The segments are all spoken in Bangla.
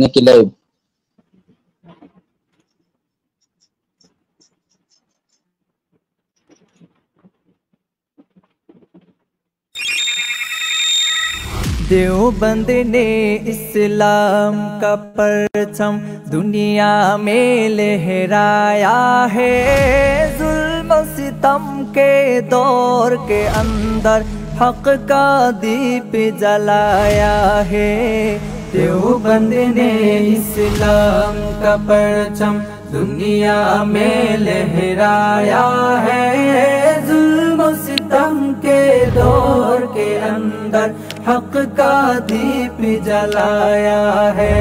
নাকি লাইভ? देवबंद ने इस्लाम का परचम दुनिया में लहराया है। जुल्म सितम के दौर के अंदर हक का दीप जलाया है। देवबंद ने इस्लाम का परचम दुनिया में लहराया है। जुल्म सितम के दौर के अंदर हक का दीप जलाया है।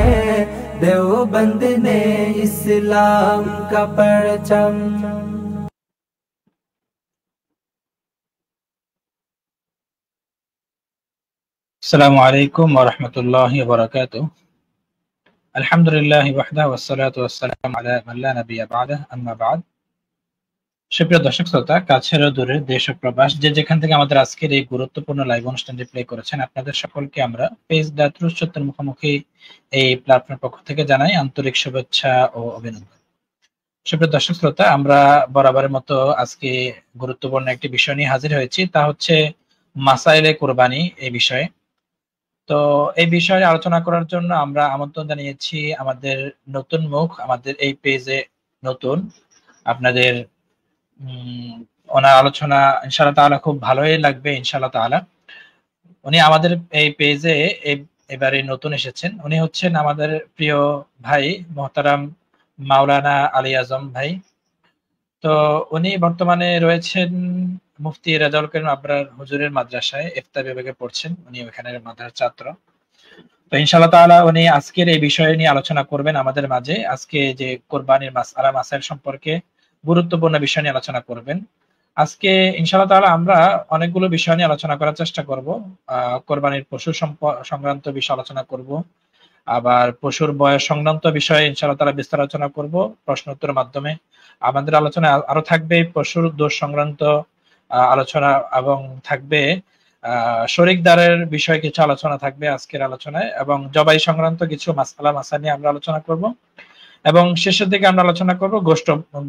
देवबंद ने इस्लाम का परचम। अस्सलामु अलैकुम व रहमतुल्लाहि व बरकातुहू। अल्हम्दुलिल्लाहि वहदहु वस्सलातु वस्सलामु अला मान ला नबिय्या बा'दह, अम्मा बाद। সুপ্রিয় দর্শক শ্রোতা, কাছের ও দূরের দেশ ও প্রবাস যে যেখান থেকে আমাদের আজকের এই গুরুত্বপূর্ণ লাইভ অনুষ্ঠানটি প্লে করেছেন, আপনাদের সকলকে আমরা পেজ দা ট্রুথ সত্যের মুখোমুখি এই প্ল্যাটফর্মের পক্ষ থেকে জানাই আন্তরিক শুভেচ্ছা ও অভিনন্দন। সুপ্রিয় দর্শক শ্রোতা, আমরা বরাবরের মতো আজকে গুরুত্বপূর্ণ একটি বিষয় নিয়ে হাজির হয়েছি, তা হচ্ছে মাসাইলে কুরবানি এই বিষয়ে। তো এই বিষয়ে আলোচনা করার জন্য আমরা আমন্ত্রণ জানিয়েছি আমাদের নতুন মুখ, আমাদের এই পেজে নতুন। আপনাদের ওনার আলোচনা ইনশাআল্লাহ তাআলা খুব ভালোই লাগবে ইনশাআল্লাহ তাআলা। উনি আমাদের এই পেজে এবারে নতুন এসেছেন। উনি হচ্ছেন আমাদের প্রিয় ভাই মোহতারাম মাওলানা আলী আজম ভাই। তো উনি বর্তমানে রয়েছেন মুফতি রেজাউল করিম আবরার হুজুরের মাদ্রাসায় ইফতার বিভাগে পড়ছেন। উনি ওখানের মাদ্রাসার ছাত্র। তো ইনশাআল্লাহ তাআলা উনি আজকের এই বিষয় নিয়ে আলোচনা করবেন আমাদের মাঝে। আজকে যে কোরবানির মাসআলা মাসাইল সম্পর্কে গুরুত্বপূর্ণ বিষয় নিয়ে আলোচনা করবেন। আজকে ইনশাআল্লাহ তাআলা আমরা অনেকগুলো বিষয় নিয়ে আলোচনা করার চেষ্টা করব। কোরবানির পশু সংক্রান্ত বিষয় আলোচনা করব, আবার পশুর বয়স সংক্রান্ত বিষয়ে ইনশাআল্লাহ তাআলা বিস্তার আলোচনা করব প্রশ্ন উত্তরের মাধ্যমে। আমাদের আলোচনা আরো থাকবে পশুর দোষ সংক্রান্ত আলোচনা, এবং থাকবে শরীকদারের বিষয়ে কিছু আলোচনা থাকবে আজকের আলোচনায়, এবং জবাই সংক্রান্ত কিছু মাসআলা মাসাইল নিয়ে আমরা আলোচনা করব, এবং শেষের দিকে আমরা আলোচনা করব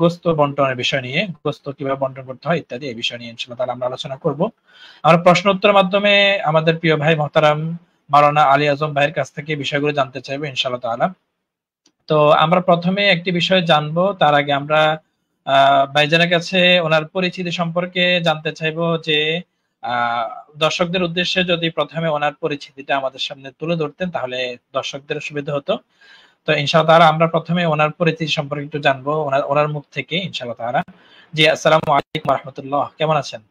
গোশত বন্টনের বিষয় নিয়ে, গোশত কিভাবে বন্টন করতে হয় ইত্যাদি এই বিষয় নিয়ে ইনশাআল্লাহ তাআলা আমরা আলোচনা করব। আমরা প্রশ্ন উত্তরের মাধ্যমে আমাদের প্রিয় ভাই মোহতারাম মাওলানা আলী আজম ভাইয়ের কাছ থেকে বিষয়গুলো জানতে চাইবো ইনশাআল্লাহ তাআলা। তো আমরা প্রথমে একটি বিষয় জানবো, তার আগে আমরা ভাইজানের কাছে ওনার পরিচিতি সম্পর্কে জানতে চাইবো, যে দর্শকদের উদ্দেশ্যে যদি প্রথমে ওনার পরিচিতিটা আমাদের সামনে তুলে ধরতেন তাহলে দর্শকদের সুবিধা হতো। তো ইনশাআল্লাহ তাআলা আমরা প্রথমে ওনার পরিচিতি সম্পর্কে একটু জানবো ওনার মুখ থেকে ইনশাআল্লাহ তাআলা। জি, আসসালামু আলাইকুম ওয়া রাহমাতুল্লাহ, কেমন আছেন?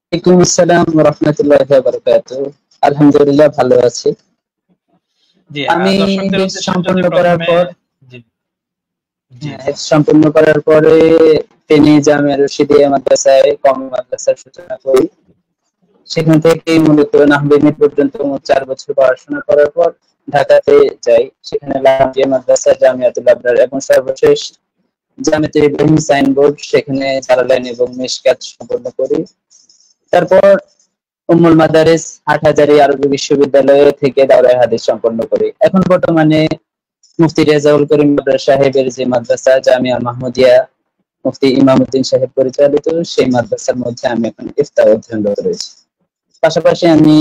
ওয়ালাইকুম আসসালাম ওয়া রাহমাতুল্লাহি ওয়া বারাকাতুহু। আলহামদুলিল্লাহ ভালো আছি। জি, আমি দর্শকদের উদ্দেশ্যে সম্পূর্ণ যদি করার প্রথমে পর জি সম্পূর্ণ করার পরে ফেনী জামিয়া রশিদিয়া মাদ্রাসায় কওমি মাদ্রাসার সূচনা করি। সেখান থেকে মূলত নাহবিনী পর্যন্ত 4 বছর পড়াশোনা করার পর ঢাকাতে যাই। সেখানে লামিয়া মাদ্রাসা, জামিয়াতুল আবরার এবং সর্বশেষ জামিয়াতুল ইব্রাহিম সাইনবোর্ড, সেখানে জালালাইন এবং মিশকাত সম্পন্ন করি। তারপর উম্মুল মাদারিস হাটহাজারী আরবি বিশ্ববিদ্যালয় থেকে দাওরায়ে হাদিস সম্পন্ন করি। এখন বর্তমানে মুফতি রেজাউল করিম আবরার সাহেবের যে মাদ্রাসা জামিয়া মাহমুদিয়া মুফতি ইমামউদ্দিন সাহেব পরিচালিত, সেই মাদ্রাসার মধ্যে আমি এখন ইফতার অধ্যয়নরত রয়েছি। পাশাপাশি আমি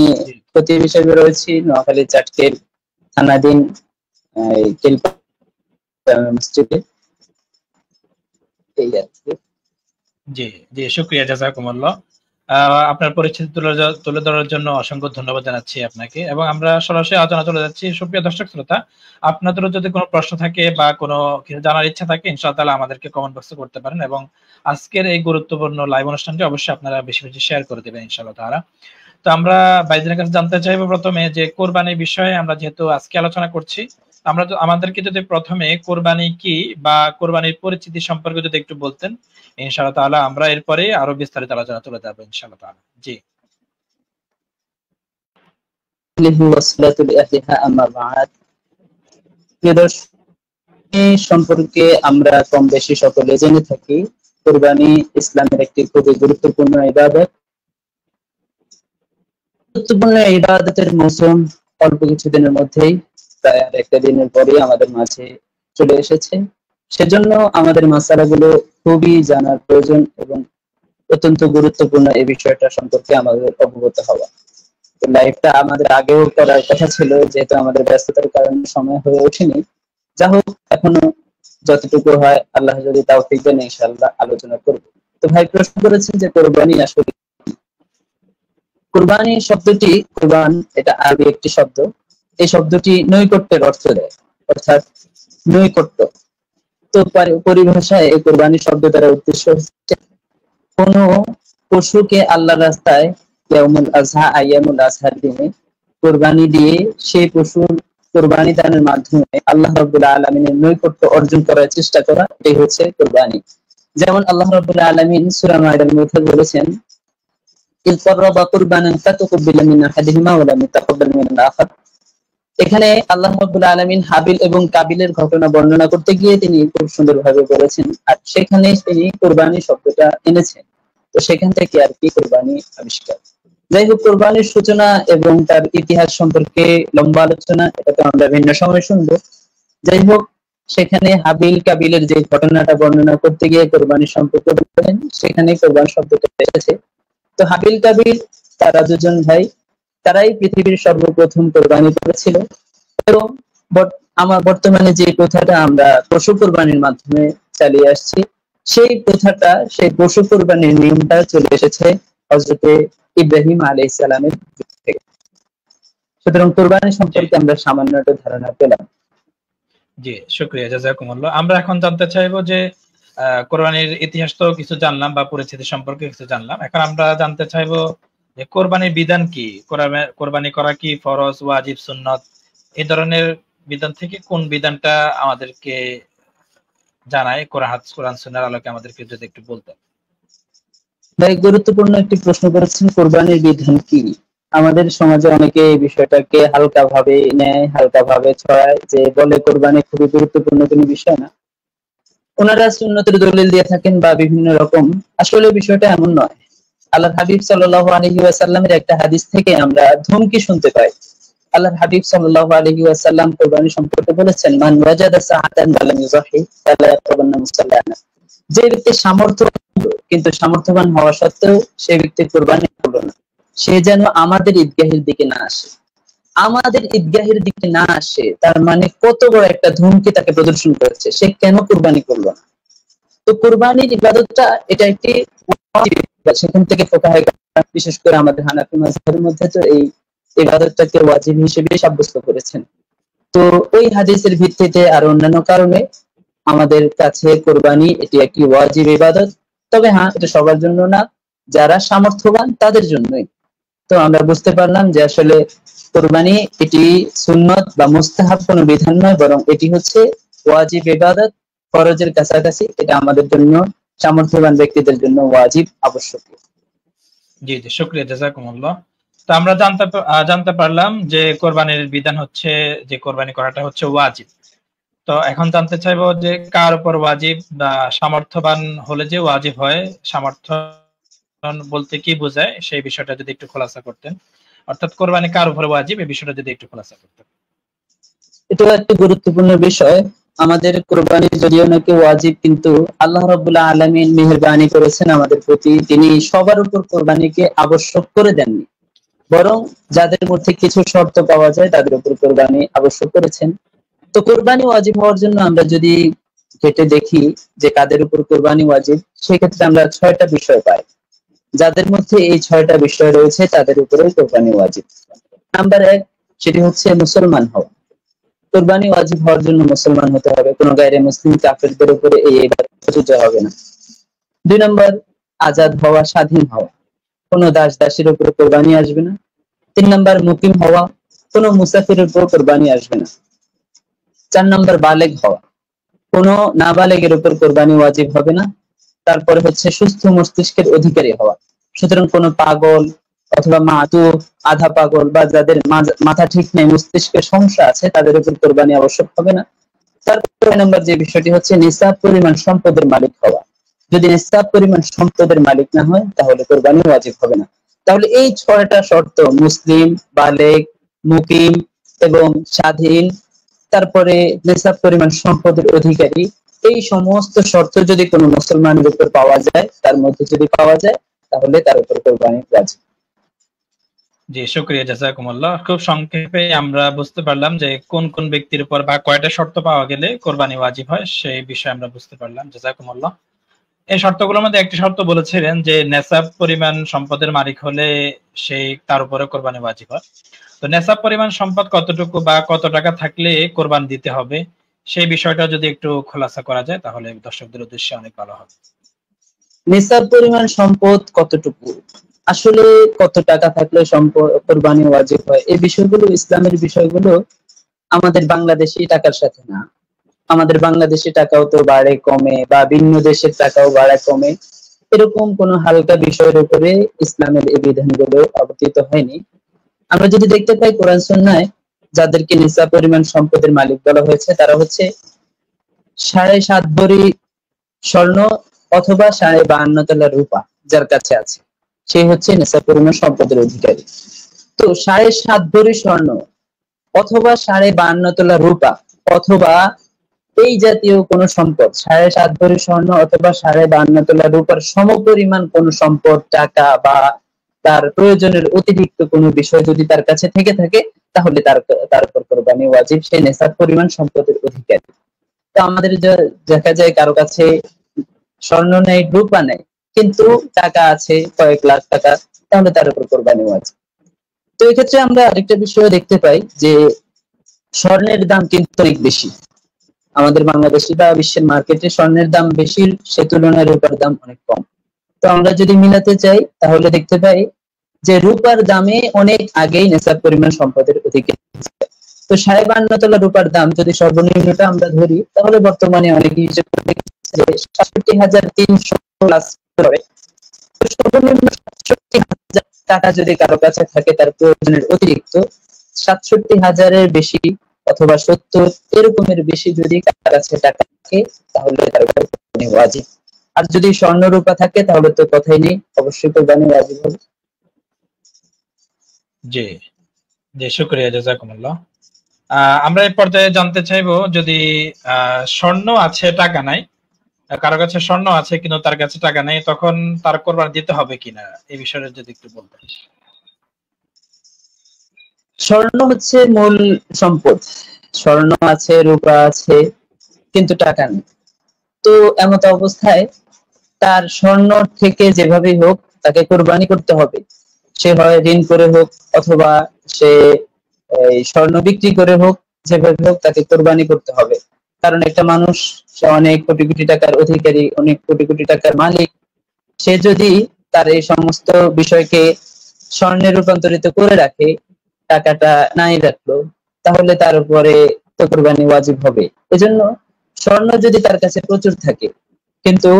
খতিব হিসেবে রয়েছি নোয়াখালী চাটখিল থানাধীন মসজিদে। জি জি, শুকরিয়া, জাযাকুমুল্লাহ। আপনার পরিচিতি তুলে ধরার জন্য অসংখ্য ধন্যবাদ জানাচ্ছি আপনাকে, এবং আমরা সরাসরি আলোচনা চলে যাচ্ছি। সুপ্রিয় দর্শক শ্রোতা, আপনাদেরও যদি কোনো প্রশ্ন থাকে বা কোনো কিছু জানার ইচ্ছা থাকে ইনশাআল্লাহ তাআলা আমাদেরকে কমেন্ট বক্সে করতে পারেন, এবং আজকের এই গুরুত্বপূর্ণ লাইভ অনুষ্ঠানটি অবশ্যই আপনারা বেশি বেশি শেয়ার করে দেবেন ইনশাআল্লাহ তাআলা। তো আমরা ভাইজানের কাছে জানতে চাইবো প্রথমে যে কোরবানির বিষয়ে আমরা যেহেতু আজকে আলোচনা করছি, আমরা আমাদেরকে যদি প্রথমে কোরবানি কি বা কোরবানির পরিচিতি সম্পর্কে যদি একটু বলতেন ইনশাআল্লাহ তাআলা, আমরা এরপরে আরো বিস্তারিত আলোচনা চলে যাবো ইনশাআল্লাহ তাআলা। জি। সম্পর্কে আমরা কম বেশি সকলে জেনে থাকি। কুরবানি ইসলামের একটি খুবই গুরুত্বপূর্ণ ইবাদত। গুরুত্বপূর্ণ ইবাদতের মৌসুম অল্প কিছুদিনের মধ্যেই প্রায় আর একটা দিনের পরেই আমাদের মাঝে চলে এসেছে। সেজন্য আমাদের মাসালাগুলো খুবই জানার প্রয়োজন এবং অত্যন্ত গুরুত্বপূর্ণ এই বিষয়টা সম্পর্কে আমাদের অবগত হওয়া। লাইভটা আমাদের আগেও করার কথা ছিল, যেহেতু আমাদের ব্যস্ততার কারণে সময় হয়ে ওঠেনি। যা হোক, এখনো যতটুকু হয় আল্লাহ যদি তৌফিক দেন ইনশাআল্লাহ আলোচনা করব। তো ভাই প্রশ্ন করেছেন যে কোরবানি আসলে কুরবানি শব্দটি, কুরবান এটা আরবি একটি শব্দ। এই শব্দটি নৈকট্যের অর্থ দেয়, অর্থাৎ নৈকট্য। তো পরিভাষায় এই কুরবানি শব্দ দ্বারা উদ্দেশ্য হচ্ছে কোন পশুকে আল্লাহর রাস্তায় ইয়াউমুল আযহা, আইয়ামুল আযহার দিনে কুরবানি দিয়ে সেই পশুর কুরবানি দানের মাধ্যমে আল্লাহ রাব্বুল আলামিনের নৈকট্য অর্জন করার চেষ্টা করা, এই হচ্ছে কুরবানি। যেমন আল্লাহ রাব্বুল আলামিন সূরা মাইদার মধ্যে বলেছেন, ইল ফাররাবা কুরবানান ফাতুকবিলা মিন আহাদিহিমা ওয়া লাম ইয়াতাকাব্বাল মিনাল আখার। এখানে আল্লাহ রাব্বুল আলামিন হাবিল এবং কাবিলের ঘটনা বর্ণনা করতে গিয়ে তিনি খুব সুন্দরভাবে বলেছেন, আর সেখানে তিনি কুরবানি শব্দটা এনেছেন। তো সেখান থেকে আর কি কুরবানি আবিষ্কার। যাই হোক, কুরবানির সূচনা এবং তার ইতিহাস সম্পর্কে লম্বা আলোচনা, এটা তো আমরা ভিন্ন সময় শুনবো। যাই হোক, সেখানে হাবিল কাবিলের যে ঘটনাটা বর্ণনা করতে গিয়ে কুরবানি সম্পর্কে বলেন, সেখানে কুরবান শব্দটা এসেছে। তো হাবিল কাবিল তারা দুজন ভাই, তারাই পৃথিবীর সর্বপ্রথম কুরবানি করেছিল। এবং আমার বর্তমানে যে প্রথাটা আমরা পশু কুরবানির মাধ্যমে চালিয়ে আসছি, সেই প্রথাটা, সেই পশু কুরবানির নিয়মটা চলে এসেছে হযরতে ইব্রাহিম আলাইহিস সালামের যুগ থেকে। সুতরাং কুরবানি সম্পর্কে আমরা সামান্য একটা ধারণা পেলাম। জি, শুকরিয়া, জাযাকুমুল্লাহ। আমরা এখন জানতে চাইবো যে কোরবানির ইতিহাস তো কিছু জানলাম বা পরিচিতি সম্পর্কে কিছু জানলাম। এখন আমরা জানতে চাইবো যে কোরবানির বিধান কি, কোরবানি করা কি ফরজ, ওয়াজিব, সুন্নত, এই ধরনের বিধান থেকে কোন বিধানটা আমাদেরকে জানায় কোরআন সুন্নাহর আলোকে আমাদেরকে যদি একটু বলতেন। ভাই, গুরুত্বপূর্ণ একটি প্রশ্ন করেছেন, কোরবানির বিধান কি। আমাদের সমাজে অনেকে এই বিষয়টাকে হালকা ভাবে নেয়, হালকা ভাবে ছড়ায়, যে বলে কোরবানি খুবই গুরুত্বপূর্ণ কোনো বিষয় না। ওনারা সুন্নতের দলিল দিয়ে থাকেন বা বিভিন্ন রকম। আসলে বিষয়টা এমন নয়। আল্লাহর হাবিব সাল্লাল্লাহু আলাইহি ওয়াসাল্লামের একটা হাদিস থেকে আমরা ধমকি শুনতে পাই। আল্লাহর হাবিব সাল্লাল্লাহু আলাইহি ওয়াসাল্লাম কুরবানি সম্পর্কে বলেছেন, মান ওয়াজাদা সাআতান ওয়া লাম ইউযাহি ফালা ইয়াকরাবান্না মুসাল্লানা। যে ব্যক্তি সামর্থ্য কিন্তু সামর্থ্যবান হওয়া সত্ত্বেও সে ব্যক্তি কুরবানি করলো না, সে যেন আমাদের ঈদগাহের দিকে না আসে। আমাদের ঈদগাহের দিকে না আসে তার মানে কত বড় একটা ধমকি তাকে প্রদর্শন করেছে, সে কেন কুরবানি করলো না। তো কুরবানির ইবাদতটা এটা একটি ওয়াজিব। সেখান থেকে ফুকাহায়ে কেরাম, বিশেষ করে আমাদের হানাফি মাযহাবের মধ্যে তো এই ইবাদতটাকে ওয়াজিব হিসেবে সাব্যস্ত করেছেন। তো ওই হাদিসের ভিত্তিতে আর অন্যান্য কারণে আমাদের কাছে কুরবানি এটি একটি ওয়াজিব ইবাদত। তবে হ্যাঁ, এটা সবার জন্য না, যারা সামর্থ্যবান তাদের জন্যই। তো আমরা বুঝতে পারলাম যে আসলে কুরবানি এটি সুন্নত বা মুস্তাহাব কোনো বিধান নয়, বরং এটি হচ্ছে ওয়াজিব ইবাদত, ফরজের কাছাকাছি। এটা আমাদের জন্য, সামর্থ্যবান ব্যক্তিদের জন্য ওয়াজিব, আবশ্যক। জি জি, শুকরিয়া, জাযাকুমুল্লাহ। তো আমরা জানতে পারলাম যে কোরবানির বিধান হচ্ছে যে কোরবানি করাটা হচ্ছে ওয়াজিব। তো এখন জানতে চাইবো যে কার উপর ওয়াজিব বা সামর্থ্যবান হলে যে ওয়াজিব হয়, সামর্থ্য বলতে কি বোঝায় সেই বিষয়টা যদি একটু খোলাসা করতেন। অর্থাৎ কোরবানি কার উপর ওয়াজিব, এই বিষয়টা যদি একটু খোলাসা করতেন। এটা একটি গুরুত্বপূর্ণ বিষয়। আমাদের কুরবানি যদিও নাকি ওয়াজিব, কিন্তু আল্লাহ রাব্বুল আলামিন মেহেরবানি করেছেন আমাদের প্রতি। তিনি সবার উপর কুরবানিকে আবশ্যক করে দেননি, বরং যাদের মধ্যে কিছু শর্ত পাওয়া যায় তাদের উপর কুরবানি আবশ্যক করেছেন। তো কুরবানি ওয়াজিব হওয়ার জন্য আমরা যদি ঘেটে দেখি যে কাদের উপর কুরবানি ওয়াজিব, সেক্ষেত্রে আমরা 6টা বিষয় পাই। যাদের মধ্যে এই 6টা বিষয় রয়েছে তাদের উপরে কুরবানি ওয়াজিব। নাম্বার 1, সেটি হচ্ছে মুসলমান হওয়া। কুরবানি ওয়াজিব হওয়ার জন্য মুসলমান হতে হবে, কোনো গায়রে মুসলিম কাফেরদের উপরে এই ইবাদত প্রযোজ্য হবে না। 2 নম্বর, আজাদ হওয়া, স্বাধীন হওয়া, কোনো দাস দাসীর উপরে কুরবানি আসবে না। 3 নম্বর, মুকিম হওয়া, কোনো মুসাফিরের উপর কুরবানি আসবে না। 4 নম্বর, বালেগ হওয়া, কোনো নাবালেগের উপর কুরবানি ওয়াজিব হবে না। তারপরে হচ্ছে সুস্থ মস্তিষ্কের অধিকারী হওয়া, সুতরাং কোনো পাগল অথবা মাতুব, আধা পাগল বা যাদের মাথা ঠিক নেই, মস্তিষ্কের সমস্যা আছে, তাদের উপর কুরবানি আবশ্যক হবে না। তারপরে নম্বর যে বিষয়টি হচ্ছে নিসাব পরিমাণ সম্পদের মালিক হওয়া। যদি নিসাব পরিমাণ সম্পদের মালিক না হয় তাহলে কুরবানি ওয়াজিব হবে না। তাহলে এই 6টা শর্ত, মুসলিম, বালেগ, মুকিম এবং স্বাধীন তারপরে নেশাব পরিমাণ সম্পদের অধিকারী, এই সমস্ত শর্ত যদি কোনো মুসলমানের উপর পাওয়া যায়, তার মধ্যে যদি পাওয়া যায়, তাহলে তার উপর কোরবানি ওয়াজিব। জি, শুকরিয়া, জাযাকুমুল্লাহ। খুব সংক্ষেপে আমরা বুঝতে পারলাম যে কোন কোন ব্যক্তির উপর বা কয়টা শর্ত পাওয়া গেলে কোরবানি ওয়াজিব হয়, সেই বিষয়ে আমরা বুঝতে পারলাম। জাযাকুমুল্লাহ। এই শর্তগুলোর মধ্যে একটি শর্ত বলেছিলেন যে নেসাব পরিমাণ সম্পদের মালিক হলে সেই তার উপরে কোরবানি ওয়াজিব হয়। তো নেসাব পরিমাণ সম্পদ কতটুকু বা কত টাকা থাকলে কোরবান দিতে হবে, সেই বিষয়টা যদি একটু খোলাসা করা যায় তাহলে দর্শকদের উদ্দেশ্যে অনেক ভালো হবে। নিসাব পরিমাণ সম্পদ কতটুকু, আসলে কত টাকা থাকলে কোরবানি ওয়াজিব হয়, এই বিষয়গুলো, ইসলামের বিষয়গুলো আমাদের বাংলাদেশি টাকার সাথে না। আমাদের বাংলাদেশি টাকাও তো বাড়ে কমে, বা ভিন্ন দেশের টাকাও বাড়ে কমে, এরকম কোন হালকা বিষয়ের উপরে ইসলামের এই বিধানগুলো অবতীর্ণ হয়নি। আমরা যদি দেখতে পাই কোরআন সুন্নাহয় যাদেরকে নিসাব পরিমাণ সম্পদের মালিক বলা হয়েছে, তারা হচ্ছে 7.5 ভরি স্বর্ণ অথবা 52 তোলা রূপা যার কাছে আছে, সে হচ্ছে নিসাব পরিমাণ সম্পদের অধিকারী। তো 7.5 ভরি স্বর্ণ অথবা 52 তোলা রূপা অথবা এই জাতীয় কোন সম্পদ, 7.5 ভরি স্বর্ণ অথবা 52 তোলা রূপার সমপরিমাণ কোন সম্পদ, টাকা বা তার প্রয়োজনের অতিরিক্ত কোনো বিষয় যদি তার কাছে থেকে থাকে, তাহলে তার উপর কোরবানি ওয়াজিব, সে নেসাব পরিমাণ সম্পদের অধিকারী। তো আমাদের দেখা যায় কারো কাছে স্বর্ণ নেই, রূপা নেই, কিন্তু টাকা আছে কয়েক লাখ টাকা, তাহলে তার উপর কোরবানি ওয়াজিব। তো এক্ষেত্রে আমরা আরেকটা বিষয় দেখতে পাই যে স্বর্ণের দাম কিন্তু অনেক বেশি। আমাদের বাংলাদেশি বা বিশ্বের মার্কেটে স্বর্ণের দাম বেশি, সে তুলনায় রূপার দাম অনেক কম। তো আমরা যদি মিলাতে চাই তাহলে দেখতে পাই যে রূপার দামে অনেক আগেই নেসাব পরিমাণ সম্পদের অধিকারী। তো 52 তোলা রূপার দাম যদি সর্বনিম্নটা আমরা ধরি, তাহলে বর্তমানে অনেকে হিসেব করে দেখছে যে ৬৭,৩০০ প্লাস হবে। তো সর্বনিম্ন ৬৭,০০০ টাকা যদি কারো কাছে থাকে তার প্রয়োজনের অতিরিক্ত, ৬৭,০০০-এর বেশি অথবা ৭০ এরকমের বেশি যদি কারো কাছে টাকা থাকে, তাহলে তার উপর কোরবানি ওয়াজিব। আর যদি স্বর্ণ রূপা থাকে তাহলে তো কথাই নেই, অবশ্যই কোরবানি ওয়াজিব হবে। জি জি, শুকরিয়া, জাযাকুমুল্লাহ। আমরা এই পর্যায়ে জানতে চাইবো, যদি স্বর্ণ আছে টাকা নাই, কারো কাছে স্বর্ণ আছে কিন্তু তার কাছে টাকা নেই, তখন তার কোরবানি দিতে হবে কিনা, এই বিষয়ে যদি একটু বলতেন। স্বর্ণ হচ্ছে মূল সম্পদ, স্বর্ণ আছে, রূপা আছে, কিন্তু টাকা নেই। তো এমত অবস্থায় তার স্বর্ণ থেকে যেভাবেই হোক তাকে কোরবানি করতে হবে। সে হয় ঋণ করে হোক অথবা সে স্বর্ণ বিক্রি করে হোক, যেভাবে হোক তাকে কোরবানি করতে হবে। কারণ একটা মানুষ, সে অনেক কোটি কোটি টাকার অধিকারী, অনেক কোটি কোটি টাকার মালিক, সে যদি তার এই সমস্ত বিষয়কে স্বর্ণে রূপান্তরিত করে রাখে, টাকাটা নাই রাখলো, তাহলে তার উপরে তো কোরবানি ওয়াজিব হবে। এজন্য স্বর্ণ যদি তার কাছে প্রচুর থাকে কিন্তু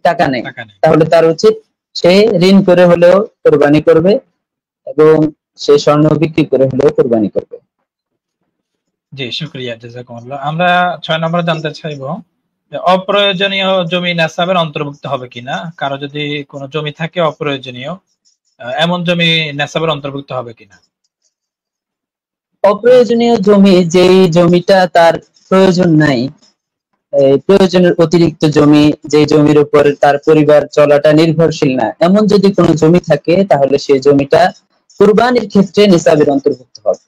টাকা নেই, তাহলে তার উচিত সে ঋণ করে হলেও কোরবানি করবে এবং সে স্বর্ণ বিক্রি করে হলেও কোরবানি করবে। জি, শুকরিয়া, জাযাকুমুল্লাহ। আমরা 6 নম্বরে জানতে চাইবো যে অপ্রয়োজনীয় জমি নেসাবের অন্তর্ভুক্ত হবে কিনা। কারো যদি কোনো জমি থাকে অপ্রয়োজনীয়, এমন জমি নেসাবের অন্তর্ভুক্ত হবে কিনা। অপ্রয়োজনীয় জমি, যেই জমিটা তার প্রয়োজন নাই, প্রয়োজনের অতিরিক্ত জমি, যে জমির উপর তার পরিবার চলাটা নির্ভরশীল না, এমন যদি কোনো জমি থাকে, তাহলে সেই জমিটা কুরবানির ক্ষেত্রে নিসাবের অন্তর্ভুক্ত হবে।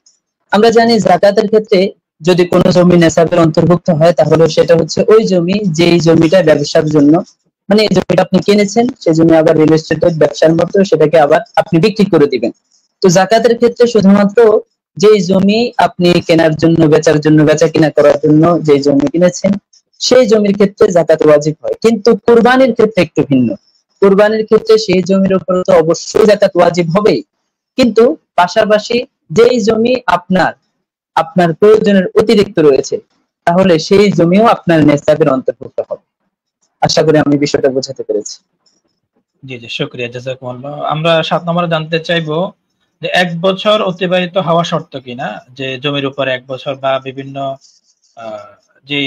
আমরা জানি যাকাতের ক্ষেত্রে যদি কোনো জমি নিসাবের অন্তর্ভুক্ত হয়, তাহলে সেটা হচ্ছে ওই জমি যেই জমিটা ব্যবসার জন্য, মানে এই জমিটা আপনি কিনেছেন, সেই জমি আবার রিয়েল এস্টেটের ব্যবসার মতো সেটাকে আবার আপনি বিক্রি করে দিবেন। তো যাকাতের ক্ষেত্রে শুধুমাত্র যেই জমি আপনি কেনার জন্য, বেচার জন্য, বেচা কিনা করার জন্য যে জমি কিনেছেন, সেই জমির ক্ষেত্রে যাকাত ওয়াজিব হয়। কিন্তু কুরবানির ক্ষেত্রে একটু ভিন্ন। কুরবানির ক্ষেত্রে সেই জমির উপর তো অবশ্যই যাকাত ওয়াজিব হবেই, কিন্তু পাশাপাশি যেই জমি আপনার প্রয়োজনের অতিরিক্ত রয়েছে, তাহলে সেই জমিও আপনার নেসাবের অন্তর্ভুক্ত হবে। আশা করি আমি বিষয়টা বোঝাতে পেরেছি। জি জি, শুকরিয়া, জাযাকুমুল্লাহ। আমরা 7 নম্বরে জানতে চাইবো যে 1 বছর অতিবাহিত হওয়া শর্ত কিনা, যে জমির উপরে 1 বছর বা বিভিন্ন যে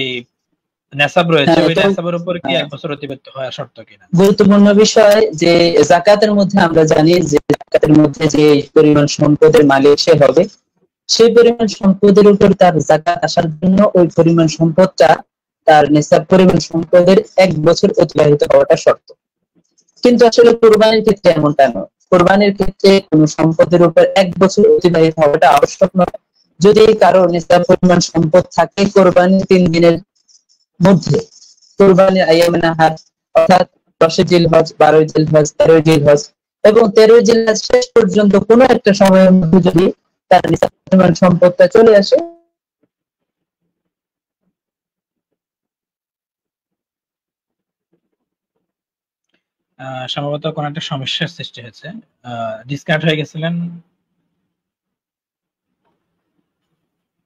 নেসাব রয়েছে ওই নেসাবের উপর কি 1 বছর অতিবাহিত হওয়া শর্ত কিনা। গুরুত্বপূর্ণ বিষয় যে যাকাতের মধ্যে আমরা জানি যে যাকাতের মধ্যে যে পরিমাণ সম্পদের মালিক সে হবে, সেই পরিমাণ সম্পদের উপর তার যাকাত আসার জন্য ওই পরিমাণ সম্পদটা তার নিসাব পরিমাণ সম্পদের 1 বছর অতিবাহিত হওয়াটা শর্ত। কিন্তু আসলে কুরবানির ক্ষেত্রে এমনটা নয়। কুরবানির ক্ষেত্রে কোন সম্পদের উপর 1 বছর অতিবাহিত হওয়াটা আবশ্যক নয়। যদি কারো নিসাব পরিমাণ সম্পদ থাকে কুরবানির 3 দিনের মধ্যে, কুরবানির আইয়ামে নাহার অর্থাৎ 10 জিলহজ, 12 জিলহজ, 13 জিলহজ এবং 13 জিলহজ শেষ পর্যন্ত কোনো একটা সময়ের মধ্যে যদি তার নিসাব পরিমাণ সম্পদটা চলে আসে, সম্ভবত কোন একটা সমস্যার সৃষ্টি হয়েছে, ডিসকানেক্ট হয়ে গেছিলেন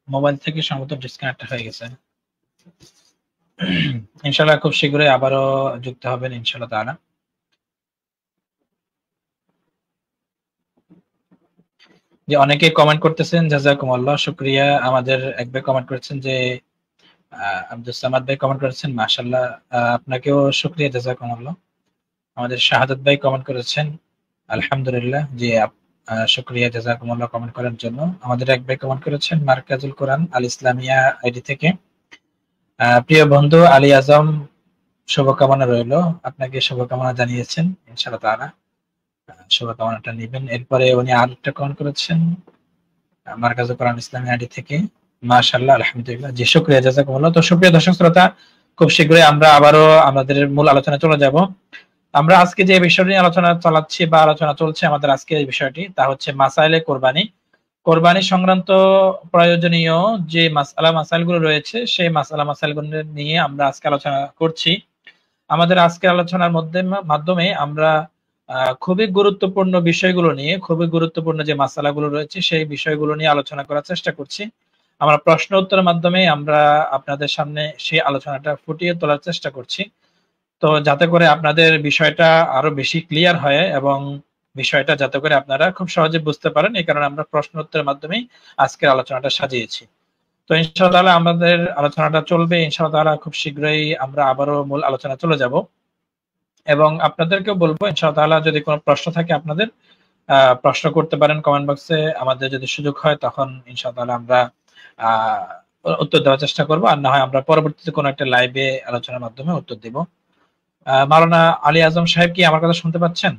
মোবাইল থেকে, সম্ভবত ডিসকানেক্ট হয়ে গেছে। ইনশাআল্লাহ খুব শীঘ্রই আবারও যুক্ত হবেন ইনশাআল্লাহ তাআলা। যে অনেকে কমেন্ট করতেছেন, জাযাকুমুল্লাহ, শুকরিয়া। আমাদের এক ভাই কমেন্ট করেছেন যে আব্দুল সামাদ ভাই কমেন্ট করেছেন, মাশাআল্লাহ, আপনাকেও শুকরিয়া, জাযাকুমুল্লাহ। আমাদের শাহাদাত ভাই কমেন্ট করেছেন, আলহামদুলিল্লাহ, জি শুকরিয়া, জাযাকুমুল্লাহ কমেন্ট করার জন্য। আমাদের এক ভাই কমেন্ট করেছেন মার্কাজুল কোরআন আল ইসলামিয়া আইডি থেকে, প্রিয় বন্ধু আলী আজম, শুভকামনা রইল, আপনাকে শুভকামনা জানিয়েছেন, ইনশাআল্লাহ তাআলা শুভকামনাটা নেবেন। এরপরে উনি আরেকটা কমেন্ট করেছেন মার্কাজুল কোরআন ইসলামী আইডি থেকে, মাশাআল্লাহ, আলহামদুলিল্লাহ, জি শুকরিয়া, জাযাকুমুল্লাহ। তো সুপ্রিয় দর্শক শ্রোতা, খুব শীঘ্রই আমরা আবারও আমাদের মূল আলোচনা চলে যাব। আমরা আজকে যে বিষয় নিয়ে আলোচনা চালাচ্ছি বা আলোচনা চলছে আমাদের আজকে এই বিষয়টি, তা হচ্ছে মাসাইলে কোরবানি। কোরবানি সংক্রান্ত প্রয়োজনীয় যে মাসাইলগুলো রয়েছে, সেই মাসাইলগুলো নিয়ে আমরা আজকে আলোচনা করছি। আমাদের আজকে আলোচনার মাধ্যমে আমরা খুবই গুরুত্বপূর্ণ বিষয়গুলো নিয়ে, খুবই গুরুত্বপূর্ণ যে মাসালাগুলো রয়েছে সেই বিষয়গুলো নিয়ে আলোচনা করার চেষ্টা করছি। আমরা প্রশ্ন উত্তরের মাধ্যমে আমরা আপনাদের সামনে সেই আলোচনাটা ফুটিয়ে তোলার চেষ্টা করছি, তো যাতে করে আপনাদের বিষয়টা আরো বেশি ক্লিয়ার হয় এবং বিষয়টা যাতে করে আপনারা খুব সহজে বুঝতে পারেন, এই কারণে আমরা প্রশ্ন উত্তরের মাধ্যমে আজকের আলোচনাটা সাজিয়েছি। তো ইনশাআল্লাহ তাআলা আমাদের আলোচনাটা চলবে, ইনশাআল্লাহ তাআলা খুব শীঘ্রই আমরা আবারও মূল আলোচনা চলে যাব এবং আপনাদেরকেও বলবো ইনশাআল্লাহ তাআলা যদি কোনো প্রশ্ন থাকে আপনাদের প্রশ্ন করতে পারেন কমেন্ট বক্সে। আমাদের যদি সুযোগ হয় তখন ইনশাআল্লাহ তাআলা আমরা উত্তর দেওয়ার চেষ্টা করব, আর না হয় আমরা পরবর্তীতে কোনো একটা লাইভে আলোচনার মাধ্যমে উত্তর দেব। মাওলানা আলী আজম সাহেব কি আমার কথা শুনতে পাচ্ছেন?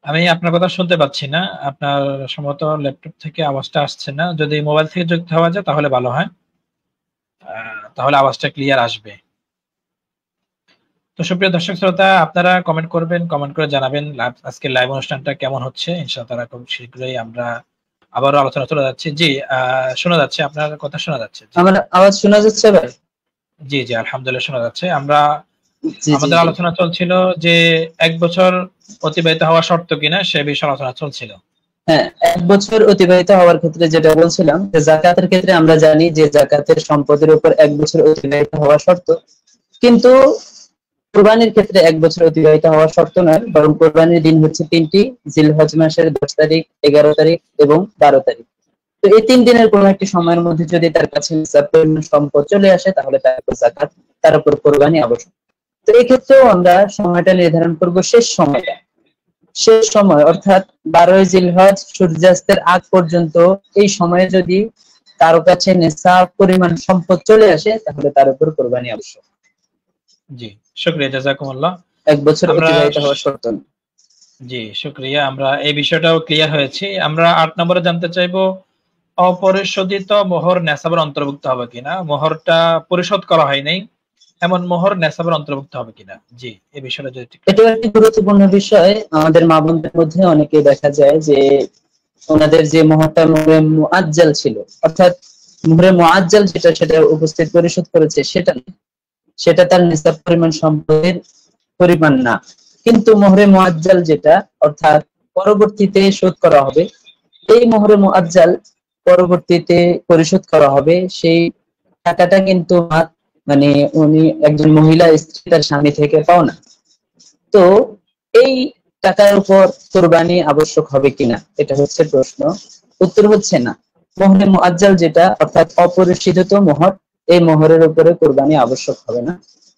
আমি আপনার কথা শুনতে পাচ্ছি না, আপনার সম্ভবত ল্যাপটপ থেকে আওয়াজটা আসছে না। যদি মোবাইল থেকে যুক্ত হওয়া যায় তাহলে ভালো হয়, তাহলে আওয়াজটা ক্লিয়ার আসবে। তো সুপ্রিয় দর্শক শ্রোতা, আপনারা কমেন্ট করবেন, কমেন্ট করে জানাবেন আজকে লাইভ অনুষ্ঠানটা কেমন হচ্ছে। ইনশাআল্লাহ তাআলা খুব শীঘ্রই আমরা আবারও আলোচনা চলে যাচ্ছি। জি শোনা যাচ্ছে, আপনার কথা শোনা যাচ্ছে। আমার আওয়াজ শোনা যাচ্ছে ভাই? জি জি আলহামদুলিল্লাহ শোনা যাচ্ছে। আমরা আমাদের আলোচনা চলছিল যে 1 বছর অতিবাহিত হওয়া শর্ত কিনা সে বিষয়ে আলোচনা চলছিল। হ্যাঁ, 1 বছর অতিবাহিত হওয়ার ক্ষেত্রে যেটা বলছিলাম যে যাকাতের ক্ষেত্রে আমরা জানি যে যাকাতের সম্পদের উপর 1 বছর অতিবাহিত হওয়া শর্ত, কিন্তু কুরবানির ক্ষেত্রে 1 বছর অতিবাহিত হওয়া শর্ত নয়, বরং কুরবানির দিন হচ্ছে 3টি, জিলহজ মাসের 10 তারিখ, 11 তারিখ এবং 12 তারিখ। তো এই 3 দিনের কোনো একটি সময়ের মধ্যে যদি তার কাছে নিসাব পরিমাণ সম্পদ চলে আসে তাহলে তার উপর যাকাত, তার উপর কুরবানি আবশ্যক। তো এই ক্ষেত্রেও আমরা সময়টা নির্ধারণ করব শেষ সময়টা, শেষ সময় অর্থাৎ 12 জিলহজ সূর্যাস্তের আগ পর্যন্ত। এই সময়ে যদি কারো কাছে নিসাব পরিমাণ সম্পদ চলে আসে তাহলে তার উপর কুরবানি আবশ্যক। জি শুকরিয়া, জাযাকুমুল্লাহ। 1 বছর অতিবাহিত হওয়া শর্ত। জি শুকরিয়া, আমরা এই বিষয়টাও ক্লিয়ার হয়েছে। আমরা 8 নম্বরে জানতে চাইবো অপরিশোধিত মোহর নেসাবের অন্তর্ভুক্ত হবে কিনা। মোহরটা পরিশোধ করা হয় নাই এমন মোহর নেসাবের অন্তর্ভুক্ত হবে কিনা। জি এই বিষয়টা যদি এটা একটি গুরুত্বপূর্ণ বিষয়। আমাদের মা বোনদের মধ্যে অনেকে দেখা যায় যে ওনাদের যে মোহরটা মোহরে মুআজ্জাল ছিল, অর্থাৎ মোহরে মুআজ্জাল যেটা সেটা উপস্থিত পরিশোধ করেছে, সেটা তার নিসাব পরিমাণ সম্পদের পরিমাণ না, কিন্তু মোহরে মুআজ্জাল যেটা অর্থাৎ পরবর্তীতে শোধ করা হবে, এই মোহরে মুআজ্জাল পরবর্তীতে পরিশোধ করা হবে, সেই টাকাটা কিন্তু মানে উনি একজন মহিলা স্ত্রী তার স্বামী থেকে পাও না। তো এই টাকার উপর কুরবানি আবশ্যক হবে কিনা, এটা হচ্ছে প্রশ্ন। উত্তর হচ্ছে না। মোহরে মুআজ্জাল যেটা অর্থাৎ অপরিশোধিত মোহর, এই মোহরের উপরে কুরবানি আবশ্যক হবে না।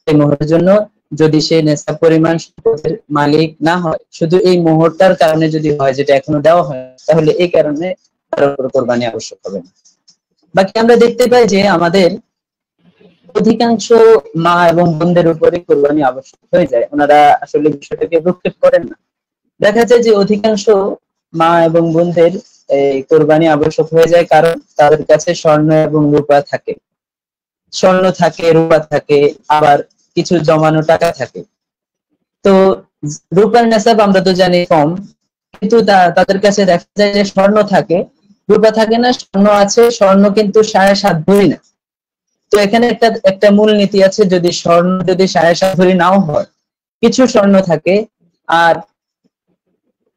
এই মোহরের জন্য যদি সে নেশাব পরিমাণ সম্পদের মালিক না হয়, শুধু এই মোহরটার কারণে যদি হয় যেটা এখনো দেওয়া হয়, তাহলে এই কারণে তার উপর কোরবানি আবশ্যক হবে না। বাকি আমরা দেখতে পাই যে আমাদের অধিকাংশ মা এবং বোনদের উপরে কোরবানি আবশ্যক হয়ে যায়, ওনারা আসলে বিষয়টাকে ভ্রুক্ষেপ করেন না। দেখা যায় যে অধিকাংশ মা এবং বোনদের এই কোরবানি আবশ্যক হয়ে যায়, কারণ তাদের কাছে স্বর্ণ এবং রূপা থাকে, স্বর্ণ থাকে, রূপা থাকে, আবার কিছু জমানো টাকা থাকে। তো রূপার নেশাব আমরা তো জানি কম, কিন্তু তাদের কাছে দেখা যায় যে স্বর্ণ থাকে, রূপা থাকে না, স্বর্ণ আছে, স্বর্ণ কিন্তু 7.5 ভরি না। তো এখানে একটা মূল নীতি আছে, যদি স্বর্ণ যদি 7.5 ভরি নাও হয়, কিছু স্বর্ণ থাকে আর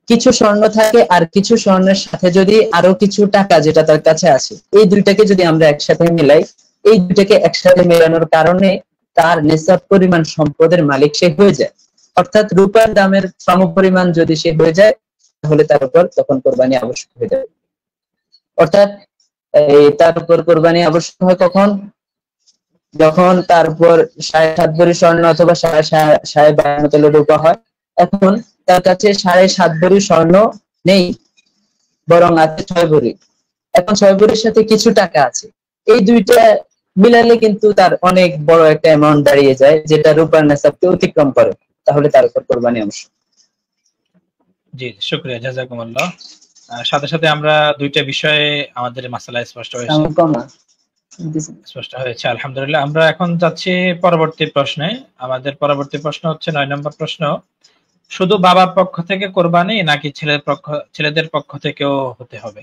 কিছু স্বর্ণের সাথে যদি আরো কিছু টাকা যেটা তার কাছে আছে, এই দুইটাকে যদি আমরা একসাথে মিলাই, এই দুইটাকে একসাথে মেলানোর কারণে তার নেশাব পরিমাণ সম্পদের মালিক সে হয়ে যায়। অর্থাৎ রূপার দামের সমপরিমাণ যদি সে হয়ে যায়, তাহলে তার উপর তখন কোরবানি আবশ্যক হয়ে যাবে। অর্থাৎ তার উপর কোরবানি আবশ্যক হয় কখন? যখন তার উপর 7.5 ভরি স্বর্ণ অথবা 52 তোলা রূপা হয়। এখন তার কাছে 7.5 ভরি স্বর্ণ নেই, বরং আছে 6 ভরি। এখন 6 ভরির সাথে কিছু টাকা আছে, এই দুইটা মিলালে কিন্তু তার অনেক বড় একটা অ্যামাউন্ট দাঁড়িয়ে যায়, যেটা রূপার নেশাবকে অতিক্রম করে, তাহলে তার উপর কোরবানি আবশ্যক। জি, শুকরিয়া, জাযাকুমুল্লাহ। সাথে সাথে আমরা দুইটা বিষয়ে আমাদের মাসালা স্পষ্ট হয়েছে, আলহামদুলিল্লাহ। আমরা এখন যাচ্ছি পরবর্তী প্রশ্নে। আমাদের পরবর্তী প্রশ্ন হচ্ছে 9 নম্বর প্রশ্ন, শুধু বাবার পক্ষ থেকে কোরবানি নাকি ছেলেদের পক্ষ থেকেও হতে হবে?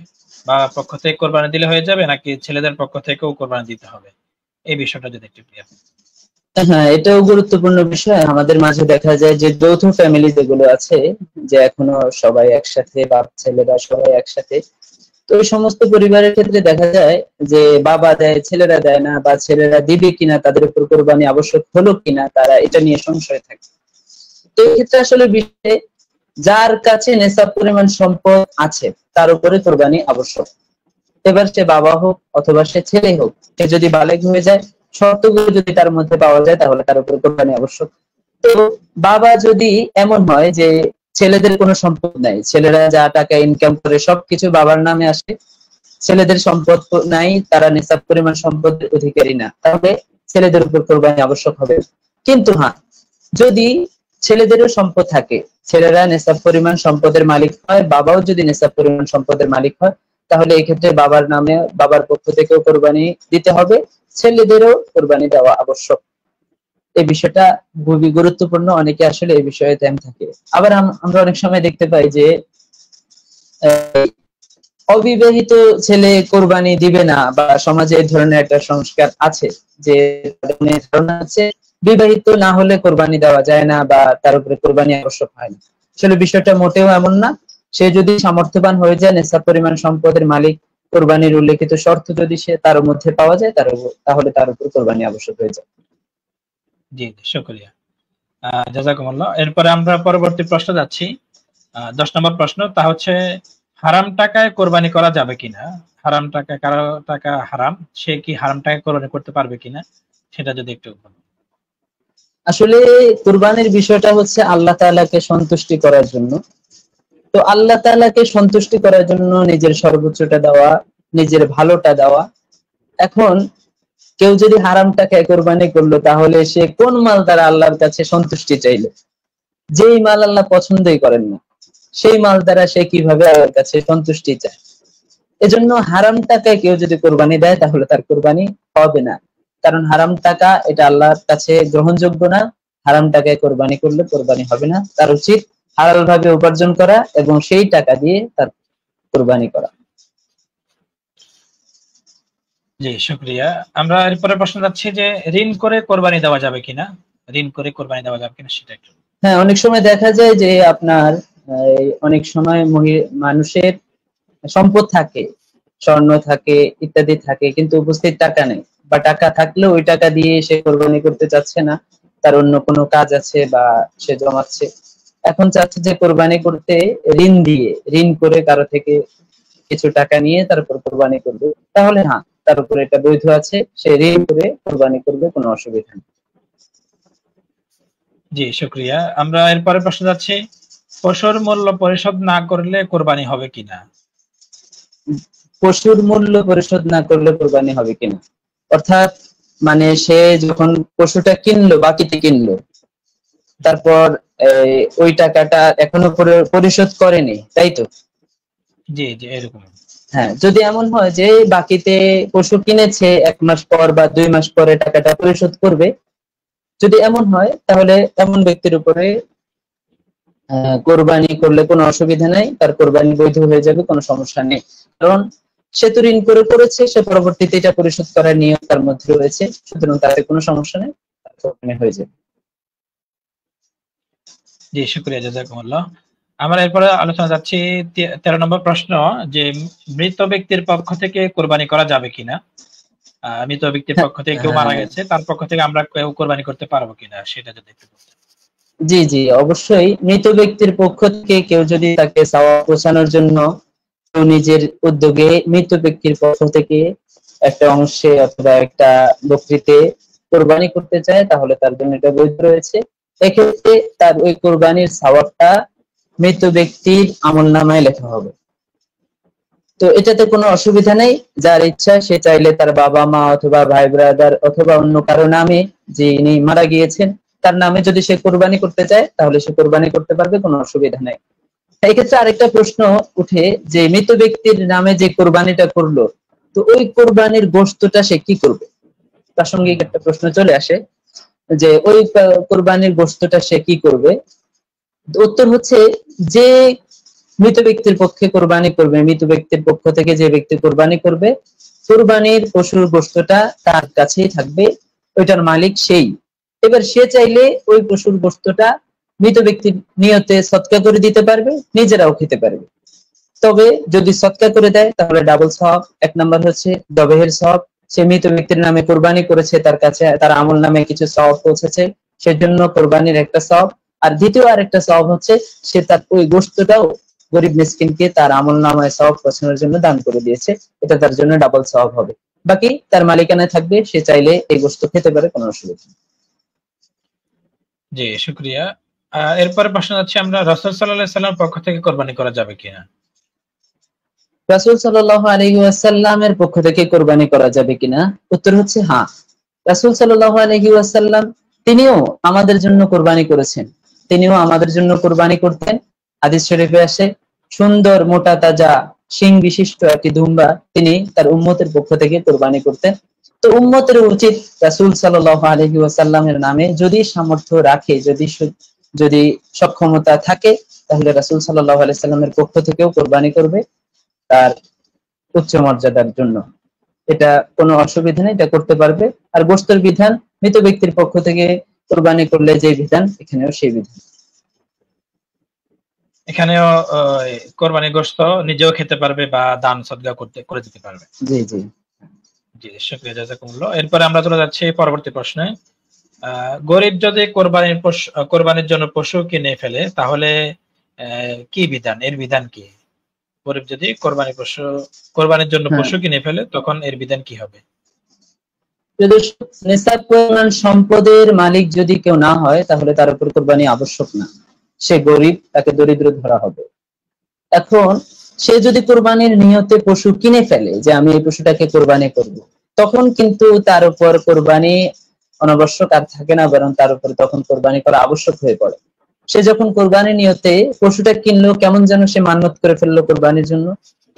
বাবার পক্ষ থেকে কোরবানি দিলে হয়ে যাবে নাকি ছেলেদের পক্ষ থেকেও কোরবানি দিতে হবে? এই বিষয়টা যদি একটু ক্লিয়ার। হ্যাঁ, এটাও গুরুত্বপূর্ণ বিষয়। আমাদের মাঝে দেখা যায় যে যৌথ ফ্যামিলি যেগুলো আছে, যে এখনো সবাই একসাথে, বাপ ছেলেরা সবাই একসাথে, তো ওই সমস্ত পরিবারের ক্ষেত্রে দেখা যায় যে বাবা দেয়, ছেলেরা দেয় না, বা ছেলেরা দিবে কিনা, তাদের উপর কোরবানি আবশ্যক হলো কিনা, তারা এটা নিয়ে সংশয় থাকে। তো এই ক্ষেত্রে আসলে বিষয়ে যার কাছে নেশাব পরিমাণ সম্পদ আছে তার উপরে কোরবানি আবশ্যক। এবার সে বাবা হোক অথবা সে ছেলে হোক, সে যদি বালেগ হয়ে যায়, শর্তগুলো যদি তার মধ্যে পাওয়া যায়, তাহলে তার উপরে কোরবানি আবশ্যক। তো বাবা যদি এমন হয় যে ছেলেদের কোনো সম্পদ নাই, ছেলেরা যা টাকা ইনকাম করে সবকিছু বাবার নামে আসে, ছেলেদের সম্পদ নাই, তারা নেশাব পরিমাণ সম্পদের অধিকারী না, তাহলে ছেলেদের উপর কোরবানি আবশ্যক হবে। কিন্তু হ্যাঁ, যদি ছেলেদেরও সম্পদ থাকে, ছেলেরা নেশাব পরিমাণ সম্পদের মালিক হয়, বাবাও যদি নেশাব পরিমাণ সম্পদের মালিক হয়, তাহলে এই ক্ষেত্রে বাবার নামে, বাবার পক্ষ থেকেও কোরবানি দিতে হবে, ছেলেদেরও কোরবানি দেওয়া আবশ্যক। এই বিষয়টা খুবই গুরুত্বপূর্ণ, অনেকে আসলে এই বিষয়ে থেম থাকে। আবার আমরা অনেক সময় দেখতে পাই যে অবিবাহিত ছেলে কোরবানি দিবে না, বা সমাজে এই ধরনের একটা সংস্কার আছে যে ধারণা আছে বিবাহিত না হলে কোরবানি দেওয়া যায় না, বা তার উপরে কোরবানি আবশ্যক হয় না। আসলে বিষয়টা মোটেও এমন না। সে যদি সামর্থ্যবান হয়ে যায়, নেশাব পরিমাণ সম্পদের মালিক, কোরবানির উল্লেখিত শর্ত যদি সে তার মধ্যে পাওয়া যায়, তাহলে তার উপর কোরবানি আবশ্যক হয়ে যায়। জি, শুকরিয়া, জাযাকুমুল্লাহ। এরপরে আমরা পরবর্তী প্রশ্ন যাচ্ছি, 10 নম্বর প্রশ্ন। তা হচ্ছে, হারাম টাকায় কোরবানি করা যাবে কিনা? হারাম টাকা, কারো টাকা হারাম, সে কি হারাম টাকায় কোরবানি করতে পারবে কিনা, সেটা যদি একটু বলুন। আসলে কুরবানির বিষয়টা হচ্ছে আল্লাহ তাআলাকে সন্তুষ্টি করার জন্য। তো আল্লাহ তাআলাকে সন্তুষ্টি করার জন্য নিজের সর্বোচ্চটা দেওয়া, নিজের ভালোটা দেওয়া। এখন কেউ যদি হারাম টাকায় কোরবানি করলো, তাহলে সে কোন মাল দ্বারা আল্লাহর কাছে সন্তুষ্টি চাইলো? যেই মাল আল্লাহ পছন্দই করেন না, সেই মাল দ্বারা সে কিভাবে আল্লাহর কাছে সন্তুষ্টি চায়? এজন্য হারাম টাকায় কেউ যদি কোরবানি দেয়, তাহলে তার কোরবানি হবে না, কারণ হারাম টাকা এটা আল্লাহর কাছে গ্রহণযোগ্য না। হারাম টাকায় কোরবানি করলে কোরবানি হবে না, তার উচিত হালাল ভাবে উপার্জন করা এবং সেই টাকা দিয়ে তার কোরবানি করা। জি, শুকরিয়া। আমরা এরপরে প্রশ্ন যাচ্ছি যে, ঋণ করে কোরবানি দেওয়া যাবে কিনা? ঋণ করে কোরবানি দেওয়া যাবে কিনা সেটা একটু। হ্যাঁ, অনেক সময় দেখা যায় যে আপনার অনেক সময় মানুষের সম্পদ থাকে, স্বর্ণ থাকে, ইত্যাদি থাকে, কিন্তু উপস্থিত টাকা নেই, বা টাকা থাকলেও ওই টাকা দিয়ে সে কোরবানি করতে চাচ্ছে না, তার অন্য কোনো কাজ আছে বা সে জমাচ্ছে। এখন চাচ্ছে যে কোরবানি করতে ঋণ করে কারো থেকে কিছু টাকা নিয়ে তারপর কোরবানি করবে, তাহলে হ্যাঁ, তার উপরে এটা বৈধ আছে, সে ঋণ করে কোরবানি করবে, কোনো অসুবিধা নেই। জি শুকরিয়া। আমরা এরপরে প্রশ্ন যাচ্ছি, পশুর মূল্য পরিশোধ না করলে কোরবানি হবে কিনা? পশুর মূল্য পরিশোধ না করলে কোরবানি হবে কিনা, অর্থাৎ মানে সে যখন পশুটা কিনলো, বাকিতে কিনলো, তারপর ওই টাকাটা এখনো পরিশোধ করেনি, তাই তো? জি জি এরকম। হ্যাঁ, যদি এমন হয় যে বাকিতে পশু কিনেছে 1 মাস পর বা 2 মাস পরে টাকাটা পরিশোধ করবে, যদি এমন হয় তাহলে এমন ব্যক্তির উপরে কোরবানি করলে কোনো অসুবিধা নাই, তার কোরবানি বৈধ হয়ে যাবে, কোনো সমস্যা নেই। কারণ সে তো ঋণ করেছে, সে পরবর্তীতে এটা পরিশোধ করার নিয়ম তার মধ্যে রয়েছে, সুতরাং তাতে কোনো সমস্যা নেই, তার কোরবানি হয়ে যাবে। জি শুকরিয়া, জাযাকুমুল্লাহ। আমরা এরপরে আলোচনা যাচ্ছি 13 নম্বর প্রশ্ন, যে মৃত ব্যক্তির পক্ষ থেকে কোরবানি করা যাবে কিনা। মৃত ব্যক্তির পক্ষ থেকে কেউ মারা গেছে, তার পক্ষ থেকে আমরা কেউ কোরবানি করতে পারবো কিনা সেটা যদি একটু বলতেন। জি জি অবশ্যই, মৃত ব্যক্তির পক্ষ থেকে কেউ যদি তাকে সওয়াব পৌঁছানোর জন্য নিজের উদ্যোগে মৃত ব্যক্তির পক্ষ থেকে একটা অংশে অথবা একটা বকরিতে কোরবানি করতে চায়, তাহলে তার জন্য এটা বৈধ রয়েছে। এক্ষেত্রে তার ওই কোরবানির সওয়াবটা মৃত ব্যক্তির আমলনামায় লেখা হবে, তো এটাতে কোনো অসুবিধা নেই। যার ইচ্ছা সে চাইলে তার বাবা মা অথবা ভাই ব্রাদার অথবা অন্য কারো নামে, যিনি মারা গিয়েছেন তার নামে যদি সে কোরবানি করতে চায় তাহলে সে কোরবানি করতে পারবে, কোনো অসুবিধা নেই। এক্ষেত্রে আরেকটা প্রশ্ন উঠে যে মৃত ব্যক্তির নামে যে কোরবানিটা করলো, তো ওই কোরবানির গোশতটা সে কি করবে? প্রাসঙ্গিক একটা প্রশ্ন চলে আসে যে ওই কোরবানির গোশতটা সে কি করবে। উত্তর হচ্ছে, যে মৃত ব্যক্তির পক্ষে কোরবানি করবে, মৃত ব্যক্তির পক্ষ থেকে যে ব্যক্তি কোরবানি করবে, কোরবানির পশুর গোশতটা তার কাছেই থাকবে, ওইটার মালিক সেই। এবার সে চাইলে ওই পশুর গোশতটা মৃত ব্যক্তির নিয়তে সদকা করে দিতে পারবে, নিজেরাও খেতে পারবে। তবে যদি সদকা করে দেয় তাহলে ডাবল সওয়াব। 1 নাম্বার হচ্ছে দবেহের সওয়াব, সে মৃত ব্যক্তির নামে কোরবানি করেছে, তার কাছে তার আমল নামে কিছু সওয়াব পৌঁছেছে, সেজন্য কোরবানির একটা সওয়াব। আর দ্বিতীয় আরেকটা সওয়াব হচ্ছে সে তার ওই গোশতটাও গরিব মিসকিনকে তার আমল নামায় সওয়াব পৌঁছানোর জন্য দান করে দিয়েছে, এটা তার জন্য ডাবল সওয়াব হবে। বাকি তার মালিকানায় থাকবে, সে চাইলে এই গোশত খেতে পারে, কোনো অসুবিধা নেই। জি শুকরিয়া। এরপরে প্রশ্ন হচ্ছে, আমরা রাসূল সাল্লাল্লাহু আলাইহি ওয়াসাল্লামের পক্ষ থেকে কোরবানি করা যাবে কিনা? রাসূল সাল্লাল্লাহু আলাইহি ওয়াসাল্লামের পক্ষ থেকে কোরবানি করা যাবে কিনা, উত্তর হচ্ছে হ্যাঁ। রাসূল সাল্লাল্লাহু আলাইহি ওয়াসাল্লাম তিনিও আমাদের জন্য কোরবানি করেছেন, তিনিও আমাদের জন্য কোরবানি করতেন। হাদিস শরীফে আসে, সুন্দর মোটা তাজা শিং বিশিষ্ট একটি দুম্বা তিনি তার উম্মতের পক্ষ থেকে কোরবানি করতেন। তো উম্মতের উচিত রাসূল সাল্লাল্লাহু আলাইহি ওয়াসাল্লামের নামে যদি সামর্থ্য রাখে, যদি সক্ষমতা থাকে, তাহলে রাসূল সাল্লাল্লাহু আলাইহি সাল্লামের পক্ষ থেকেও কোরবানি করবে তার উচ্চ মর্যাদার জন্য। এটা কোনো অসুবিধা নেই, এটা করতে পারবে। আর গোশতের বিধান মৃত ব্যক্তির পক্ষ থেকে কোরবানি করলে যে বিধান, এখানেও সেই বিধান। এখানেও কোরবানির গোশত নিজেও খেতে পারবে বা দান সদকা করে দিতে পারবে। জি জি জি শুকরিয়া, জাযাকুমুল্লাহ। এরপরে আমরা চলে যাচ্ছি পরবর্তী প্রশ্নে। গরিব যদি কোরবানির জন্য পশু কিনে ফেলে তাহলে কি বিধান, এর বিধান কি? গরিব যদি কোরবানির জন্য পশু কিনে ফেলে তখন এর বিধান কি হবে? নিসাব পরিমাণ সম্পদের মালিক যদি কেউ না হয় তাহলে তার উপর কোরবানি আবশ্যক না, সে গরিব, তাকে দরিদ্র ধরা হবে। এখন সে যদি কোরবানির নিয়তে পশু কিনে ফেলে যে আমি এই পশুটাকে কোরবানি করব, তখন কিন্তু তার উপর কোরবানি অনাবশ্যক আর থাকে না, বরং তার উপর তখন কোরবানি করা আবশ্যক হয়ে পড়ে। সে যখন কোরবানির নিয়তে পশুটা কিনলো, কেমন যেন সে মান্নত করে ফেললো কোরবানির জন্য,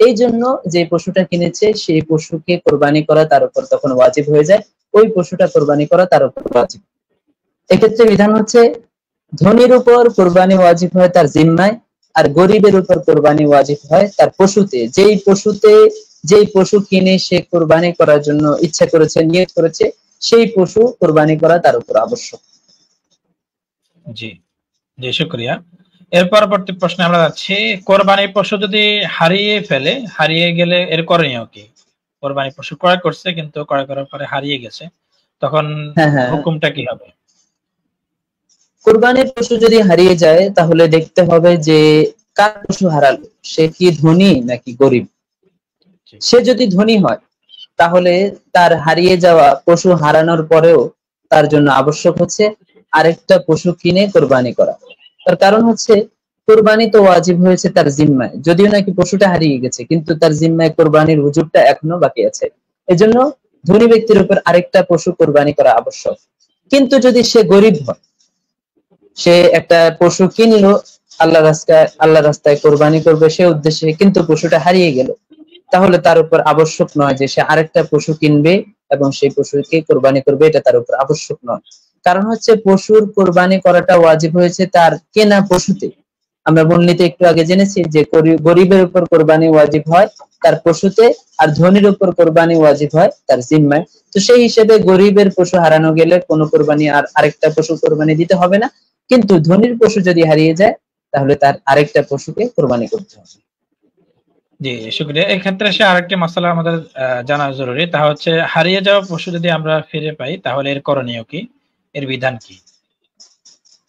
এই জন্য যে পশুটা কিনেছে সেই পশুকে কোরবানি করা তার উপর তখন ওয়াজিব হয়ে যায়, ওই পশুটা কোরবানি করা তার উপর ওয়াজিব। এক্ষেত্রে বিধান হচ্ছে, ধনীর উপর কোরবানি ওয়াজিব হয় তার জিম্মায়, আর গরিবের উপর কোরবানি ওয়াজিব হয় তার পশুতে। যেই পশু কিনে সে কোরবানি করার জন্য ইচ্ছা করেছে, নিয়ত করেছে, সেই পশু কোরবানি করা তার উপর আবশ্যক। জি জি শুকরিয়া। এর পরবর্তী প্রশ্নে আমরা যাচ্ছি, কোরবানির পশু যদি হারিয়ে গেলে এর করণীয় কি? কোরবানির পশু ক্রয় করছে কিন্তু ক্রয় করার পরে হারিয়ে গেছে, তখন হুকুমটা কি হবে? কোরবানির পশু যদি হারিয়ে যায় তাহলে দেখতে হবে যে কার পশু হারালো, সে কি ধনী নাকি গরিব। সে যদি ধনী হয় তাহলে তার হারিয়ে যাওয়া পশু হারানোর পরেও তার জন্য আবশ্যক হচ্ছে আরেকটা পশু কিনে কোরবানি করা। তার কারণ হচ্ছে কোরবানি তো ওয়াজিব হয়েছে তার জিম্মায়, যদিও নাকি পশুটা হারিয়ে গেছে, কিন্তু তার জিম্মায় কোরবানির হুজুরটা এখনো বাকি আছে। এজন্য ধনী ব্যক্তির উপর আরেকটা পশু কোরবানি করা আবশ্যক। কিন্তু যদি সে গরিব হয়, সে একটা পশু কিনলো, আল্লাহ রাস্তায় কোরবানি করবে সে উদ্দেশ্যে, কিন্তু পশুটা হারিয়ে গেল, তাহলে তার উপর আবশ্যক নয় যে সে আরেকটা পশু কিনবে এবং সেই পশুকে কোরবানি করবে, এটা তার উপর আবশ্যক নয়। কারণ হচ্ছে পশুর কোরবানি করাটা ওয়াজিব হয়েছে তার কেনা পশুতে। আমরা মূলনীতি একটু আগে জেনেছি যে গরিবের উপর কোরবানি ওয়াজিব হয় তার পশুতে, আর ধনীর উপর কোরবানি ওয়াজিব হয় তার জিম্মায়। তো সেই হিসেবে গরিবের পশু হারানো গেলে কোনো কোরবানি আর আরেকটা পশু কোরবানি দিতে হবে না, কিন্তু ধনীর পশু যদি হারিয়ে যায় তাহলে তার আরেকটা পশুকে কোরবানি করতে হবে। জি শুকরিয়া। এক্ষেত্রে সে আরেকটি মাসালা আমাদের জানা জরুরি, তা হচ্ছে হারিয়ে যাওয়া পশু যদি আমরা ফিরে পাই তাহলে এর করণীয় কি, এর বিধান কি?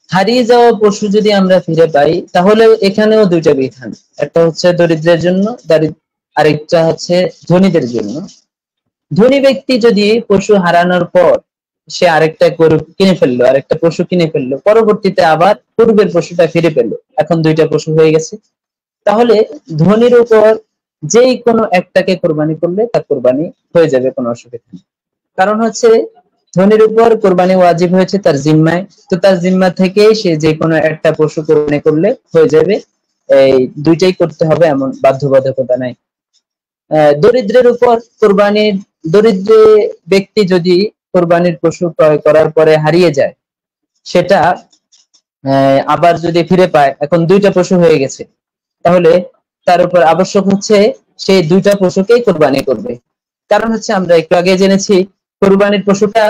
হারিয়ে যাওয়া পশু যদি আমরা ফিরে পাই তাহলে এখানেও দুইটা বিধান, একটা হচ্ছে দরিদ্রের জন্য, আরেকটা হচ্ছে ধনীদের জন্য। ধনী ব্যক্তি যদি পশু হারানোর পর সে আরেকটা গরু কিনে ফেললো, আরেকটা পশু কিনে ফেললো, পরবর্তীতে আবার পূর্বের পশুটা ফিরে পেলো, এখন দুইটা পশু হয়ে গেছে, তাহলে ধনীর উপর যেই কোনো একটাকে কোরবানি করলে তার কোরবানি হয়ে যাবে, কোনো অসুবিধা নেই। কারণ হচ্ছে ধনীর উপর কোরবানি ওয়াজিব হয়েছে তার জিম্মায়, তো তার জিম্মা থেকে সে যে কোনো একটা পশু কোরবানি করলে হয়ে যাবে, এই দুইটাই করতে হবে এমন বাধ্যবাধকতা নাই। দরিদ্রের উপর কোরবানির, দরিদ্র ব্যক্তি যদি কোরবানির পশু ক্রয় করার পরে হারিয়ে যায়, সেটা আবার যদি ফিরে পায়, এখন দুইটা পশু হয়ে গেছে, তাহলে তার উপর আবশ্যক হচ্ছে সেই দুইটা পশুকেই কোরবানি করবে। কারণ হচ্ছে আমরা একটু আগে জেনেছি কোরবানির পশুটা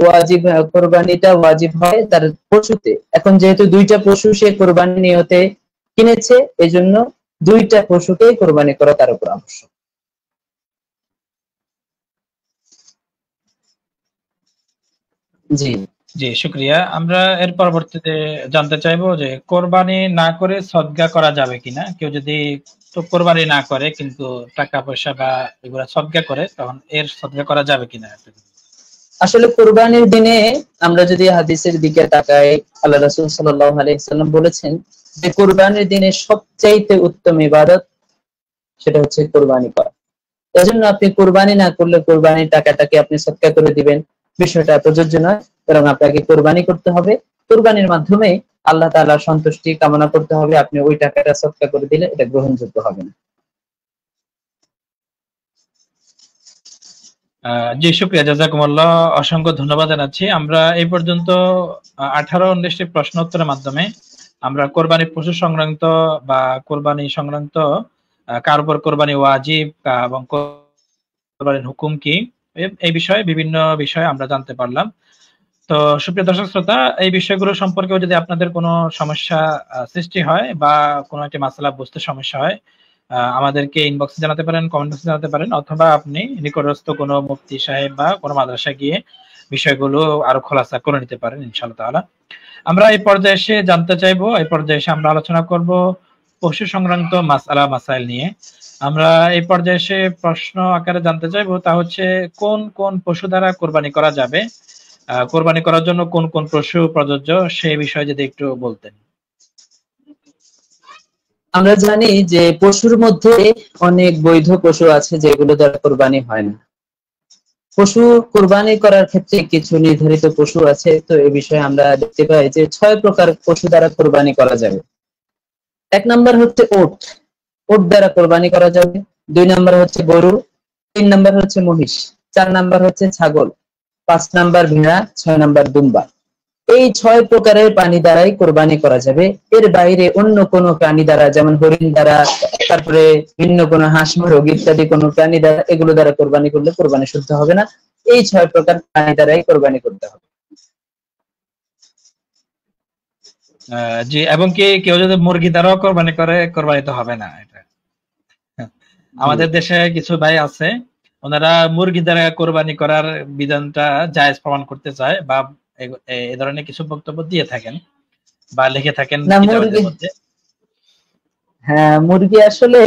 ওয়াজিব, কোরবানিটা ওয়াজিব হয় তার পশুতে। এখন যেহেতু দুইটা পশু সে কোরবানি নিয়তে কিনেছে, এই জন্য দুইটা পশুকেই কোরবানি করা তার উপর আবশ্যক। জি জি শুকরিয়া। আমরা এর পরবর্তীতে জানতে চাইবো যে কোরবানি না করে সদকা করা যাবে কিনা। কেউ যদি তো কোরবানি না করে কিন্তু টাকা পয়সা বা এগুলা সদকা করে, তখন এর সদকা করা যাবে কিনা? আসলে কোরবানির দিনে আমরা যদি হাদিসের দিকে তাকাই, আল্লাহ রাসূল সাল্লাল্লাহু আলাইহি ওয়াসাল্লাম বলেছেন যে কোরবানির দিনে সবচাইতে উত্তম ইবাদত সেটা হচ্ছে কোরবানি করা। এজন্য আপনি কোরবানি না করলে কোরবানির টাকাটাকে আপনি সদকা করে দিবেন, বিষয়টা প্রযোজ্য নয়, বরং আপনাকে কোরবানি করতে হবে। কোরবানির মাধ্যমে আল্লাহ তাআলার সন্তুষ্টি কামনা করতে হবে, আপনি ওই টাকাটা সদকা করে দিলে এটা গ্রহণযোগ্য হবে না। জি শুকরিয়া, জাযাকুমুল্লাহ, অসংখ্য ধন্যবাদ জানাচ্ছি। আমরা এই পর্যন্ত 18-19টি প্রশ্ন উত্তরের মাধ্যমে আমরা কোরবানি পশু সংক্রান্ত বা কোরবানি সংক্রান্ত কার উপর কোরবানি ওয়াজিব এবং কোরবানির হুকুম কি, এই বিষয়ে বিভিন্ন বিষয়ে আমরা জানতে পারলাম। তো সুপ্রিয় দর্শক শ্রোতা, এই বিষয়গুলো সম্পর্কেও যদি আপনাদের কোনো সমস্যা সৃষ্টি হয় বা কোনো একটা মাসালা বুঝতে সমস্যা হয়, আমাদেরকে ইনবক্সে জানাতে পারেন, কমেন্ট বক্সে জানাতে পারেন, অথবা আপনি নিকটস্থ কোনো মুফতি সাহেব বা কোনো মাদ্রাসা গিয়ে বিষয়গুলো আরো খোলাসা করে নিতে পারেন ইনশাআল্লাহ তাআলা। আমরা এই পর্যায়ে এসে জানতে চাইবো, এই পর্যায়ে এসে আমরা আলোচনা করব পশু সংক্রান্ত মাসআলা মাসাইল নিয়ে। আমরা এই পর্যায়ে এসে প্রশ্ন আকারে জানতে চাইবো, তা হচ্ছে কোন কোন পশু দ্বারা কোরবানি করা যাবে, কোরবানি করার জন্য কোন কোন পশু প্রযোজ্য, সেই বিষয়ে যদি একটু বলতেন। আমরা জানি যে পশুর মধ্যে অনেক বৈধ পশু আছে যেগুলো দ্বারা কোরবানি হয় না। পশু কোরবানি করার ক্ষেত্রে কিছু নির্ধারিত পশু আছে, তো এই বিষয়ে আমরা দেখতে পাই যে 6 প্রকার পশু দ্বারা কোরবানি করা যাবে। 1 নম্বর হচ্ছে ওট, ওট দ্বারা কোরবানি করা যাবে। 2 নম্বর হচ্ছে গরু, 3 নম্বর হচ্ছে মহিষ, 4 নম্বর হচ্ছে ছাগল, 5 নম্বর ভেড়া, 6 নম্বর দুম্বা। এই 6 প্রকারের প্রাণী দ্বারাই কোরবানি করা যাবে। এর বাইরে অন্য কোনো প্রাণী দ্বারা, যেমন হরিণ দ্বারা, তারপরে ভিন্ন কোনো হাঁস মুরগ ইত্যাদি কোনো প্রাণী দ্বারা, এগুলো দ্বারা কোরবানি করলে কোরবানি শুদ্ধ হবে না। এই 6 প্রকার প্রাণী দ্বারাই কোরবানি করতে হবে। জি, এবং কি কেউ যদি মুরগি দ্বারাও কোরবানি করে, কোরবানি তো হবে না। এটা আমাদের দেশে কিছু ভাই আছে, ওনারা মুরগি দ্বারা কোরবানি করার বিধানটা জায়েজ প্রমাণ করতে চায় বা এই ধরনের কিছু বক্তব্য দিয়ে থাকেন বা লিখে থাকেন কিতাবের মধ্যে। হ্যাঁ, মুরগি আসলে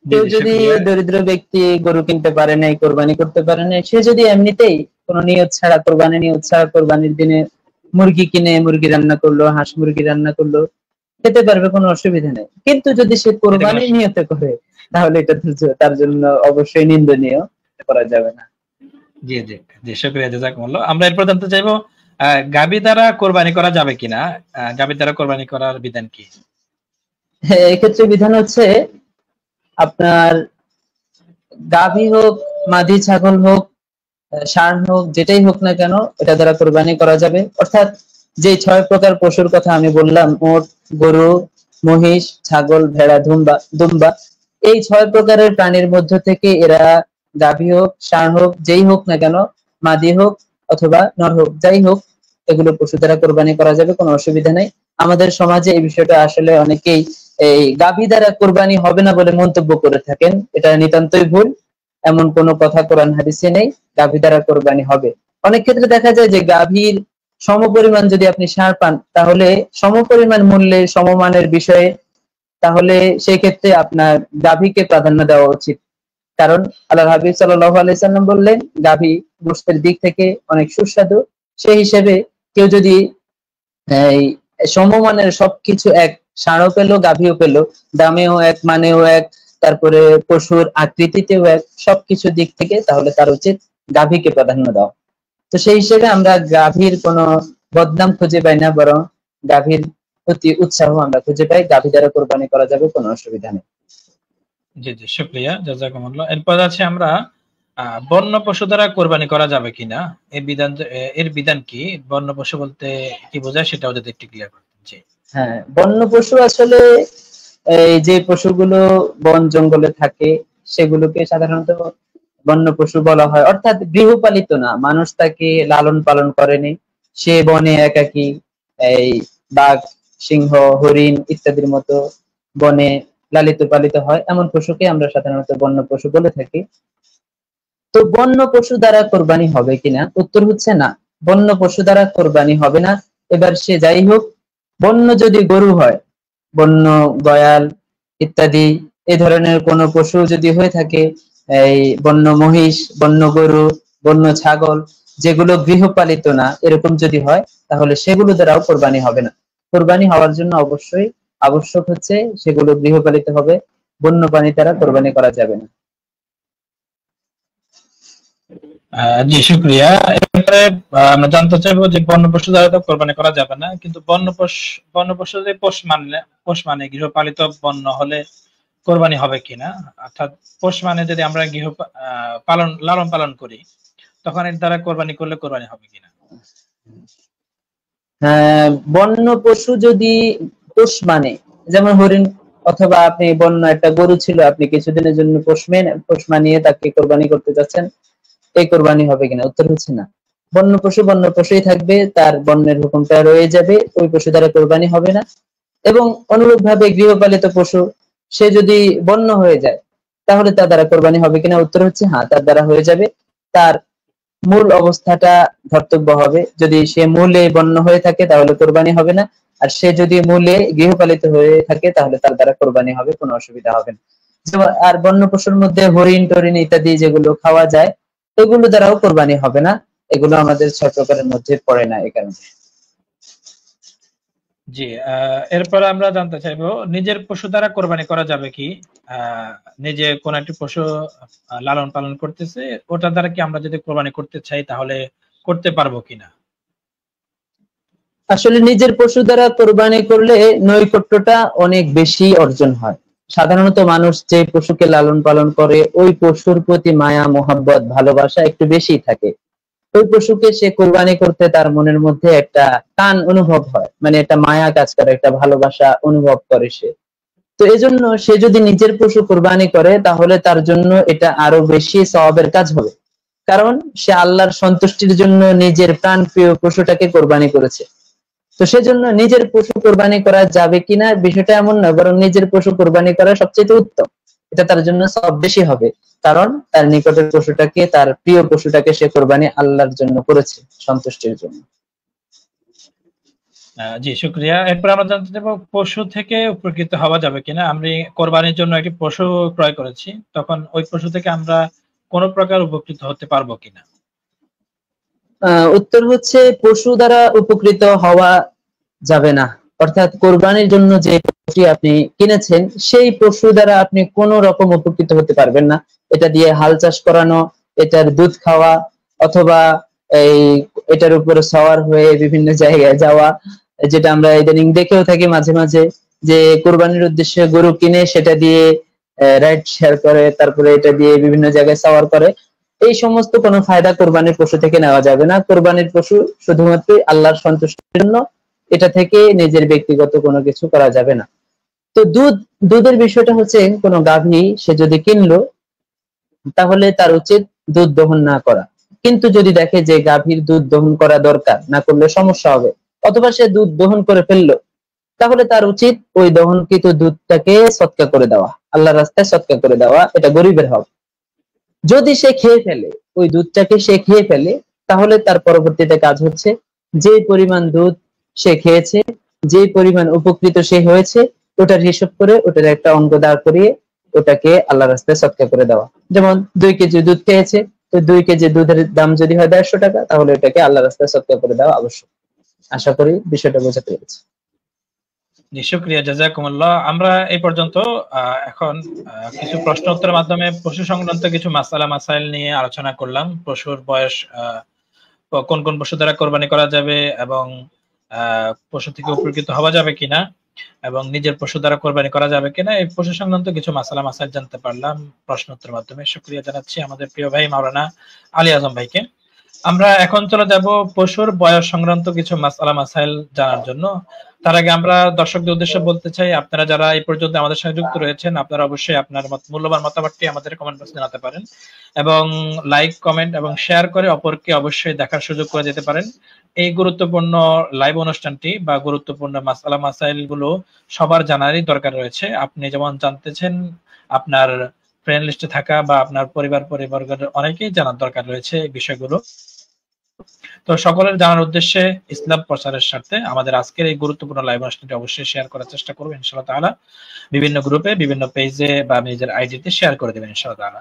কেউ যদি দরিদ্র ব্যক্তি গরু কিনতে পারে নাই, কোরবানি করতে পারে নাই, সে যদি এমনিতেই কোনো নিয়ত ছাড়া, কোরবানি নিয়ত ছাড়া কোরবানির দিনে মুরগি কিনে মুরগি রান্না করলো, হাঁস মুরগি রান্না করলো, খেতে পারবে, কোনো অসুবিধা নেই। কিন্তু যদি সে কোরবানি নিয়তে করে তাহলে এটা তার জন্য অবশ্যই নিন্দনীয়, করা যাবে না। জি জি জি, শুকরিয়া, জাযাকুমুল্লাহ। আমরা এরপর জানতে চাইবো গাভী দ্বারা কোরবানি করা যাবে কিনা, গাভী দ্বারা কোরবানি করার বিধান কি? হ্যাঁ, এক্ষেত্রে বিধান হচ্ছে আপনার গাভী হোক, মাদি ছাগল হোক, ষাঁড় হোক, যেটাই হোক না কেন এটা দ্বারা কোরবানি করা যাবে। অর্থাৎ যে 6 প্রকার পশুর কথা আমি বললাম, উট, গরু, মহিষ, ছাগল, ভেড়া, দুম্বা, এই 6 প্রকারের প্রাণীর মধ্য থেকে এরা গাভী হোক, ষাঁড় হোক, যেই হোক না কেন, মাদি হোক অথবা নর হোক, যাই হোক, এগুলো পশু দ্বারা কোরবানি করা যাবে, কোনো অসুবিধা নাই। আমাদের সমাজে এই বিষয়টা আসলে অনেকেই এই গাভী দ্বারা কোরবানি হবে না বলে মন্তব্য করে থাকেন, এটা নিতান্তই ভুল। এমন কোনো কথা কোরআন হাদিসে নেই গাভী দ্বারা কোরবানি হবে। অনেক ক্ষেত্রে দেখা যায় যে গাভীর সমপরিমাণ যদি আপনি ষাঁড় পান, তাহলে সমপরিমাণ মূল্যে সমমানের বিষয়ে, তাহলে সেই ক্ষেত্রে আপনার গাভীকে প্রাধান্য দেওয়া উচিত। কারণ আল্লাহর হাবিব সাল্লাল্লাহু আলাইহি সাল্লাম বললেন গাভী গোশতের দিক থেকে অনেক সুস্বাদু। সেই হিসেবে কেউ যদি এই সমমানের সবকিছু এক, ষাঁড়ও পেলো গাভীও পেলো, দামেও এক, মানেও এক, তারপরে পশুর আকৃতিতেও এক, সবকিছু দিক থেকে, তাহলে তার উচিত গাভীকে প্রাধান্য দাও। তো সেই হিসেবে আমরা গাভীর কোনো বদনাম খুঁজে পাই না, বরং গাভীর প্রতি উৎসাহ আমরা খুঁজে পাই। গাভী দ্বারা কোরবানি করা যাবে, কোনো অসুবিধা নেই। জি জি, শুকরিয়া, জাযাকুমুল্লাহ। এরপর আছে আমরা বন্য পশু দ্বারা কোরবানি করা যাবে কিনা, এর বিধান কি? বন্য পশু বলতে কি বোঝায় সেটাও যদি একটু ক্লিয়ার করতেন। জি। হ্যাঁ, বন্য পশু আসলে এই যে পশুগুলো বন জঙ্গলে থাকে সেগুলোকে সাধারণত বন্য পশু বলা হয়। অর্থাৎ গৃহপালিত না, মানুষ তাকে লালন পালন করেনি, সে বনে একাকী এই বাঘ, সিংহ, হরিণ ইত্যাদির মতো বনে লালিত পালিত হয়, এমন পশুকে আমরা সাধারণত বন্য পশু বলে থাকি। তো বন্য পশু দ্বারা কোরবানি হবে কিনা, উত্তর হচ্ছে না, বন্য পশু দ্বারা কোরবানি হবে না। এবার সে যাই হোক, বন্য যদি গরু হয়, বন্য গয়াল ইত্যাদি এই ধরনের কোন পশু যদি হয়ে থাকে, এই বন্য মহিষ, বন্য গরু, বন্য ছাগল, যেগুলো গৃহপালিত না, এরকম যদি হয় তাহলে সেগুলো দ্বারাও কোরবানি হবে না। কোরবানি হওয়ার জন্য অবশ্যই আবশ্যক হচ্ছে সেগুলো গৃহপালিত হবে, বন্য প্রাণী দ্বারা কোরবানি করা যাবে না। জি, শুকরিয়া। এরপরে আমরা জানতে চাইবো যে বন্য পশু দ্বারা তো কোরবানি করা যাবে না, কিন্তু বন্য পশু যে পোষ মানে গৃহপালিত বন্য হলে কোরবানি হবে কিনা, অর্থাৎ পোষ মানে যদি আমরা গৃহ লালন পালন করি, তখন এর দ্বারা কোরবানি করলে কোরবানি হবে কিনা? হ্যাঁ, বন্য পশু যদি পোষ মানে, যেমন হরিণ, অথবা আপনি বন্য একটা গরু ছিল, আপনি কিছুদিনের জন্য পোষ মানিয়ে তাকে কোরবানি করতে যাচ্ছেন, এই কোরবানি হবে কিনা, উত্তর হচ্ছে না। বন্য পশু বন্য পশুই থাকবে, তার বন্যের হুকুমটা রয়ে যাবে, ওই পশু দ্বারা কোরবানি হবে না। এবং অনুরূপ ভাবে গৃহপালিত পশু সে যদি বন্য হয়ে যায় তাহলে তার দ্বারা কোরবানি হবে কিনা, উত্তর হচ্ছে হ্যাঁ, তার দ্বারা হয়ে যাবে। তার মূল অবস্থাটা ধর্তব্য হবে। যদি সে মূলে বন্য হয়ে থাকে তাহলে কোরবানি হবে না, আর সে যদি মূলে গৃহপালিত হয়ে থাকে তাহলে তার দ্বারা কোরবানি হবে, কোনো অসুবিধা হবে না। যেমন আর বন্য পশুর মধ্যে হরিণ টরিণ ইত্যাদি যেগুলো খাওয়া যায়, এগুলো দ্বারাও কোরবানি হবে না, এগুলো আমাদের 6 প্রকারের মধ্যে পড়ে না, এই কারণে। জি, এরপর আমরা জানতে চাইবো নিজের পশু দ্বারা কোরবানি করা যাবে কি? নিজে কোন একটি পশু লালন পালন করতেছে, ওটা দ্বারা কি আমরা যদি কোরবানি করতে চাই তাহলে করতে পারবো কিনা? আসলে নিজের পশু দ্বারা কোরবানি করলে নৈকট্যটা অনেক বেশি অর্জন হয়। সাধারণত মানুষ যে পশুকে লালন পালন করে ওই পশুর প্রতি মায়া, মোহাব্বত, ভালোবাসা একটু বেশি থাকে। ওই পশুকে সে কোরবানি করতে তার মনের মধ্যে একটা টান অনুভব হয়, মানে একটা মায়া কাজ করে, একটা ভালোবাসা অনুভব করে সে। তো এজন্য সে যদি নিজের পশু কোরবানি করে তাহলে তার জন্য এটা আরো বেশি সওয়াবের কাজ হবে, কারণ সে আল্লাহর সন্তুষ্টির জন্য নিজের প্রাণ প্রিয় পশুটাকে কোরবানি করেছে। তো সেজন্য নিজের পশু কোরবানি করা যাবে কিনা বিষয়টা এমন নয়, বরং নিজের পশু কোরবানি করা সবচেয়ে উত্তম, এটা তার জন্য সব বেশি হবে, কারণ তার নিকটের পশুটাকে, তার প্রিয় পশুটাকে সে কোরবানি আল্লাহর জন্য করেছে, সন্তুষ্টির জন্য। জি, শুকরিয়া। এরপর আমরা জানতে চাইবো পশু থেকে উপকৃত হওয়া যাবে কিনা। আমি কোরবানির জন্য একটি পশু ক্রয় করেছি, তখন ওই পশু থেকে আমরা কোন প্রকার উপকৃত হতে পারবো কিনা? উত্তর হচ্ছে পশু দ্বারা উপকৃত হওয়া যাবে না। অর্থাৎ কোরবানির জন্য যে পশুটি আপনি কিনেছেন সেই পশু দ্বারা আপনি কোন রকম উপকৃত হতে পারবেন না। এটা দিয়ে হাল চাষ করানো, এটার দুধ খাওয়া, অথবা এই এটার উপরে সওয়ার হয়ে বিভিন্ন জায়গায় যাওয়া, যেটা আমরা ইদানিং দেখেও থাকি মাঝে মাঝে, যে কোরবানির উদ্দেশ্যে গরু কিনে সেটা দিয়ে রাইড শেয়ার করে, তারপরে এটা দিয়ে বিভিন্ন জায়গায় সওয়ার করে। এই সমস্ত কোনো ফায়দা কোরবানির পশু থেকে নেওয়া যাবে না। কোরবানির পশু শুধুমাত্র আল্লাহর সন্তুষ্টির জন্য, এটা থেকে নিজের ব্যক্তিগত কোনো কিছু করা যাবে না। তো দুধের বিষয়টা হচ্ছে, কোনো গাভী সে যদি কিনলো তাহলে তার উচিত দুধ দহন না করা। কিন্তু যদি দেখে যে গাভীর দুধ দহন করা দরকার, না করলে সমস্যা হবে, অথবা সে দুধ দহন করে ফেললো, তাহলে তার উচিত ওই দহনকৃত দুধটাকে সদকা করে দেওয়া, আল্লাহর রাস্তায় সদকা করে দেওয়া। এটা গরিবের হক। যদি সে খেয়ে ফেলে, ওই দুধটাকে সে খেয়ে ফেলে, তাহলে তার পরবর্তীতে কাজ হচ্ছে যে পরিমাণ দুধ সে খেয়েছে, যে পরিমাণ উপকৃত সে হয়েছে, ওটার হিসাব করে ওটার একটা অঙ্ক দাঁড় করিয়ে ওটাকে আল্লাহর রাস্তায় সদকা করে দেওয়া। যেমন 2 কেজি দুধ খেয়েছে, তো 2 কেজি দুধের দাম যদি হয় 150 টাকা, তাহলে এটাকে আল্লাহর রাস্তায় সদকা করে দেওয়া আবশ্যক। আশা করি বিষয়টা বোঝাতে পেরেছি। জি, শুকরিয়া, জাযাকুমুল্লাহ। আমরা এই পর্যন্ত এখন কিছু প্রশ্ন উত্তরের মাধ্যমে পশু সংক্রান্ত কিছু মাসালা মাসাইল নিয়ে আলোচনা করলাম। পশুর বয়স, কোন কোন পশু দ্বারা কোরবানি করা যাবে, এবং পশু থেকে উপকৃত হওয়া যাবে কিনা, এবং নিজের পশু দ্বারা কোরবানি করা যাবে কিনা, এই পশু সংক্রান্ত কিছু মাসালা মাসাইল জানতে পারলাম প্রশ্ন উত্তরের মাধ্যমে। শুকরিয়া জানাচ্ছি আমাদের প্রিয় ভাই মাওলানা আলী আজম ভাইকে। আমরা এখন চলে যাব পশুর বয়স সংক্রান্ত কিছু মাসালা মাসাইল জানার জন্য। তার আগে আমরা দর্শকদের উদ্দেশ্যে বলতে চাই, আপনারা যারা এই পর্যন্ত আমাদের সঙ্গে যুক্ত রয়েছেন, আপনারা অবশ্যই আপনার মূল্যবান মতামতটি আমাদের কমেন্ট বক্সে জানাতে পারেন, এবং লাইক, কমেন্ট এবং শেয়ার করে অপরকে অবশ্যই দেখার সুযোগ করে দিতে পারেন। এই গুরুত্বপূর্ণ লাইভ অনুষ্ঠানটি বা গুরুত্বপূর্ণ মাসালা মাসাইল গুলো সবার জানারই দরকার রয়েছে। আপনি যেমন জানতেছেন, আপনার ফ্রেন্ড লিস্টে থাকা বা আপনার পরিবারের অনেকেই জানার দরকার রয়েছে এই বিষয়গুলো। তো সকলের জানার উদ্দেশ্যে, ইসলাম প্রচারের স্বার্থে আমাদের আজকের এই গুরুত্বপূর্ণ লাইভ অনুষ্ঠানটি অবশ্যই শেয়ার করার চেষ্টা করবো ইনশাআল্লাহ তাআলা। বিভিন্ন গ্রুপে, বিভিন্ন পেজে বা নিজের আইডিতে শেয়ার করে দেবেন ইনশাআল্লাহ তাআলা।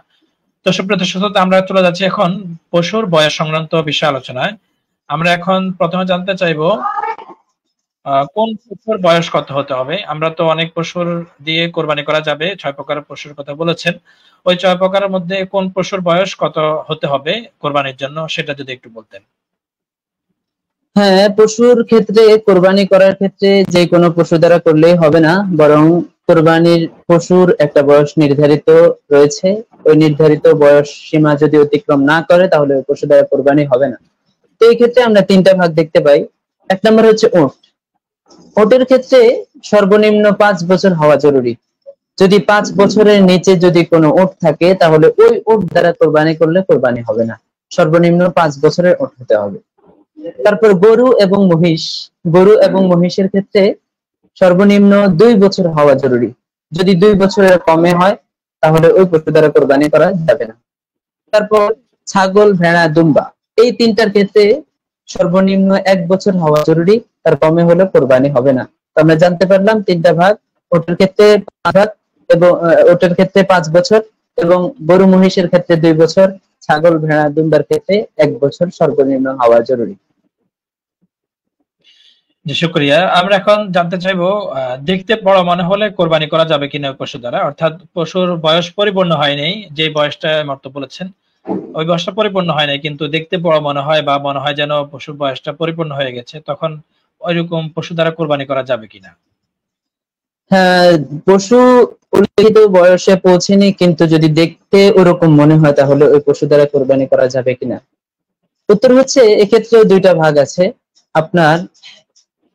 তো সুপ্রিয় দর্শক, আমরা চলে যাচ্ছি এখন পশুর বয়স সংক্রান্ত বিষয় আলোচনায়। আমরা এখন প্রথমে জানতে চাইবো কোন পশুর বয়স কত হতে হবে। আমরা তো অনেক পশুর দিয়ে কোরবানি করা যাবে, 6 প্রকারের পশুর কথা বলেছেন। ওই 6 প্রকারের মধ্যে কোন পশুর বয়স কত হতে হবে কোরবানির জন্য, সেটা যদি একটু বলতেন। হ্যাঁ, পশুর ক্ষেত্রে কোরবানি করার ক্ষেত্রে যে কোনো পশু দ্বারা করলেই হবে না, বরং কোরবানির পশুর একটা বয়স নির্ধারিত রয়েছে। ওই নির্ধারিত বয়স সীমা যদি অতিক্রম না করে, তাহলে ওই পশু দ্বারা কোরবানি হবে না। তো এই ক্ষেত্রে আমরা 3টা ভাগ দেখতে পাই। 1 নম্বর হচ্ছে উট। উটের ক্ষেত্রে সর্বনিম্ন 5 বছর হওয়া জরুরি। যদি 5 বছরের নিচে যদি কোনো উট থাকে, তাহলে ওই উট দ্বারা কোরবানি করলে কোরবানি হবে না। সর্বনিম্ন 5 বছরের উট হতে হবে। তারপর গরু এবং মহিষ। গরু এবং মহিষের ক্ষেত্রে সর্বনিম্ন 2 বছর হওয়া জরুরি। যদি 2 বছরের কমে হয়, তাহলে ওই পশু দ্বারা কোরবানি করা যাবে না। তারপর ছাগল, ভেড়া, দুম্বা, এই 3টার ক্ষেত্রে সর্বনিম্ন 1 বছর হওয়া জরুরি, তার কমে হলে কোরবানি হবে না। তো আমরা জানতে পারলাম 3টা ভাগ। ওটের ক্ষেত্রে 5 ভাগ, এবং ওটের ক্ষেত্রে 5 বছর, এবং গরু মহিষের ক্ষেত্রে 2 বছর, ছাগল, ভেড়া, দুম্বার ক্ষেত্রে 1 বছর সর্বনিম্ন হওয়া জরুরি। জি, শুকরিয়া। আমরা এখন জানতে চাইবো, দেখতে বড় মনে হলে কোরবানি করা যাবে কিনা পশু দ্বারা, অর্থাৎ পশুর বয়স পরিপূর্ণ হয়নি, যে বয়সটা মাত্র বলেছেন ওই বয়সটা পরিপূর্ণ হয় নাই, কিন্তু দেখতে বড় মনে হয় বা মনে হয় যেন পশুর বয়সটা পরিপূর্ণ হয়ে গেছে, তখন ওইরকম পশু দ্বারা কোরবানি করা যাবে কিনা? হ্যাঁ, পশু উল্লেখিত বয়সে পৌঁছেনি, কিন্তু যদি দেখতে ওরকম মনে হয়, তাহলে ওই পশু দ্বারা কোরবানি করা যাবে কিনা। উত্তর হচ্ছে, এক্ষেত্রে 2টা ভাগ আছে। আপনার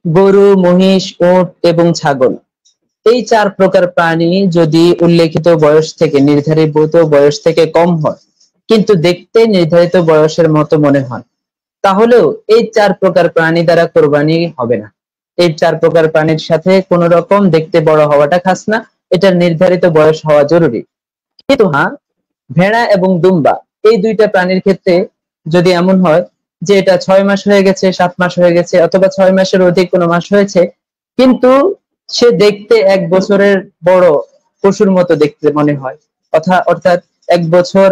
গরু, মহিষ, উট এবং ছাগল, এই 4 প্রকার প্রাণী যদি উল্লেখিত বয়স থেকে, নির্ধারিত বয়স থেকে কম হয়, কিন্তু দেখতে নির্ধারিত বয়সের মতো মনে হয়, তাহলেও এই 4 প্রকার প্রাণী দ্বারা কোরবানি হবে না। এই 4 প্রকার প্রাণীর সাথে কোন রকম দেখতে বড় হওয়াটা খাস না, এটার নির্ধারিত বয়স হওয়া জরুরি। কিন্তু হ্যাঁ, ভেড়া এবং দুম্বা, এই 2টা প্রাণীর ক্ষেত্রে যদি এমন হয় যে এটা 6 মাস হয়ে গেছে, 7 মাস হয়ে গেছে, অথবা 6 মাসের অধিক কোনো মাস হয়েছে, কিন্তু সে দেখতে 1 বছরের বড় পশুর মতো দেখতে মনে হয়, অর্থাৎ 1 বছর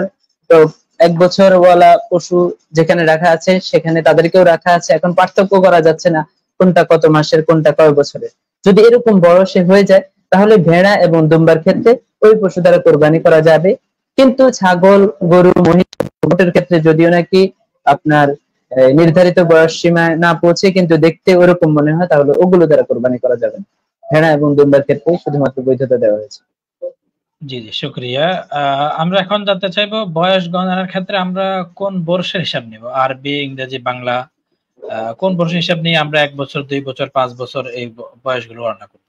1 বছর ওয়ালা পশু যেখানে রাখা আছে সেখানে তাদেরকেও রাখা আছে। এখন পার্থক্য করা যাচ্ছে না কোনটা কত মাসের, কোনটা কয় বছরের। যদি এরকম বয়সে হয়ে যায় তাহলে ভেড়া এবং দুম্বার ক্ষেত্রে ওই পশু দ্বারা কোরবানি করা যাবে। কিন্তু ছাগল, গরু, মহিষ, উটের ক্ষেত্রে যদিও নাকি আপনার নির্ধারিত বয়স সীমায় না পৌঁছে কিন্তু দেখতে ওরকম মনে হয়, তাহলে ওগুলো দ্বারা কোরবানি করা যাবে না। ভেড়া এবং দুম্বার ক্ষেত্রে শুধুমাত্র বৈধতা দেওয়া হয়েছে। জি জি, শুক্রিয়া। আমরা এখন জানতে চাইবো বয়স গণনার ক্ষেত্রে আমরা কোন বর্ষের হিসাব নিব, আরবি, ইংরেজি, বাংলা, কোন বর্ষের হিসাব নিয়ে আমরা 1 বছর, 2 বছর, 5 বছর এই বয়সগুলো গণনা করব?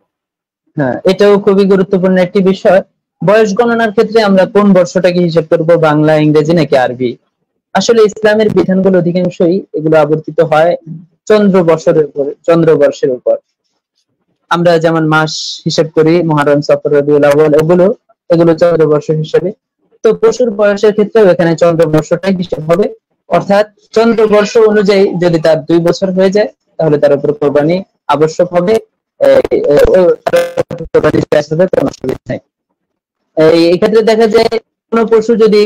হ্যাঁ, এটাও খুবই গুরুত্বপূর্ণ একটি বিষয়। বয়স গণনার ক্ষেত্রে আমরা কোন বর্ষটাকে হিসাব করব, বাংলা, ইংরেজি নাকি আরবি? আসলে ইসলামের বিধানগুলো অধিকাংশই এগুলো আবর্তিত হয় চন্দ্রবর্ষের উপর। আমরা যেমন মাস হিসাব করি মুহররম, সফর, রবিউল আউয়াল, এগুলো চন্দ্রবর্ষ হিসেবে। তো পশুর বয়সের ক্ষেত্রেও এখানে চন্দ্রবর্ষটাই হিসাব হবে। অর্থাৎ চন্দ্রবর্ষ অনুযায়ী যদি তার 2 বছর হয়ে যায় তাহলে তার উপর কোরবানি আবশ্যক হবে। কোরবানি শেষ হবে, কোনো অসুবিধা নেই। এই ক্ষেত্রে দেখা যায় কোনো পশু যদি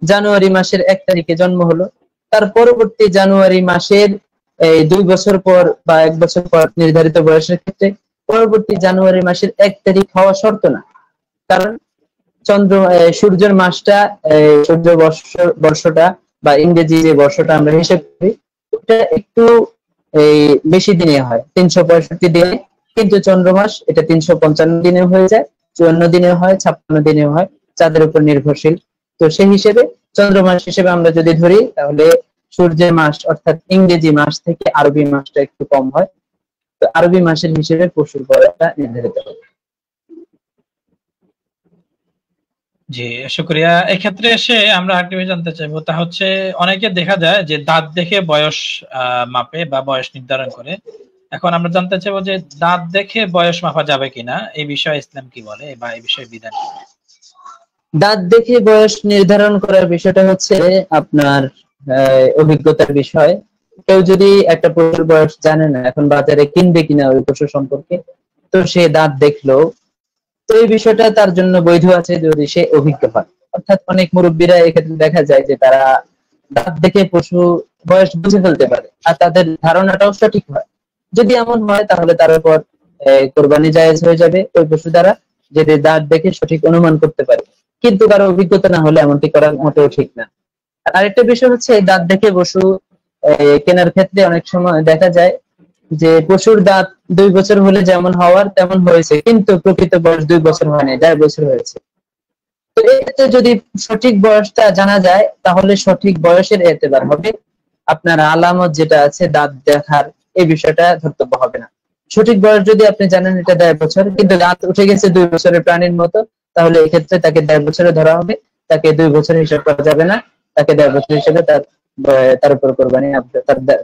জানুয়ারি মাসের 1 তারিখে জন্ম হলো, তার পরবর্তী জানুয়ারি মাসের 2 বছর পর বা 1 বছর পর নির্ধারিত বয়সের ক্ষেত্রে পরবর্তী জানুয়ারি মাসের 1 তারিখ হওয়া শর্ত না। কারণ সূর্যের মাসটা, সূর্য বর্ষটা বা ইংরেজি যে বর্ষটা আমরা হিসেব করি এটা একটু বেশি দিনে হয়, 365 দিনে। কিন্তু চন্দ্রমাস এটা 355 দিনে হয়ে যায়, 54 দিনে হয়, 56 দিনে হয়, চাঁদের উপর নির্ভরশীল। তো সেই হিসেবে চন্দ্রমাস হিসেবে আমরা যদি ধরি তাহলে সূর্যের মাস অর্থাৎ ইংরেজি মাস থেকে আরবি মাসটা একটু কম হয়। তো আরবি মাসের হিসেবে পশুর বয়সটা নির্ধারিত হবে। জি, শুক্রিয়া। এক্ষেত্রে এসে আমরা আরেকটা বিষয় জানতে চাইবো, তা হচ্ছে অনেকে দেখা যায় যে দাঁত দেখে বয়স মাপে বা বয়স নির্ধারণ করে। এখন আমরা জানতে চাইবো যে দাঁত দেখে বয়স মাপা যাবে কিনা, এই বিষয়ে ইসলাম কি বলে বা এই বিষয়ে বিধান কি? দাঁত দেখে বয়স নির্ধারণ করার বিষয়টা হচ্ছে আপনার অভিজ্ঞতার বিষয়। কেউ যদি একটা পশুর বয়স জানে না, এখন বাজারে কিনবে কিনা ওই পশু সম্পর্কে, তো সে দাঁত দেখলো, তো এই বিষয়টা তার জন্য বৈধ আছে যদি সে অভিজ্ঞ হয়। অর্থাৎ অনেক মুরব্বীরা এক্ষেত্রে দেখা যায় যে তারা দাঁত দেখে পশু বয়স বুঝে ফেলতে পারে আর তাদের ধারণাটাও সঠিক হয়। যদি এমন হয় তাহলে তার উপর কোরবানি জায়েজ হয়ে যাবে ওই পশু দ্বারা, যদি দাঁত দেখে সঠিক অনুমান করতে পারে। কিন্তু কারো অভিজ্ঞতা না হলে এমনটি করা মোটেও ঠিক না। আর আরেকটা বিষয় হচ্ছে দাঁত দেখে পশু কেনার ক্ষেত্রে অনেক সময় দেখা যায় যে পশুর দাঁত 2 বছর হলে যেমন হওয়ার তেমন হয়েছে, কিন্তু প্রকৃত বয়স 2 বছর হয়নি, 1.5 বছর হয়েছে। তো এক্ষেত্রে যদি সঠিক বয়সটা জানা যায় তাহলে সঠিক বয়সের এতেবার হবে। আপনার আলামত যেটা আছে দাঁত দেখার, এই বিষয়টা ধর্তব্য হবে না। সঠিক বয়স যদি আপনি জানেন এটা 1.5 বছর, কিন্তু দাঁত উঠে গেছে 2 বছরের প্রাণীর মতো, তাহলে এই ক্ষেত্রে তাকে 1.5 বছরে ধরা হবে, তাকে 2 বছরের হিসাব করা যাবে না। তাকে 1.5 বছর হিসেবে তার উপর কোরবানি,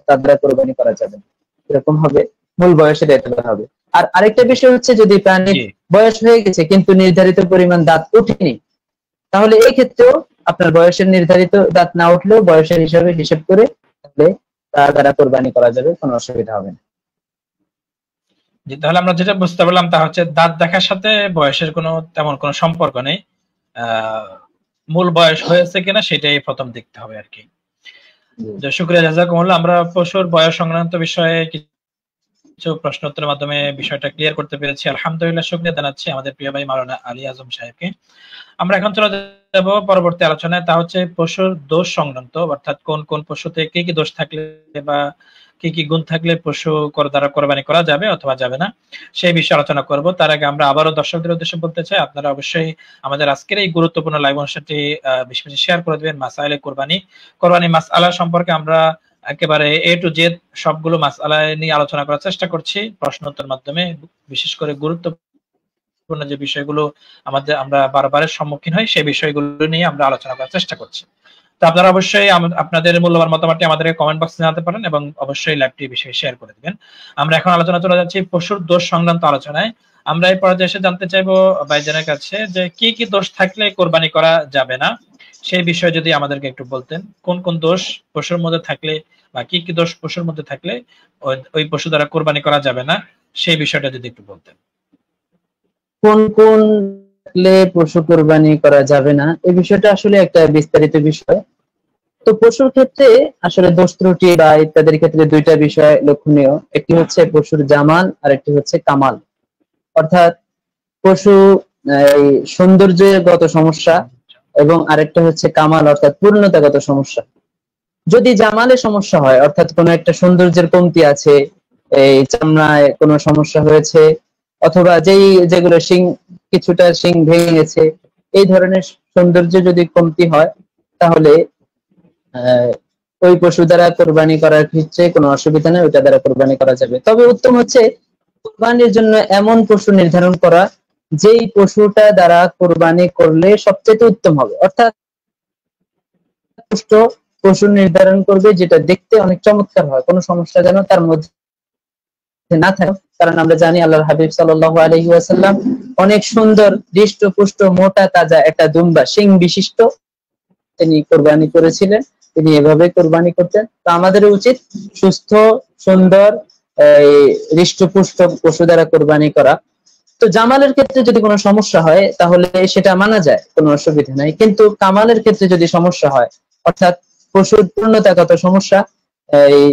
তার দ্বারা কোরবানি করা যাবে না। এরকম হবে, মূল বয়সের এতেবার হবে। আর আরেকটা বিষয় হচ্ছে যদি প্রাণীর বয়স হয়ে গেছে কিন্তু নির্ধারিত পরিমাণ দাঁত উঠেনি, তাহলে এই ক্ষেত্রেও আপনার বয়সের নির্ধারিত দাঁত না উঠলেও বয়সের হিসাবে হিসেব করে তাহলে তার দ্বারা কোরবানি করা যাবে, কোনো অসুবিধা হবে না। জি, তাহলে আমরা যেটা বুঝতে পারলাম তা হচ্ছে দাঁত দেখার সাথে বয়সের তেমন কোনো সম্পর্ক নেই। মূল বয়স হয়েছে কিনা সেটাই প্রথম দেখতে হবে আর কি। শুকরিয়া, জাযাকুমুল্লাহ। আমরা পশুর বয়স সংক্রান্ত বিষয়ে কিছু প্রশ্ন উত্তরের মাধ্যমে বিষয়টা ক্লিয়ার করতে পেরেছি, আলহামদুলিল্লাহ। শুকরিয়া জানাচ্ছি আমাদের প্রিয় ভাই মাওলানা আলী আজম সাহেবকে। আমরা এখন চলে যাব পরবর্তী আলোচনায়, তা হচ্ছে পশুর দোষ সংক্রান্ত, অর্থাৎ কোন কোন পশুতে কি কি দোষ থাকলে বা কি কি গুণ থাকলে পশু দ্বারা কোরবানি করা যাবে অথবা যাবে না, সেই বিষয়ে আলোচনা করব। তার আগে আমরা আবারও দর্শকদের উদ্দেশ্যে বলতে চাই, আপনারা অবশ্যই আমাদের আজকের এই গুরুত্বপূর্ণ লাইভ অনুষ্ঠানটি বেশি বেশি শেয়ার করে দেবেন। মাসাইলে কোরবানি মাসআলা সম্পর্কে আমরা একেবারে A to Z সবগুলো মাসআলা নিয়ে আলোচনা করার চেষ্টা করছি প্রশ্ন উত্তরের মাধ্যমে। বিশেষ করে গুরুত্বপূর্ণ যে বিষয়গুলো আমরা বারবারের সম্মুখীন হই সেই বিষয়গুলো নিয়ে আমরা আলোচনা করার চেষ্টা করছি। তো আপনারা অবশ্যই আপনাদের মূল্যবান মতামতটি আমাদের কমেন্ট বক্সে জানাতে পারেন এবং অবশ্যই লাইভটি বেশি শেয়ার করে দিবেন। আমরা এখন আলোচনা চলে যাচ্ছি পশুর দোষ সংক্রান্ত আলোচনায়। আমরা এই পর্যায়ে এসে জানতে চাইবো ভাইজানের কাছে যে কি কি দোষ থাকলে কোরবানি করা যাবে না, সেই বিষয়ে যদি আমাদেরকে একটু বলতেন। কোন কোন দোষ পশুর মধ্যে থাকলে বা কি কি দোষ পশুর মধ্যে থাকলে ওই পশু দ্বারা কোরবানি করা যাবে না, সেই বিষয়টা যদি একটু বলতেন। কোন কোন পশু কোরবানি করা যাবে না, এই বিষয়টা আসলে একটা বিস্তারিত বিষয়। তো পশুর ক্ষেত্রে আসলে দোষ ত্রুটি বা ইত্যাদির ক্ষেত্রে দুইটা বিষয় লক্ষণীয়। একটি হচ্ছে পশুর জামাল আর একটি হচ্ছে কামাল। অর্থাৎ পশু এই সৌন্দর্যগত সমস্যা এবং আরেকটা হচ্ছে কামাল অর্থাৎ পূর্ণতাগত সমস্যা। যদি জামালে সমস্যা হয় অর্থাৎ কোনো একটা সৌন্দর্যের কমতি আছে, এই চামড়ায় কোনো সমস্যা হয়েছে, অথবা যেগুলো শিং কিছুটা শিং ভেঙে গেছে, এই ধরনের সৌন্দর্য যদি কমতি হয় তাহলে ওই পশু দ্বারা কোরবানি করার ক্ষেত্রে কোনো অসুবিধা নেই, ওইটা দ্বারা কোরবানি করা যাবে। তবে উত্তম হচ্ছে কোরবানির জন্য এমন পশু নির্ধারণ করা যেই পশুটা দ্বারা কোরবানি করলে সবচেয়ে উত্তম হবে। অর্থাৎ পশু নির্ধারণ করবে যেটা দেখতে অনেক চমৎকার হয়, কোনো সমস্যা যেন তার মধ্যে না থাকে। কারণ আমরা জানি আল্লাহর হাবিব সাল্লাল্লাহু আলাইহি ওয়াসাল্লাম অনেক সুন্দর হৃষ্টপুষ্ট মোটা তাজা একটা দুম্বা শিং বিশিষ্ট তিনি কোরবানি করেছিলেন। তিনি এভাবে কোরবানি করতেন। তো আমাদের উচিত সুস্থ সুন্দর হৃষ্টপুষ্ট পশু দ্বারা কোরবানি করা। তো জামালের ক্ষেত্রে যদি কোনো সমস্যা হয় তাহলে সেটা মানা যায়, কোনো অসুবিধা নাই। কিন্তু কামালের ক্ষেত্রে যদি সমস্যা হয় অর্থাৎ পশুর পূর্ণতাগত সমস্যা, এই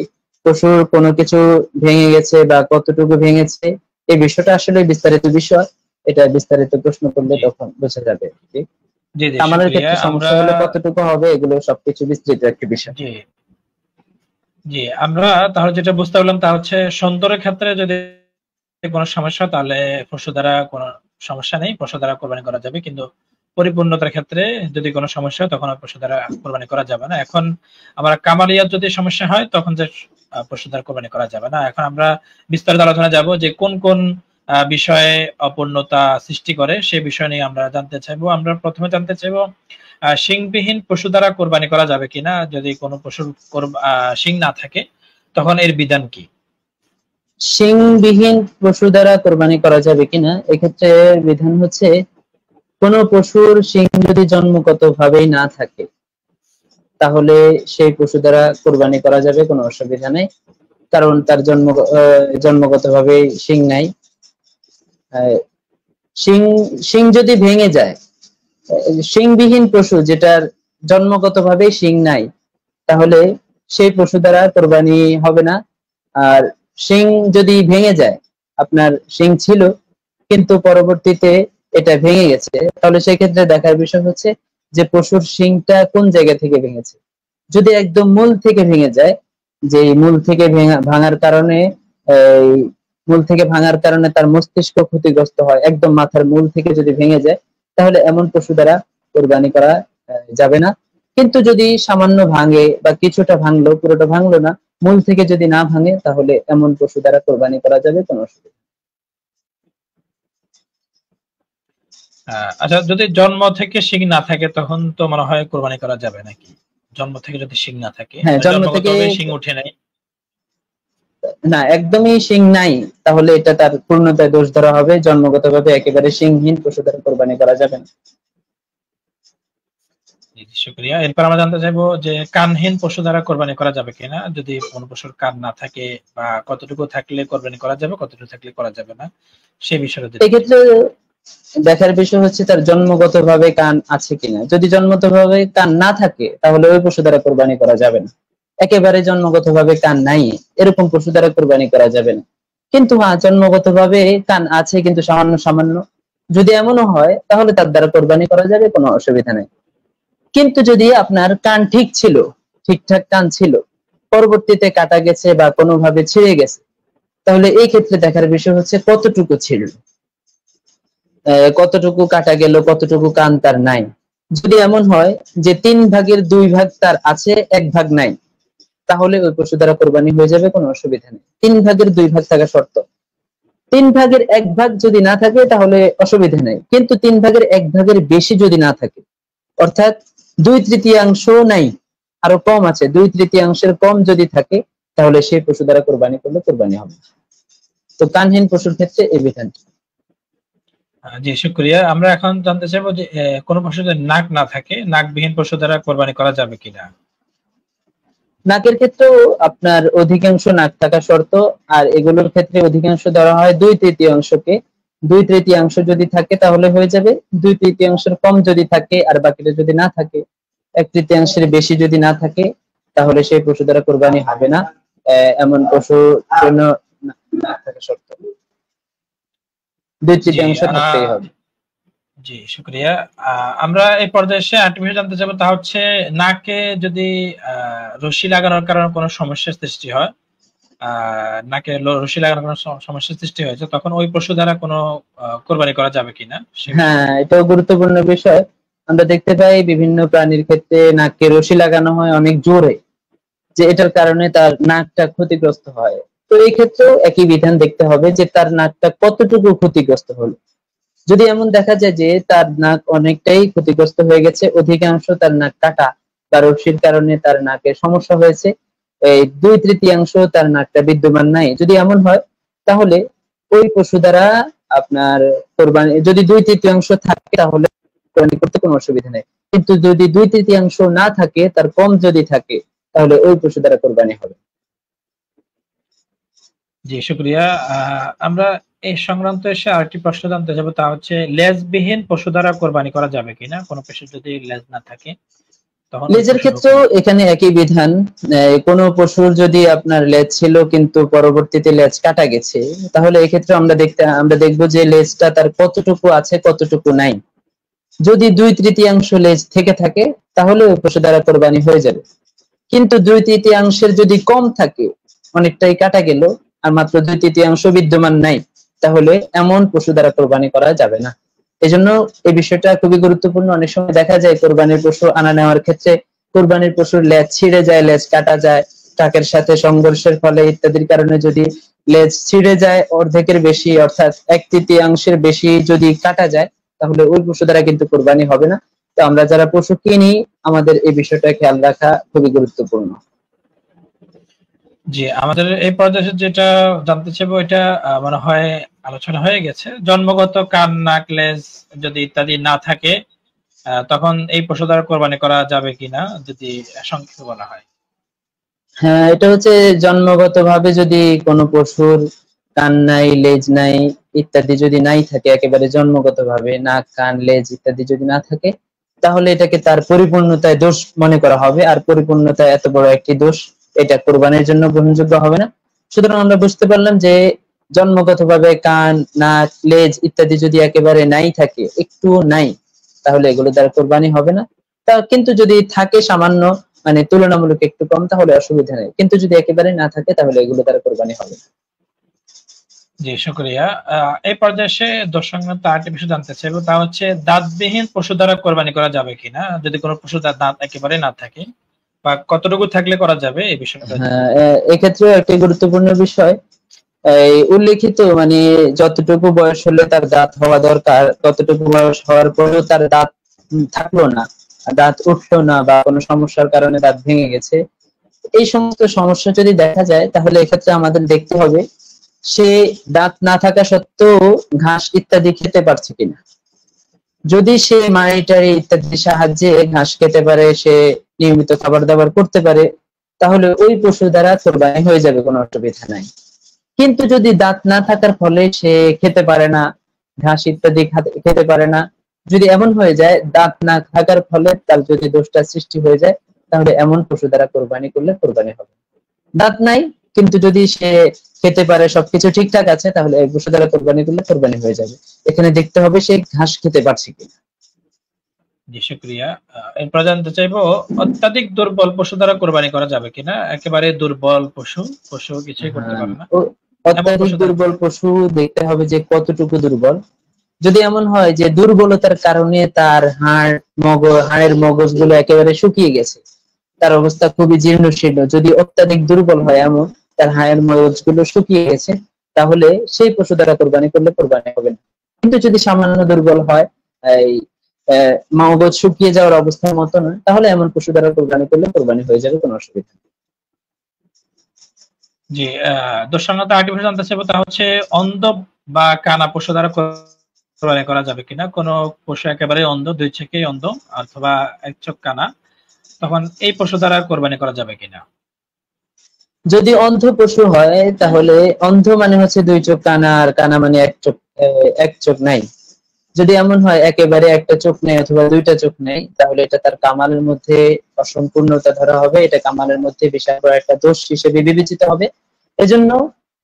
পশুর কোনো কিছু ভেঙে গেছে বা কতটুকু ভেঙেছে, এই বিষয়টা আসলে বিস্তারিত বিষয়, এটা বিস্তারিত প্রশ্ন করলে তখন বোঝা যাবে। কামালের ক্ষেত্রে সমস্যা হলে কতটুকু হবে এগুলো সবকিছু বিস্তৃত একটা বিষয়। জি, আমরা তাহলে যেটা বুঝতে পারলাম তা হচ্ছে সৌন্দর্যের ক্ষেত্রে যদি কোনো সমস্যা তাহলে পশু দ্বারা কোনো সমস্যা নেই, পশু দ্বারা কোরবানি করা যাবে। কিন্তু পরিপূর্ণতার ক্ষেত্রে যদি কোনো সমস্যা হয় তখন পশু দ্বারা কোরবানি করা যাবে না। এখন আমরা কামালিয়াত যদি সমস্যা হয় তখন যে পশু দ্বারা কোরবানি করা যাবে না। এখন আমরা বিস্তারিত আলোচনা যাব যে কোন কোন বিষয়ে অপূর্ণতা সৃষ্টি করে সে বিষয় নিয়ে আমরা জানতে চাইবো। আমরা প্রথমে জানতে চাইবো শিংবিহীন পশু দ্বারা কোরবানি করা যাবে কিনা। যদি কোনো পশুর শিং না থাকে তখন এর বিধান কি? শিংবিহীন পশু দ্বারা কোরবানি করা যাবে কিনা, এক্ষেত্রে বিধান হচ্ছে কোন পশুর শিং যদি জন্মগত ভাবেই না থাকে তাহলে সেই পশু দ্বারা কোরবানি করা যাবে, কোনো অসুবিধা নেই। কারণ তার জন্মগত ভাবে শিং নাই। শিং যদি ভেঙে যায়, শিংবিহীন পশু যেটার জন্মগত ভাবে শিং নাই, তাহলে সেই পশু দ্বারা কোরবানি হবে না। আর শিং যদি ভেঙে যায়, আপনার শিং ছিল কিন্তু পরবর্তীতে এটা ভেঙে গেছে, তাহলে সেক্ষেত্রে দেখার বিষয় হচ্ছে যে পশুর শিংটা কোন জায়গা থেকে ভেঙেছে। যদি একদম মূল থেকে ভেঙে যায়, যে মূল থেকে ভাঙার কারণে তার মস্তিষ্ক ক্ষতিগ্রস্ত হয়, একদম মাথার মূল থেকে যদি ভেঙে যায় তাহলে এমন পশু দ্বারা কোরবানি করা যাবে না। কিন্তু যদি সামান্য ভাঙে বা কিছুটা ভাঙলো, পুরোটা ভাঙলো না, মূল থেকে যদি না ভাঙে তাহলে এমন পশু দ্বারা কোরবানি করা যাবে, কোনো অসুবিধা। আচ্ছা, যদি জন্ম থেকে শিং না থাকে তখন তো মনে হয় কোরবানি করা যাবে নাকি? জন্ম থেকে যদি শিং না থাকে, হ্যাঁ, জন্ম থেকে শিং উঠে নাই, না একদমই শিং নাই, তাহলে এটা তার পূর্ণতায় দোষ ধরা হবে। জন্মগতভাবে একেবারে শিংহীন পশু দ্বারা কোরবানি করা যাবে না। শুকরিয়া। এরপর আমরা জানতে চাইবো যে কানহীন পশু দ্বারা কোরবানি করা যাবে কিনা। যদি কোন পশুর কান না থাকে বা কতটুকু থাকলে কোরবানি করা যাবে, কতটুকু থাকলে করা যাবে না, সে বিষয়ে এক্ষেত্রে দেখার বিষয় হচ্ছে তার জন্মগতভাবে কান আছে কিনা। যদি জন্মগতভাবে কান না থাকে তাহলে ওই পশু দ্বারা কোরবানি করা যাবে না। একেবারে জন্মগতভাবে কান নাই এরকম পশু দ্বারা কোরবানি করা যাবে না। কিন্তু হ্যাঁ, জন্মগতভাবে কান আছে কিন্তু সামান্য সামান্য, যদি এমনও হয় তাহলে তার দ্বারা কোরবানি করা যাবে, কোনো অসুবিধা নেই। কিন্তু যদি আপনার কান ঠিক ছিল, ঠিকঠাক কান ছিল, পরবর্তীতে কাটা গেছে বা কোনোভাবে ছিঁড়ে গেছে, তাহলে এই ক্ষেত্রে দেখার বিষয় হচ্ছে কতটুকু ছিল, কতটুকু কাটা গেল, কতটুকু কান তার নাই। যদি এমন হয় যে 3 ভাগের 2 ভাগ তার আছে, 1 ভাগ নাই, তাহলে ওই পশু দ্বারা কোরবানি হয়ে যাবে, কোনো অসুবিধা নেই। 3 ভাগের 2 ভাগ থাকা শর্ত। 3 ভাগের 1 ভাগ যদি না থাকে তাহলে অসুবিধা নেই। কিন্তু 3 ভাগের 1 ভাগের বেশি যদি না থাকে, অর্থাৎ 2/3 নাই, আরো কম আছে, 2/3 কম যদি থাকে, তাহলে সেই পশু দ্বারা কোরবানি করলে কোরবানি হবে। তো কানহীন পশুর ক্ষেত্রে এই বিধানটি। জি, শুকরিয়া। আমরা এখন জানতে চাইবো যে কোন পশুর নাক না থাকে, নাকবিহীন পশু দ্বারা কোরবানি করা যাবে কিনা। নাকের ক্ষেত্রেও আপনার অধিকাংশ নাক থাকা শর্ত, আর এগুলোর ক্ষেত্রে অধিকাংশ ধরা হয় 2/3কে। 2/3 যদি থাকে তাহলে হয়ে যাবে। 2/3 কম যদি থাকে আর বাকিটা যদি না থাকে 1/3 বেশি যদি না থাকে তাহলে সেই পশু দ্বারা কোরবানি হবে না। এমন পশুর জন্য না থাকা শর্ত, 2/3 থাকতেই হবে। জি শুকরিয়া। আমরা এই পর্যায়ে এসে আরেকটি বিষয় জানতে চাইবো, তা হচ্ছে নাকে যদি রশি লাগানোর কারণে কোনো সমস্যার সৃষ্টি হয়, নাকে রশি লাগানোর কোনো সমস্যার সৃষ্টি হয়েছে, তখন ওই পশু দ্বারা কোনো কোরবানি করা যাবে কিনা? হ্যাঁ, এটাও গুরুত্বপূর্ণ বিষয়। আমরা দেখতে পাই বিভিন্ন প্রাণীর ক্ষেত্রে নাকে রশি লাগানো হয় অনেক জোরে, যে এটার কারণে তার নাকটা ক্ষতিগ্রস্ত হয়। তো এই ক্ষেত্রেও একই বিধান দেখতে হবে যে তার নাকটা কতটুকু ক্ষতিগ্রস্ত হলো। যদি এমন দেখা যায় যে তার নাক অনেকটাই ক্ষতিগ্রস্ত হয়ে গেছে, অধিকাংশ তার নাক কাটা বা রশির কারণে তার নাকে সমস্যা হয়েছে, এই 2/3 তার নাকটা বিদ্যমান নাই, যদি এমন হয় তাহলে ওই পশু দ্বারা আপনার কোরবানি, যদি 2/3 থাকে তাহলে কোরবানি করতে কোনো অসুবিধা নেই। কিন্তু যদি 2/3 না থাকে, তার কম যদি থাকে, তাহলে ওই পশু দ্বারা কোরবানি হবে। জি শুকরিয়া। আমরা এই সংক্রান্ত এসে আরেকটি প্রশ্ন জানতে চাইবো, তা হচ্ছে লেজবিহীন পশু দ্বারা কোরবানি করা যাবে কিনা? কোনো পশু যদি লেজ না থাকে তখন? লেজের ক্ষেত্রেও এখানে একই বিধান। কোনো পশুর যদি আপনার লেজ ছিল কিন্তু পরবর্তীতে লেজ কাটা গেছে, তাহলে এক্ষেত্রে আমরা দেখবো যে লেজটা তার কতটুকু আছে কতটুকু নাই। যদি 2/3 লেজ থেকে থাকে তাহলে ওই পশু দ্বারা কোরবানি হয়ে যাবে। কিন্তু 2/3 যদি কম থাকে, অনেকটাই কাটা গেল আর মাত্র 2/3 বিদ্যমান নাই, তাহলে এমন পশু দ্বারা কোরবানি করা যাবে না। এজন্য এই বিষয়টা খুবই গুরুত্বপূর্ণ। অনেক সময় দেখা যায় কোরবানির পশু আনা নেওয়ার ক্ষেত্রে কোরবানির পশুর লেজ ছিঁড়ে যায়, লেজ কাটা যায়, ট্রাকের সাথে সংঘর্ষের ফলে ইত্যাদির কারণে যদি লেজ ছিঁড়ে যায় অর্ধেকের বেশি, অর্থাৎ 1/3 বেশি যদি কাটা যায়, তাহলে ওই পশু দ্বারা কিন্তু কোরবানি হবে না। তো আমরা যারা পশু কিনি, আমাদের এই বিষয়টা খেয়াল রাখা খুবই গুরুত্বপূর্ণ। জি, আমাদের এই পর্যায়ে যেটা জানতে চাইবো, এটা মনে হয় আলোচনা হয়ে গেছে। জন্মগত কান, নাক, লেজ যদি ইত্যাদি না থাকে তখন এই পশু দ্বারা কোরবানি করা যাবে কিনা, যদি সংক্ষেপে বলা হয়? হ্যাঁ, এটা হচ্ছে জন্মগত ভাবে যদি কোনো পশুর কান নাই, লেজ নাই ইত্যাদি যদি নাই থাকে, একেবারে জন্মগত ভাবে নাক, কান, লেজ ইত্যাদি যদি না থাকে, তাহলে এটাকে তার পরিপূর্ণতায় দোষ মনে করা হবে। আর পরিপূর্ণতায় এত বড় একটি দোষ, এটা কোরবানির জন্য গ্রহণযোগ্য হবে না। সুতরাং আমরা বুঝতে পারলাম যে জন্মগত ভাবে কান, নাক, লেজ ইত্যাদি যদি একেবারে নাই থাকে, একটু নাই, তাহলে এগুলো দ্বারা কোরবানি হবে না। তা কিন্তু যদি থাকে সামান্য, মানে তুলনামূলক একটু কম, তাহলে অসুবিধা নেই। কিন্তু যদি একেবারে না থাকে, তাহলে এগুলো দ্বারা কোরবানি হবে না। জি শুকরিয়া। এই পর্যায়ে এসে দর্শক আরেকটি বিষয় জানতে চাইবো, তা হচ্ছে দাঁতবিহীন পশু দ্বারা কোরবানি করা যাবে কিনা, যদি কোনো পশু দাঁত একেবারে না থাকে, বা কতটুকু থাকলে করা যাবে এই বিষয়টা? হ্যাঁ, এক্ষেত্রে একটি গুরুত্বপূর্ণ বিষয়, এই উল্লেখিত মানে যতটুকু বয়স হলে তার দাঁত হওয়া দরকার, ততটুকু বয়স হওয়ার পরেও তার দাঁত থাকলো না, দাঁত উঠলো না, বা কোনো সমস্যার কারণে দাঁত ভেঙে গেছে, এই সমস্ত সমস্যা যদি দেখা যায়, তাহলে এক্ষেত্রে আমাদের দেখতে হবে সে দাঁত না থাকা সত্ত্বেও ঘাস ইত্যাদি খেতে পারছে কিনা। যদি সে মাড়িটারি ইত্যাদির সাহায্যে ঘাস খেতে পারে, সে নিয়মিত খাবার দাবার করতে পারে, তাহলে ওই পশু দ্বারা কোরবানি হয়ে যাবে, কোনো অসুবিধা নাই। কিন্তু যদি দাঁত না থাকার ফলে সে খেতে পারে না, ঘাস ইত্যাদি খেতে পারে না, যদি এমন হয়ে যায় দাঁত না থাকার ফলে তার যদি দোষটা সৃষ্টি হয়ে যায়, তাহলে এমন পশু দ্বারা কোরবানি করলে কোরবানি হবে। দাঁত নাই কিন্তু যদি সে খেতে পারে, সবকিছু ঠিকঠাক আছে, তাহলে এই পশু দ্বারা কোরবানি করলে কোরবানি হয়ে যাবে। এখানে দেখতে হবে সে ঘাস খেতে পারছে কিনা। জি শুকরিয়া। এরপর জানতে চাইবো, অত্যাধিক দুর্বল পশু দ্বারা কোরবানি করা যাবে কিনা? একেবারে দুর্বল পশু কিছুই করতে পারে না, অত্যাধিক দুর্বল পশু দেখতে হবে যে কতটুকু দুর্বল। যদি এমন হয় যে দুর্বলতার কারণে তার হাড়ের মগজগুলো একেবারে শুকিয়ে গেছে, তার অবস্থা খুবই জীর্ণ শীর্ণ, যদি অত্যাধিক দুর্বল হয়, এমন তার হাড়ের মগজগুলো শুকিয়ে গেছে, তাহলে সেই পশু দ্বারা কোরবানি করলে কোরবানি হবে না। কিন্তু যদি সামান্য দুর্বল হয়, এই মগজ শুকিয়ে যাওয়ার অবস্থার মতো নয়, তাহলে এমন পশু দ্বারা কোরবানি করলে কোরবানি হয়ে যাবে, কোনো অসুবিধা নেই। জি, দর্শকতা আরেকটি বিষয় জানতে চাইবো, তা হচ্ছে অন্ধ বা কানা পশু দ্বারা কোরবানি করা যাবে কিনা? কোনো পশু একেবারে অন্ধ, দুই চোখেই অন্ধ অথবা এক চোখ কানা, তখন এই পশু দ্বারা কোরবানি করা যাবে কিনা? যদি অন্ধ পশু হয়, তাহলে অন্ধ মানে হচ্ছে দুই চোখ কানা, আর কানা মানে এক চোখ নাই, যদি এমন হয় একেবারে একটা চোখ নেই অথবা দুইটা চোখ নেই, তাহলে এটা তার কামালের মধ্যে অসম্পূর্ণতা ধরা হবে, এটা কামালের মধ্যে বিশাল বড় একটা দোষ হিসেবে বিবেচিত হবে। এজন্য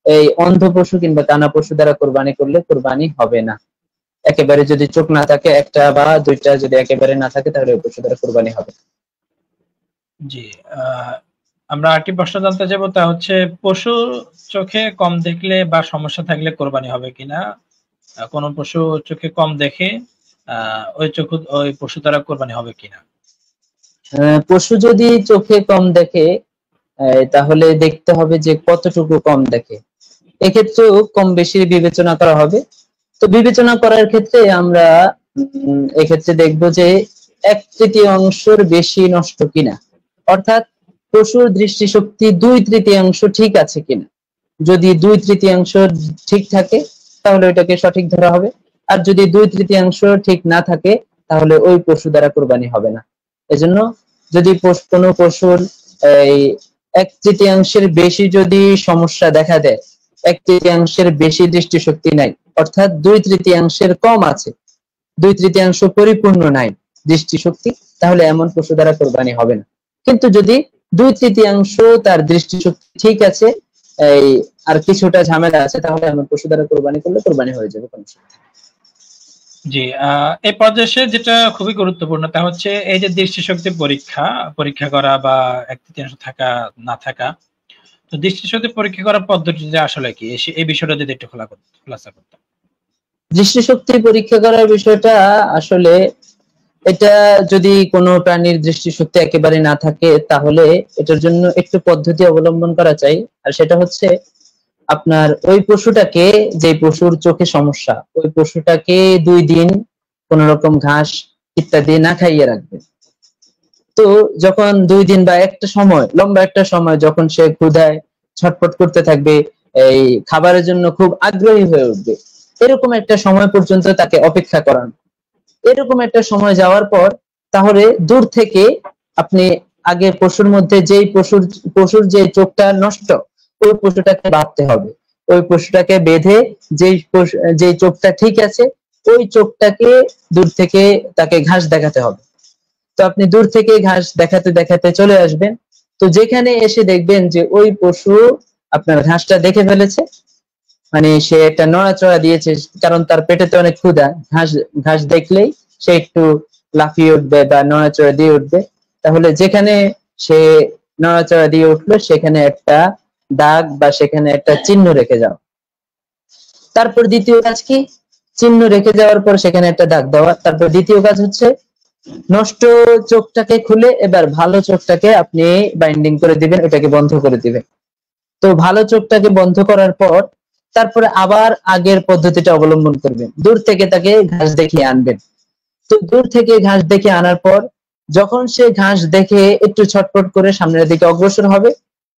এই অন্ধ পশু কিংবা কানা পশু দ্বারা কোরবানি করলে কোরবানি হবে না। একেবারে যদি চোখ না থাকে, একটা বা দুইটা যদি একেবারে না থাকে, তাহলে ওই পশু দ্বারা কোরবানি হবে। জি, আমরা আরেকটি প্রশ্ন জানতে চাইবো, তা হচ্ছে পশু চোখে কম দেখলে বা সমস্যা থাকলে কোরবানি হবে কিনা? কোন পশু চোখে কম দেখে ওই পশু দ্বারা কোরবানি হবে কিনা? পশু যদি চোখে কম দেখে, তাহলে দেখতে হবে যে কতটুকু কম দেখে। এক্ষেত্রেও কম বেশি বিবেচনা করা হবে। তো বিবেচনা করার ক্ষেত্রে আমরা এক্ষেত্রে দেখবো যে 1/3 বেশি নষ্ট কিনা, অর্থাৎ পশুর দৃষ্টিশক্তি 2/3 ঠিক আছে কিনা। যদি 2/3 ঠিক থাকে, তাহলে ওইটাকে সঠিক ধরা হবে। আর যদি 2/3 ঠিক না থাকে, তাহলে ওই পশু দ্বারা কোরবানি হবে না। এজন্য যদি কোনো পশুর এই 1/3 বেশি যদি সমস্যা দেখা দেয়, 1/3 বেশি দৃষ্টিশক্তি নাই, অর্থাৎ 2/3 কম আছে, 2/3 পরিপূর্ণ নাই দৃষ্টিশক্তি, তাহলে এমন পশু দ্বারা কোরবানি হবে না। কিন্তু যদি 2/3 তার দৃষ্টিশক্তি ঠিক আছে, এই আর কিছুটা ঝামেলা আছে, তাহলে এমন পশু দ্বারা কোরবানি করলে কোরবানি হয়ে যাবে কোনো সমস্যা। জি, এই পর্যায়ে যেটা খুবই গুরুত্বপূর্ণ তা হচ্ছে এই যে দৃষ্টিশক্তি পরীক্ষা করা বা 1/3 থাকা না থাকা। তো দৃষ্টিশক্তি পরীক্ষা করার পদ্ধতিটা আসলে কি, এই বিষয়টা যদি একটু খোলাসা করতাম। দৃষ্টিশক্তি পরীক্ষা করার বিষয়টা আসলে, এটা যদি কোনো প্রাণীর দৃষ্টিশক্তি একেবারে না থাকে, তাহলে এটার জন্য একটু পদ্ধতি অবলম্বন করা চাই। আর সেটা হচ্ছে আপনার ওই পশুটাকে, যে পশুর চোখে সমস্যা, ওই পশুটাকে 2 দিন কোন রকম ঘাস ইত্যাদি না খাইয়ে রাখবে। তো যখন 2 দিন বা একটা সময়, লম্বা একটা সময় যখন সে ক্ষুধায় ছটফট করতে থাকবে, এই খাবারের জন্য খুব আগ্রহী হয়ে উঠবে, এরকম একটা সময় পর্যন্ত তাকে অপেক্ষা করান। এরকম একটা সময় যাওয়ার পর তাহলে দূর থেকে আপনি আগে পশুর মধ্যে যেই পশুর যে চোখটা নষ্ট, ওই পশুটাকে বাঁধতে হবে। ওই পশুটাকে বেঁধে যেই চোখটা ঠিক আছে, ওই চোখটাকে দূর থেকে তাকে ঘাস দেখাতে হবে। তো আপনি দূর থেকে ঘাস দেখাতে দেখাতে চলে আসবেন। তো যেখানে এসে দেখবেন যে ওই পশু আপনার ঘাসটা দেখে ফেলেছে, মানে সে একটা নড়াচড়া দিয়েছে, কারণ তার পেটেতে অনেক ক্ষুধা, ঘাস দেখলেই সে একটু লাফিয়ে উঠবে বা নড়াচড়া দিয়ে উঠবে। তাহলে যেখানে সে নড়াচড়া দিয়ে উঠলো, সেখানে একটা দাগ বা সেখানে একটা চিহ্ন রেখে যাও। তারপর দ্বিতীয় কাজ কি, চিহ্ন রেখে যাওয়ার পর সেখানে একটা দাগ দেওয়া। তারপর দ্বিতীয় কাজ হচ্ছে নষ্ট চোখটাকে খুলে এবার ভালো চোখটাকে আপনি বাইন্ডিং করে দিবেন, ওটাকে বন্ধ করে দিবেন। তো ভালো চোখটাকে বন্ধ করার পর তারপরে আবার আগের পদ্ধতিটা অবলম্বন করবেন, দূর থেকে তাকে ঘাস দেখিয়ে আনবেন। তো দূর থেকে ঘাস দেখে আনার পর যখন সে ঘাস দেখে একটু ছটফট করে সামনের দিকে অগ্রসর হবে,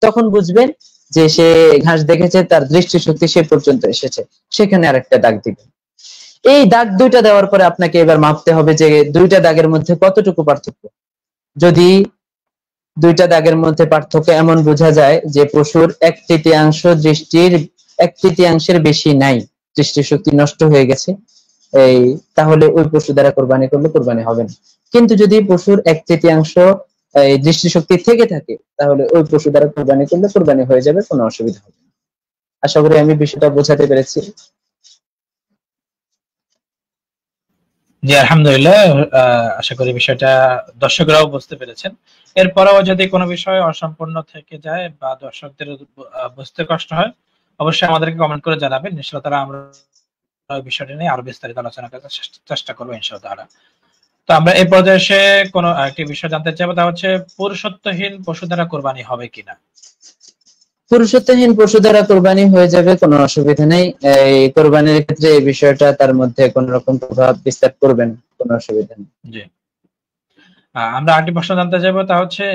তখন বুঝবেন যে সে ঘাস দেখেছে, তার দৃষ্টিশক্তি সে পর্যন্ত এসেছে, সেখানে আরেকটা দাগ দিবেন। এই দাগ 2টা দেওয়ার পরে আপনাকে এবার মাপতে হবে যে 2টা দাগের মধ্যে কতটুকু পার্থক্য। যদি 2টা দাগের মধ্যে পার্থক্য এমন বোঝা যায় যে পশুর 1/3 বেশি নাই, দৃষ্টিশক্তি নষ্ট হয়ে গেছে, তাহলে ওই পশু দ্বারা কোরবানি করলে কোরবানি হবে না। কিন্তু যদি পশুর 1/3 দৃষ্টিশক্তি থেকে থাকে, তাহলে ওই পশু দ্বারা কোরবানি করলে কোরবানি হয়ে যাবে, কোনো অসুবিধা হবে না। আশা করি আমি বিষয়টা বোঝাতে পেরেছি। জি, আলহামদুলিল্লাহ। আশা করি বিষয়টা দর্শকরাও বুঝতে পেরেছেন। এরপরেও যদি কোনো বিষয় অসম্পূর্ণ থেকে যায় বা দর্শকদের বুঝতে কষ্ট হয়, অবশ্যই আমাদেরকে কমেন্ট করে জানাবেন। ইনশাআল্লাহ আমরা বিষয়টা নিয়ে আরো বিস্তারিত আলোচনা করার চেষ্টা করবো ইনশাআল্লাহ। তো আমরা এই পর্যায়ে এসে কোনো একটি বিষয় জানতে চাইবো, তা হচ্ছে পুরুষত্বহীন পশু দ্বারা কোরবানি হবে কিনা। পুরুষত্বহীন পশু দ্বারা কোরবানি হয়ে যাবে, কোনো অসুবিধা নেই। এই কোরবানির ক্ষেত্রে এই বিষয়টা তার মধ্যে কোনো রকম প্রভাব বিস্তার করবে না, কোনো অসুবিধা নেই। জি, আমরা আরেকটি প্রশ্ন জানতে চাইবো, তা হচ্ছে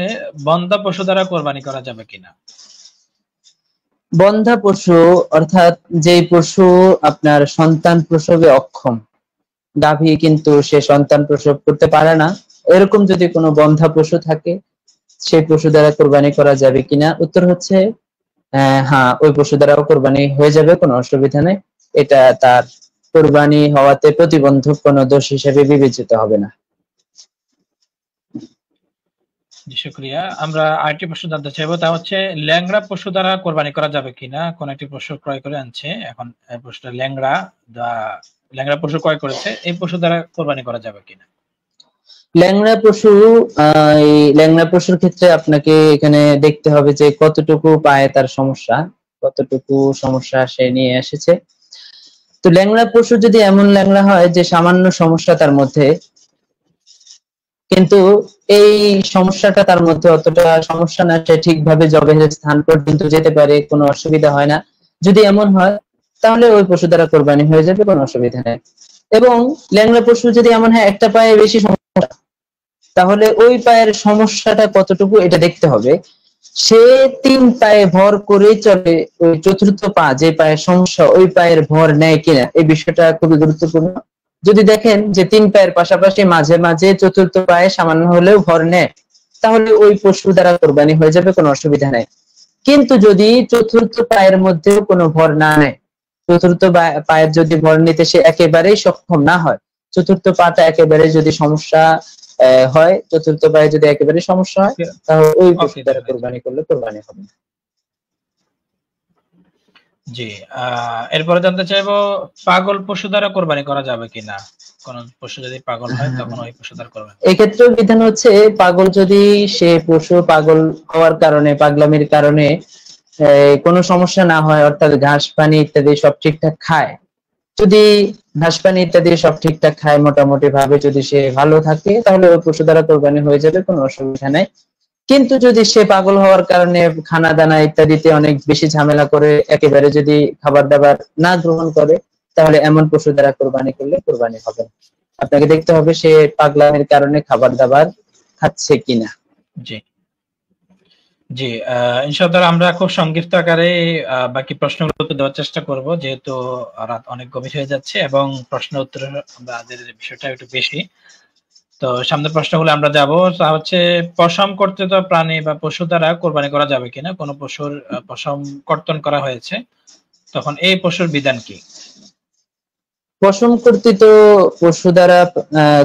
বন্ধা পশু দ্বারা কোরবানি করা যাবে কিনা। বন্ধা পশু অর্থাৎ যেই পশু আপনার সন্তান প্রসবে অক্ষম, গাভী কিন্তু সে সন্তান প্রসব করতে পারে না, এরকম যদি কোনো বন্ধা পশু থাকে, সেই পশু দ্বারা কোরবানি করা যাবে কিনা, উত্তর হচ্ছে হ্যাঁ, ওই পশু দ্বারাও কোরবানি হয়ে যাবে, কোনো অসুবিধা নেই। এটা তার কোরবানি হওয়াতে প্রতিবন্ধক কোনো দোষ হিসেবে বিবেচিত হবে না। জি শুকরিয়া। আমরা আরেকটি প্রশ্ন জানতে চাইবো, তা হচ্ছে ল্যাংড়া পশু দ্বারা কোরবানি করা যাবে কিনা। কোন একটি পশু ক্রয় করে আনছে, এখন এই পশুটা ল্যাংড়া পশু ক্রয় করেছে, এই পশু দ্বারা কোরবানি করা যাবে কিনা। ল্যাংড়া পশু, এই ল্যাংড়া পশুর ক্ষেত্রে আপনাকে এখানে দেখতে হবে যে কতটুকু পায়ে তার সমস্যা, কতটুকু সমস্যা সে নিয়ে এসেছে। তো ল্যাংড়া পশু যদি এমন ল্যাংড়া হয় যে সামান্য সমস্যা তার মধ্যে, কিন্তু এই সমস্যাটা তার মধ্যে অতটা সমস্যা না, সে ঠিকভাবে জবেহের স্থান পর্যন্ত যেতে পারে, কোনো অসুবিধা হয় না, যদি এমন হয় তাহলে ওই পশু দ্বারা কোরবানি হয়ে যাবে, কোনো অসুবিধা নেই। এবং ল্যাংড়া পশু যদি এমন হয় একটা পায়ে বেশি সমস্যা, তাহলে ওই পায়ের সমস্যাটা কতটুকু এটা দেখতে হবে। সে 3 পায়ে ভর করে চলে, ওই চতুর্থ পা যে পায়ের সমস্যা ওই পায়ের ভর নেয় কিনা, এই বিষয়টা খুবই গুরুত্বপূর্ণ। যদি দেখেন যে 3 পায়ের পাশাপাশি মাঝে মাঝে চতুর্থ পায়ে সামান্য হলেও ভর নেয়, তাহলে ওই পশু দ্বারা কোরবানি হয়ে যাবে, কোনো অসুবিধা নেই। কিন্তু যদি চতুর্থ পায়ের মধ্যেও কোনো ভর না নেয়, চতুর্থ পায়ের যদি ভর নিতে সে একেবারেই সক্ষম না হয়, চতুর্থ পাটা একেবারে যদি সমস্যা হয়, চতুর্থ পায়ে যদি একেবারে সমস্যা হয়, তাহলে ওই পশু দ্বারা কোরবানি করলে কোরবানি হবে না। জি, এরপরে জানতে চাইবো পাগল পশু দ্বারা কোরবানি করা যাবে কিনা। কোন পশু যদি পাগল হয় তখন ওই পশু দ্বারা কোরবানি। এক্ষেত্রে বিধান হচ্ছে, পাগল যদি সে পশু পাগল হওয়ার কারণে, পাগলামির কারণে কোনো সমস্যা না হয়, অর্থাৎ ঘাস পানি ইত্যাদি সব ঠিকঠাক খায়, যদি ঘাস পানি ইত্যাদি সব ঠিকঠাক খায় মোটামুটি ভাবে, যদি সে ভালো থাকে, তাহলে ওই পশু দ্বারা কোরবানি হয়ে যাবে, কোনো অসুবিধা নাই। কিন্তু যদি সে পাগল হওয়ার কারণে খানা দানা ইত্যাদিতে অনেক বেশি ঝামেলা করে, একেবারে যদি খাবার দাবার না গ্রহণ করে, তাহলে এমন পশু দ্বারা কোরবানি করলে কোরবানি হবে না। আপনাকে দেখতে হবে সে পাগলামির কারণে খাবার দাবার খাচ্ছে কিনা। জি জি, ইনশাআল্লাহ আমরা খুব সংক্ষিপ্ত আকারে বাকি প্রশ্নগুলো দেওয়ার চেষ্টা করব, যেহেতু রাত অনেক গভীর হয়ে যাচ্ছে এবং প্রশ্ন উত্তর আমাদের বিষয়টা একটু বেশি। তো সামনের প্রশ্নগুলো আমরা যাব, তা হচ্ছে পশম কর্তৃত প্রাণী বা পশু দ্বারা কোরবানি করা যাবে কিনা। কোন পশুর পশম কর্তন করা হয়েছে, তখন এই পশুর বিধান কি। পশম কর্তৃত পশু দ্বারা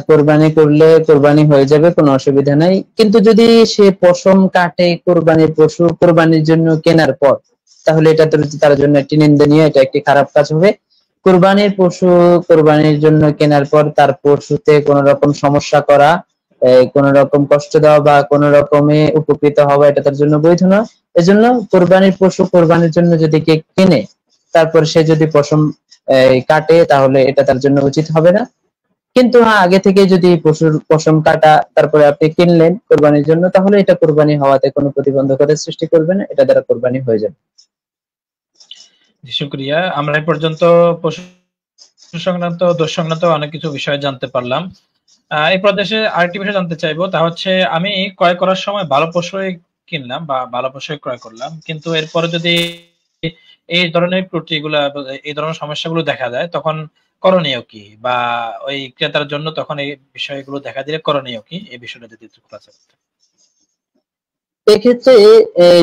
কোরবানি করলে কোরবানি হয়ে যাবে, কোনো অসুবিধা নাই। কিন্তু যদি সে পশম কাটে কোরবানির পশু কোরবানির জন্য কেনার পর, তাহলে এটা তার জন্য একটি নিন্দনীয়, এটা একটি খারাপ কাজ হবে। কোরবানির পশু কোরবানির জন্য কেনার পর তার পশুতে কোন রকম সমস্যা করা, কোন রকম কষ্ট দেওয়া বা কোন রকমে উপকৃত হওয়া, এটা তার জন্য বৈধ নয়। এজন্য কোরবানির পশু কোরবানির জন্য যদি কে কেনে, তারপর সে যদি পশম কাটে, তাহলে এটা তার জন্য উচিত হবে না। কিন্তু আগে থেকে যদি পশুর পশম কাটা তারপরে আপনি কিনলেন কোরবানির জন্য, তাহলে এটা কোরবানি হওয়াতে কোনো প্রতিবন্ধকতার সৃষ্টি করবে না, এটা দ্বারা কোরবানি হয়ে যাবে। শুকরিয়া। আমরা এই পর্যন্ত পশু সংক্রান্ত, দোষ সংক্রান্ত অনেক কিছু বিষয় জানতে পারলাম। এই প্রদেশে আরেকটি বিষয় জানতে চাইবো, তা হচ্ছে আমি ক্রয় করার সময় ভালো পশুই কিনলাম বা ভালো পশুই ক্রয় করলাম, কিন্তু এরপরে যদি এই ধরনের ত্রুটিগুলো, এই ধরনের সমস্যাগুলো দেখা যায়, তখন করণীয় কি, বা ওই ক্রেতার জন্য তখন এই বিষয়গুলো দেখা দিলে করণীয় কি, এই বিষয়টা যদি একটু খোলাসা করতেন। এক্ষেত্রে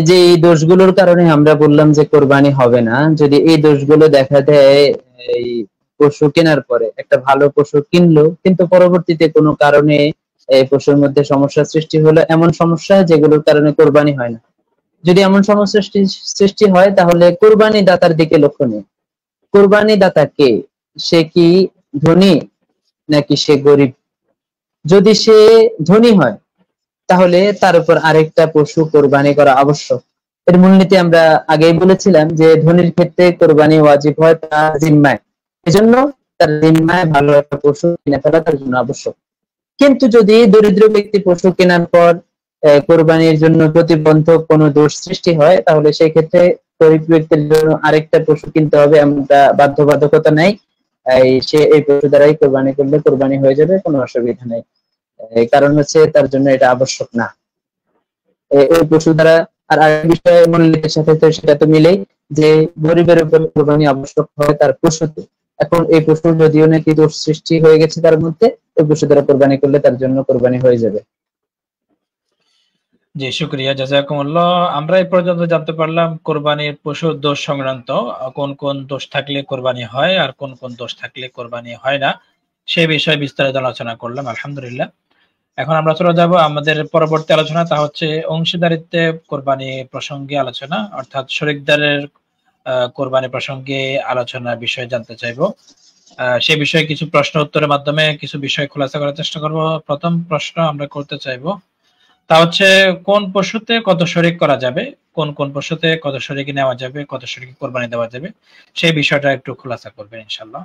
যে এই দোষগুলোর কারণে আমরা বললাম যে কোরবানি হবে না, যদি এই দোষগুলো দেখা দেয়, এই পশু কেনার পরে একটা ভালো পশু কিনলো কিন্তু পরবর্তীতে কোনো কারণে এই পশুর মধ্যে সমস্যা সৃষ্টি হলো, এমন সমস্যা যেগুলোর কারণে কোরবানি হয় না, যদি এমন সমস্যা সৃষ্টি হয়, তাহলে কোরবানি দাতার দিকে লক্ষ্য নেই। কোরবানি দাতা কে, সে কি ধনী নাকি সে গরিব? যদি সে ধনী হয়, তাহলে তার উপর আরেকটা পশু কোরবানি করা আবশ্যক। এর মূলনীতি আমরা আগেই বলেছিলাম যে ধনীর ক্ষেত্রে কোরবানি ওয়াজিব হয় তার জিম্মায়, এজন্য তার জিম্মায় ভালো একটা পশু কিনে ফেলা তার জন্য আবশ্যক। কিন্তু যদি দরিদ্র ব্যক্তি পশু কেনার পর কোরবানির জন্য প্রতিবন্ধক কোনো দোষ সৃষ্টি হয়, তাহলে সেই ক্ষেত্রে গরিব ব্যক্তির জন্য আরেকটা পশু কিনতে হবে, এমনটা বাধ্যবাধকতা নাই। সে এই পশু দ্বারাই কোরবানি করলে কোরবানি হয়ে যাবে, কোনো অসুবিধা নেই। কারণ হচ্ছে তার জন্য এটা আবশ্যক না ওই পশু দ্বারা। আর আরেক বিষয় মূলনীতির সাথে তো সেটা তো মিলেই, যে গরিবের উপর কোরবানি আবশ্যক হয় তার পশুতে। এখন এই পশু যদিও নাকি দোষ সৃষ্টি হয়ে গেছে তার মধ্যে, ওই পশু দ্বারা কোরবানি করলে তার জন্য কোরবানি হয়ে যাবে। জি, শুকরিয়া, জাযাকুমুল্লাহ। আমরা এই পর্যন্ত জানতে পারলাম কোরবানির পশুর দোষ সংক্রান্ত, কোন কোন দোষ থাকলে কোরবানি হয় আর কোন কোন দোষ থাকলে কোরবানি হয় না, সে বিষয়ে বিস্তারিত আলোচনা করলাম, আলহামদুলিল্লাহ। এখন আমরা চলে যাব আমাদের পরবর্তী আলোচনা, তা হচ্ছে অংশীদারিত্বে কোরবানি প্রসঙ্গে আলোচনা, অর্থাৎ শরীকদারের কোরবানি প্রসঙ্গে আলোচনার বিষয়ে জানতে চাইবো। সে বিষয়ে কিছু প্রশ্ন উত্তরের মাধ্যমে কিছু বিষয় খোলাসা করার চেষ্টা করব। প্রথম প্রশ্ন আমরা করতে চাইবো, তা হচ্ছে কোন পশুতে কত শরীক করা যাবে, কোন কোন পশুতে কত শরীক নেওয়া যাবে, কত শরীক কোরবানি দেওয়া যাবে, সেই বিষয়টা একটু খোলাসা করবেন ইনশাআল্লাহ।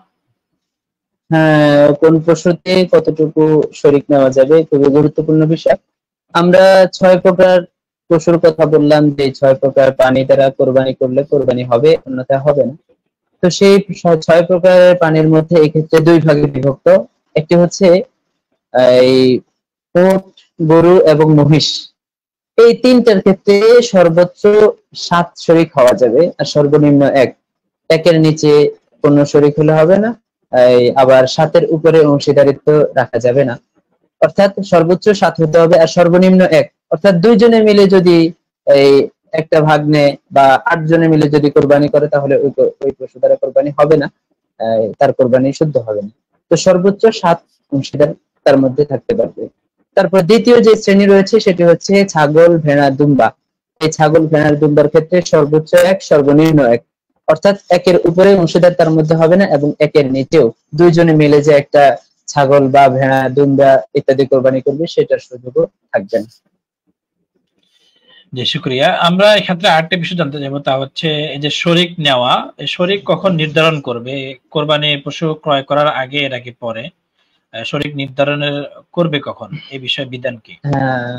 হ্যাঁ, কোন পশুতে কতটুকু শরীক নেওয়া যাবে খুবই গুরুত্বপূর্ণ বিষয়। আমরা 6 প্রকার পশুর কথা বললাম, যে 6 প্রকার প্রাণী দ্বারা কোরবানি করলে কোরবানি হবে, অন্যথায় হবে না। তো সেই 6 প্রকারের প্রাণীর মধ্যে এক্ষেত্রে 2 ভাগে বিভক্ত। একটি হচ্ছে এই উট, গরু এবং মহিষ। এই তিনটার ক্ষেত্রে সর্বোচ্চ 7 শরীক হওয়া যাবে, আর সর্বনিম্ন 1। একের নিচে কোনো শরীক হলে হবে না, আবার 7-এর উপরে অংশীদারিত্ব রাখা যাবে না। অর্থাৎ সর্বোচ্চ 7 হতে হবে আর সর্বনিম্ন 1। অর্থাৎ 2 জনে মিলে যদি এই একটা ভাগ নেয় বা 8 জনে মিলে যদি কোরবানি করে, তাহলে ওই পশু দ্বারা কোরবানি হবে না, তার কোরবানি শুদ্ধ হবে না। তো সর্বোচ্চ 7 অংশীদার তার মধ্যে থাকতে পারবে। তারপর দ্বিতীয় যে শ্রেণী রয়েছে সেটি হচ্ছে ছাগল, ভেড়া, দুম্বা। এই ছাগল, ভেড়ার, দুম্বার ক্ষেত্রে সর্বোচ্চ 1, সর্বনিম্ন 1। অর্থাৎ 1-এর উপরে অংশীদার তার মধ্যে হবে না, এবং 1-এর নিচেও 2 জনে মিলে যে একটা ছাগল বা ভেড়া, দুম্বা ইত্যাদি কোরবানি করবে, সেটার সুযোগও থাকবে না। জি, শুকরিয়া। আমরা এক্ষেত্রে আরেকটা বিষয় জানতে চাইবো, তা হচ্ছে এই যে শরীক নেওয়া, এই শরীক কখন নির্ধারণ করবে? কোরবানি পশু ক্রয় করার আগে নাকি পরে? শরীক নির্ধারণের করবে কখন, এই বিষয়ে বিধান কি? হ্যাঁ,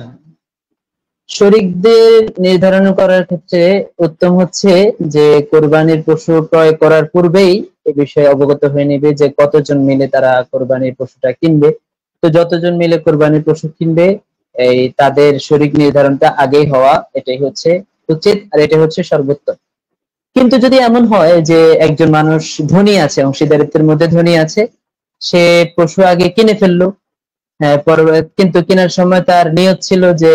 শরীকদের নির্ধারণ করার ক্ষেত্রে উত্তম হচ্ছে যে কোরবানির পশু ক্রয় করার পূর্বেই এ বিষয়ে অবগত হয়ে নেবে যে কতজন মিলে তারা কোরবানির পশুটা কিনবে। তো যতজন মিলে কোরবানির পশু কিনবে, এই তাদের শরীক নির্ধারণটা আগেই হওয়া, এটাই হচ্ছে উচিত, আর এটা হচ্ছে সর্বোত্তম। কিন্তু যদি এমন হয় যে একজন মানুষ ধনী আছে, অংশীদারিত্বের মধ্যে ধনী আছে, সে পশু আগে কিনে ফেললো, কিন্তু কেনার সময় তার নিয়ত ছিল যে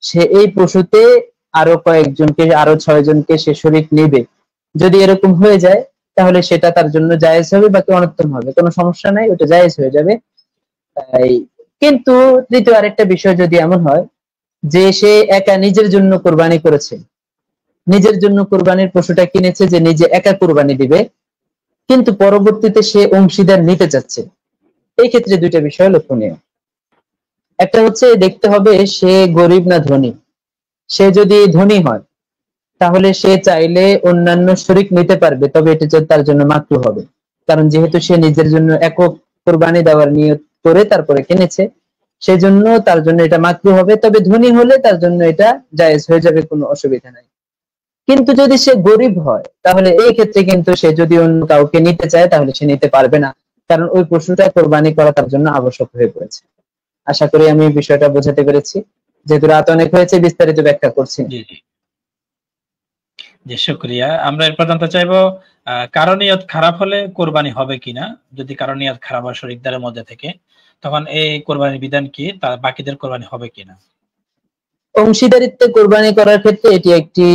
সে এই পশুতে আরো কয়েকজনকে, আরো 6 জনকে সে শরীক নেবে। যদি এরকম হয়ে যায়, তাহলে সেটা তার জন্য জায়েজ হবে, বাকি অনুত্তম হবে, কোনো সমস্যা নাই, ওটা জায়েজ হয়ে যাবে। কিন্তু তৃতীয় আরেকটা বিষয় যদি এমন হয় যে সে একা নিজের জন্য কোরবানি করেছে, নিজের জন্য কোরবানির পশুটা কিনেছে যে নিজে একা কোরবানি দিবে, কিন্তু পরবর্তীতে সে অংশীদার নিতে চাচ্ছে, এই ক্ষেত্রে 2টা বিষয় লক্ষণীয়। একটা হচ্ছে দেখতে হবে সে গরিব না ধনী। সে যদি ধনী হয়, তাহলে সে চাইলে অন্যান্য শরীক নিতে পারবে, তবে এটা তার জন্য মাকরুহ হবে, কারণ যেহেতু সে নিজের জন্য একক কোরবানি দেওয়ার নিয়ত করে তারপরে কিনেছে, সেজন্য তার জন্য এটা মাকরুহ হবে। তবে ধনী হলে তার জন্য এটা জায়েজ হয়ে যাবে, কোনো অসুবিধা নাই। কিন্তু যদি সে গরিব হয়, তাহলে এই ক্ষেত্রে কিন্তু সে যদি অন্য কাউকে নিতে চায়, তাহলে সে নিতে পারবে না, কারণ ওই পশুটা কোরবানি করা তার জন্য আবশ্যক হয়ে পড়েছে। আশা করি আমি বিষয়টা বোঝাতে পেরেছি। যেহেতু রাত অনেক হয়েছে, বিস্তারিত ব্যাখ্যা করছি। জি জি জি, শুকরিয়া। আমরা এরপর জানতে চাইবো, কারো নিয়ত খারাপ হলে কোরবানি হবে কিনা? যদি কারো নিয়ত খারাপ হয় শরীকদারের মধ্যে থেকে, তখন এই কোরবানির বিধান কি? তার বাকিদের কোরবানি হবে কিনা? অংশীদারিত্বে কোরবানি করার ক্ষেত্রে এটি একটি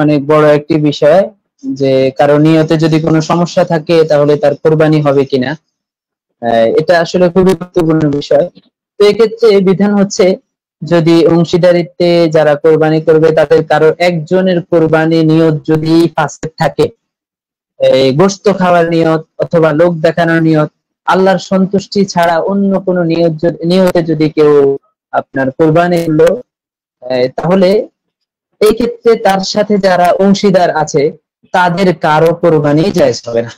অনেক বড় একটি বিষয়, যে কারো নিয়তে যদি কোনো সমস্যা থাকে, তাহলে তার কোরবানি হবে কিনা, এটা আসলে খুবই গুরুত্বপূর্ণ বিষয়। তো এক্ষেত্রে বিধান হচ্ছে, যদি অংশীদারিত্বে যারা কোরবানি করবে, তাদের কারো একজনের কোরবানি নিয়ত যদি ফাসেদ থাকে, গোশত খাওয়ার নিয়ত অথবা লোক দেখানোর নিয়ত, আল্লাহর সন্তুষ্টি ছাড়া অন্য কোনো নিয়তে যদি কেউ আপনার কোরবানি করলো, তাহলে এই ক্ষেত্রে তার সাথে যারা অংশীদার আছে, তাদের কারো কোরবানি জায়েজ হবে না।